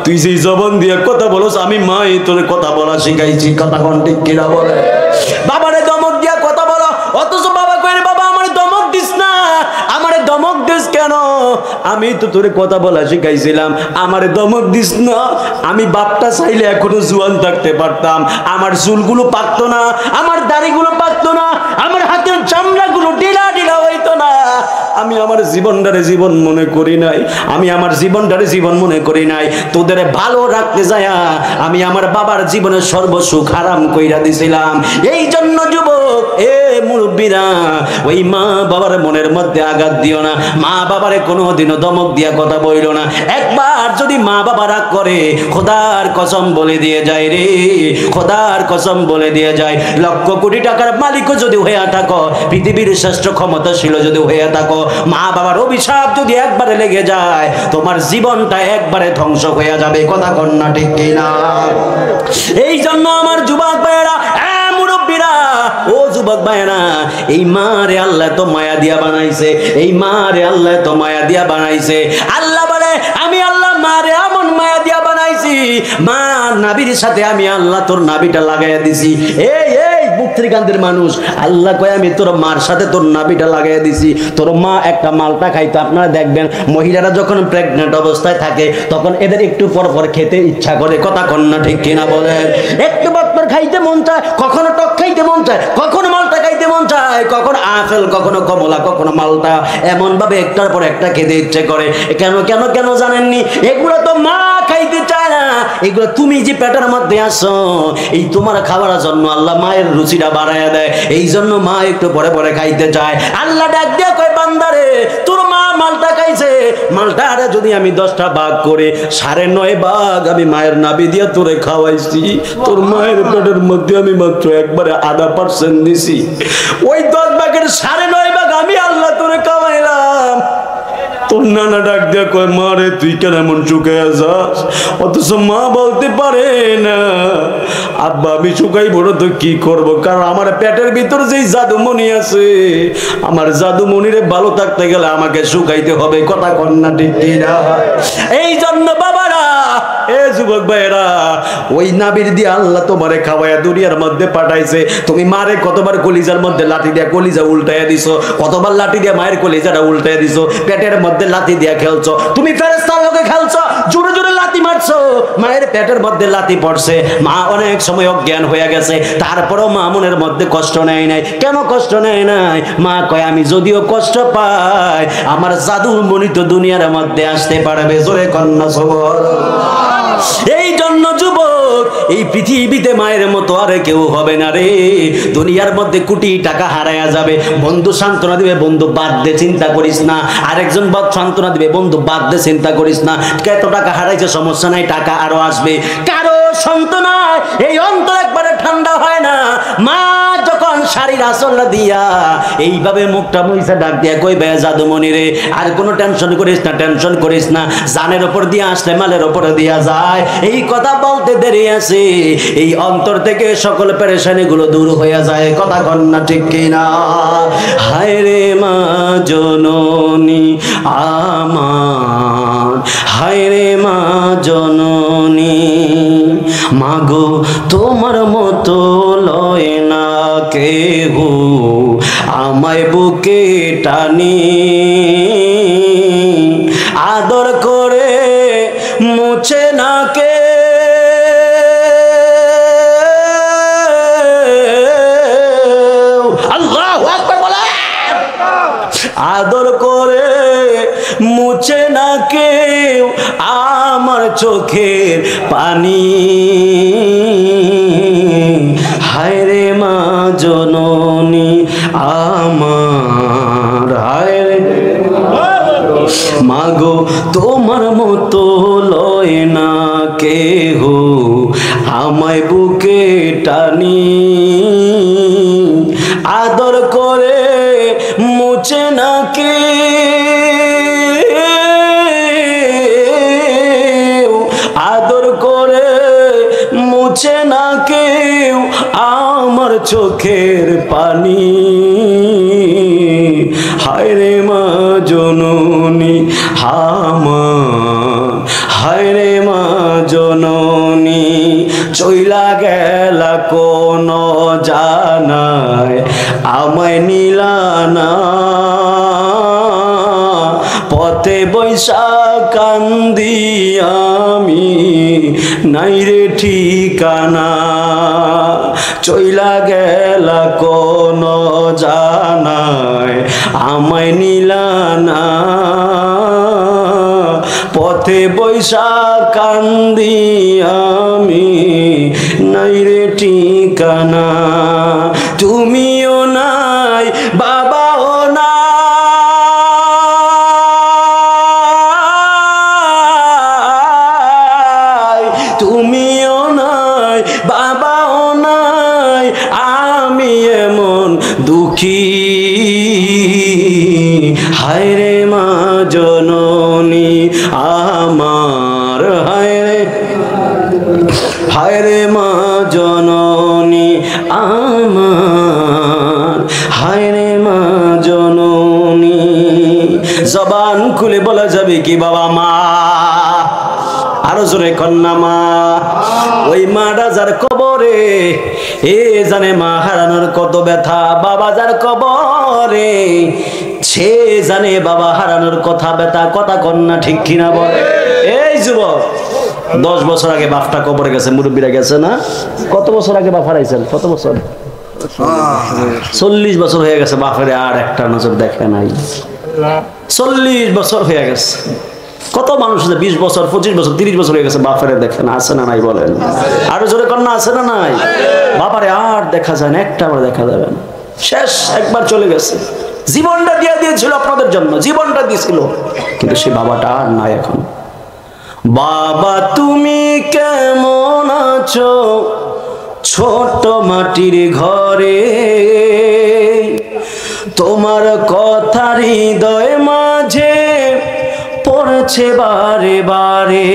তুই যেই জবান দিয়া কথা বলস আমি মাই তোর কথা বলা শিখাইছি। কথা কোন ঠিক কিনা বলে? বাবারে দমক দিয়া কথা বলো, অথচ বাবা কইরে বাবা আমার দমক দিস না। আমারে দমক দিস কেন? আমি তো তোরে কথা বলা শিখাইছিলাম, আমারে দমক দিস না। আমি বাপটা চাইলে এখনো জুয়ান থাকতে পারতাম, আমার চুলগুলো পাকতো না, আমার দাড়িগুলো পাকতো না, আমার হাতের চামড়াগুলো ঢিলা ঢিলা হইতো না। আমি আমার জীবনটারে জীবন মনে করি নাই, আমি আমার জীবনটারে জীবন মনে করি নাই। তোদের ভালো রাখতে যায় আমি আমার বাবার জীবনের সর্বসুখ হারাম কইরা দিছিলাম। এই জন্য যুবক, মুরব্বীরা, ওই মা বাবার মনের মধ্যে আঘাত দিও না। মা বাবারে কোনোদিনও দমক দিয়া কথা বইল না। একবার যদি মা বাবা রাগ করে, খোদার কসম বলে দিয়ে যায় রে, খোদার কসম বলে দিয়ে যায়, লক্ষ কোটি টাকার মালিকও যদি হয়ে থাকো, পৃথিবীর শ্রেষ্ঠ ক্ষমতাশীল যদি হয়ে থাকো, মা বাবার অভিশাপ যদি একবারে লেগে যায় তোমার জীবনটা একবারে ধ্বংস হয়ে যাবে। কথা কন্যা ঠিক কিনা? এই জন্য আমার যুবক ভাইয়েরা, মুরব্বীরা, ও যুবক ভাইয়েরা, এই মারে আল্লাহ তো মায়া দিয়া বানাইছে, এই মারে আল্লাহ তো মায়া দিয়া বানাইছে। আল্লাহ বলে আমি আল্লাহ মারে এমন মায়া দিয়া বানাইছি, মা নাবির সাথে আমি আল্লাহ তোর নাবিটা লাগাইয়া দিছি। এই এই বুকত্রিকান্তের মানুষ, আল্লাহ কয় আমি তোর মার সাথে তোর নাবিটা লাগাইয়া দিছি। তোর মা একটা মালটা খাইতো, আপনারা দেখবেন মহিলারা যখন প্রেগনেন্ট অবস্থায় থাকে তখন এদের একটু পর পর খেতে ইচ্ছা করে। কথা কন্যা ঠিক কিনা বলেন? একটু বক্তর খাইতে মন চায়, কখনো টক খাইতে মন চায়, কখনো মালটা খাইতে মন চায়, কখনো আপেল, কখনো কমলা, কখনো মালটা, এমন ভাবে একটার পর একটা খেতে ইচ্ছে করে। কেন কেন কেন জানেননি? এগুলো তো মা খাইতে চায় না, এগুলো তুমি যে পেটের মধ্যে আসো এই তোমার খাবারের জন্য আল্লাহ মায়ের রুচিটা বাড়াইয়া দেয়, এই জন্য মা একটু পরে পরে খাইতে চায়। আল্লাহ ডাক দিয়ে কয় বান্দারে তোর মা মালটা খাইছে, মালটারে যদি আমি 10টা ভাগ করে 9.5 ভাগ আমি মায়ের নাভি দিয়ে তোরে খাওয়াইছি, তোর মায়ের পেটের মধ্যে আমি মাত্র একবারে 0.5% দিছি। ওই 10 ভাগের 9.5 ভাগ আমি আল্লাহ তোরে খাওয়াইলাম। তোর নানা ডাক দিয়া কয় মা রে তুই কেন এমন শুকাইয়া যাস? অথচ মা বলতে পারে না আব্বা আমি শুকাই বড় তো কি করব, কারণ আমার পেটের ভিতর যেই জাদুমণি আছে, আমার জাদুমণিরে ভালো থাকতে গেলে আমাকে শুকাইতে হবে। কথা কন্যা ঠিক কিনা? এই জন্য বাবারা, এ যুবক ভাইরা, ওই নাবির দিয়ে আল্লাহ তোমারে খাওয়ায়া দুনিয়ার মধ্যে পাঠাইছে। তুমি মারে কতবার কলিজার মধ্যে লাঠি দিয়া কলিজা উল্টাইয়া দিছো, কতবার লাঠি দিয়া মায়ের কলিজাটা উল্টাইয়া দিছো, পেটের মধ্যে লাঠি দিয়া খেলছো, তুমি ফেরেশতার লগে খেলছো, জোরে জোরে লাঠি মারছো, মায়ের পেটের মধ্যে লাঠি পড়ছে, মা অনেক সময় অজ্ঞান হয়ে গেছে, তারপরও মা মনের মধ্যে কষ্ট নেয় নাই। কেন কষ্ট নেয় নাই? মা কয় আমি যদিও কষ্ট পাই, আমার জাদুর মণি তো দুনিয়ার মধ্যে আসতে পারবে। জোরে কন্যা সুবহানাল্লাহ। এই জন্য যুবক, এই পৃথিবীতে মায়ের মতো আর কেউ হবে না রে। দুনিয়ার মধ্যে কোটি টাকা হারায়া যাবে, বন্ধু সান্ত্বনা দিবে, বন্ধু বাদ দে চিন্তা করিস না। আরেকজন সান্ত্বনা দিবে, বন্ধু বাদ দে চিন্তা করিস না। কত টাকা হারাইছে সমস্যা নাই, টাকা আরো আসবে। কারো সান্ত্বনায় এই অন্তর একবারে ঠান্ডা হয় না। মা যখন শাড়ির আঁচল দিয়া এইভাবে মুখটা মুইছে ডাক দিয়া কইবে জাদুমণি রে আর কোনো টেনশন করিস না, টেনশন করিস না, জানের উপর দিয়ে আসলে মালের উপরে দিয়া যায়। এই কথা বলতে দেরি আছে, এই অন্তর থেকে সকল পেরেশানি গুলো দূর হয়ে যায়। কথা কন্যা ঠিক কিনা? হায় রে মা জননী আমার, হায় রে মা জননী, মাগো তোমার মতো লয় না কেহ আমায় বুকে টানি, আদর করে মুছে না কে আল্লাহু আকবার বলে, আদর করে মুছে না কেউ আমার চোখের পানি। হায় রে মা জননী আমার, হায় রে মাগো তোমার মতো লয় না কেহ আমায় বুকে টানি, আদর করে মুছে না কে আদর করে মুছে না কেউ আমার চোখের পানি। হায় রে মা জননী আমার, হায় রে মা জননী, চইলা গেলা কোন জানায় আমায় নিলানা, পথে বৈশা কান্দি আমি নাই রে ঠিকানা, চইলা গেলা কোন জানায় আমায় নিলানা, পথে বৈশা কান্দি আমি নাই রে ঠিকানা। তুমিও নাই বাবাও নাই, তুমিও নাই বাবাও নাই, আমি এমন দুঃখী। হায় রে মা জননী আমার, হায় রে, হায় রে মা জননী আমার, হায় রে মা জননী। জবান খুলে বলা যাবে কি বাবা মা? আরো জোরে কন্যা মা। ওই মাটা যার কবরে, এ জানে মা হারানোর কত ব্যথা। বাবা যার কবরে, সে জানে বাবা হারানোর কথা ব্যথা। কথা কন্যা ঠিক কিনা বলে? এই যুবক, 10 বছর আগে বাপটা কবরে গেছে, মুরব্বীরা গেছে না? কত বছর আগে বাপ হারাইছেন? কত বছর? 40 বছর হয়ে গেছে বাপের আর একটা নজর দেখে নাই। 40 বছর হয়ে গেছে। কত মানুষ আছে 20 বছর 25 বছর 30 বছর হয়ে গেছে বাপের দেখেন, আছে না নাই বলেন? আরো জোরে কন্যা আছে না নাই? বাবারে আর দেখা যায় না, একটা বার দেখা যাবে না, শেষ, একবার চলে গেছে। জীবনটা দিয়ে দিয়েছিল আপনাদের জন্য, জীবনটা দিয়েছিল, কিন্তু সে বাবাটা আর নাই এখন। বাবা তুমি কেমন আছো ছোট মাটির ঘরে, তোমার কথা হৃদয় মাঝে পড়ছে বারে বারে।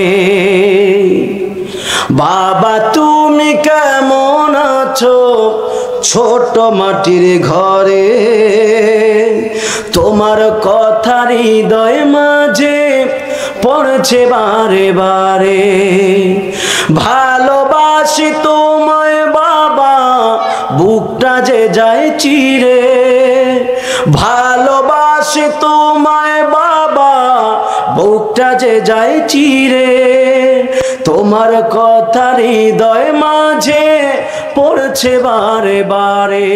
বাবা তুমি কেমন আছো ছোট মাটির ঘরে, তোমার কথা হৃদয় মাঝে পড়ছে বারে বারে। ভালোবাসি তোমায় বাবা বুকটা যে যায় চিরে, ভালোবাসি তোমায় বাবা বুকটা যে যায় চিরে। তোমার কথা হৃদয় মাঝে পড়ছে বারে বারে।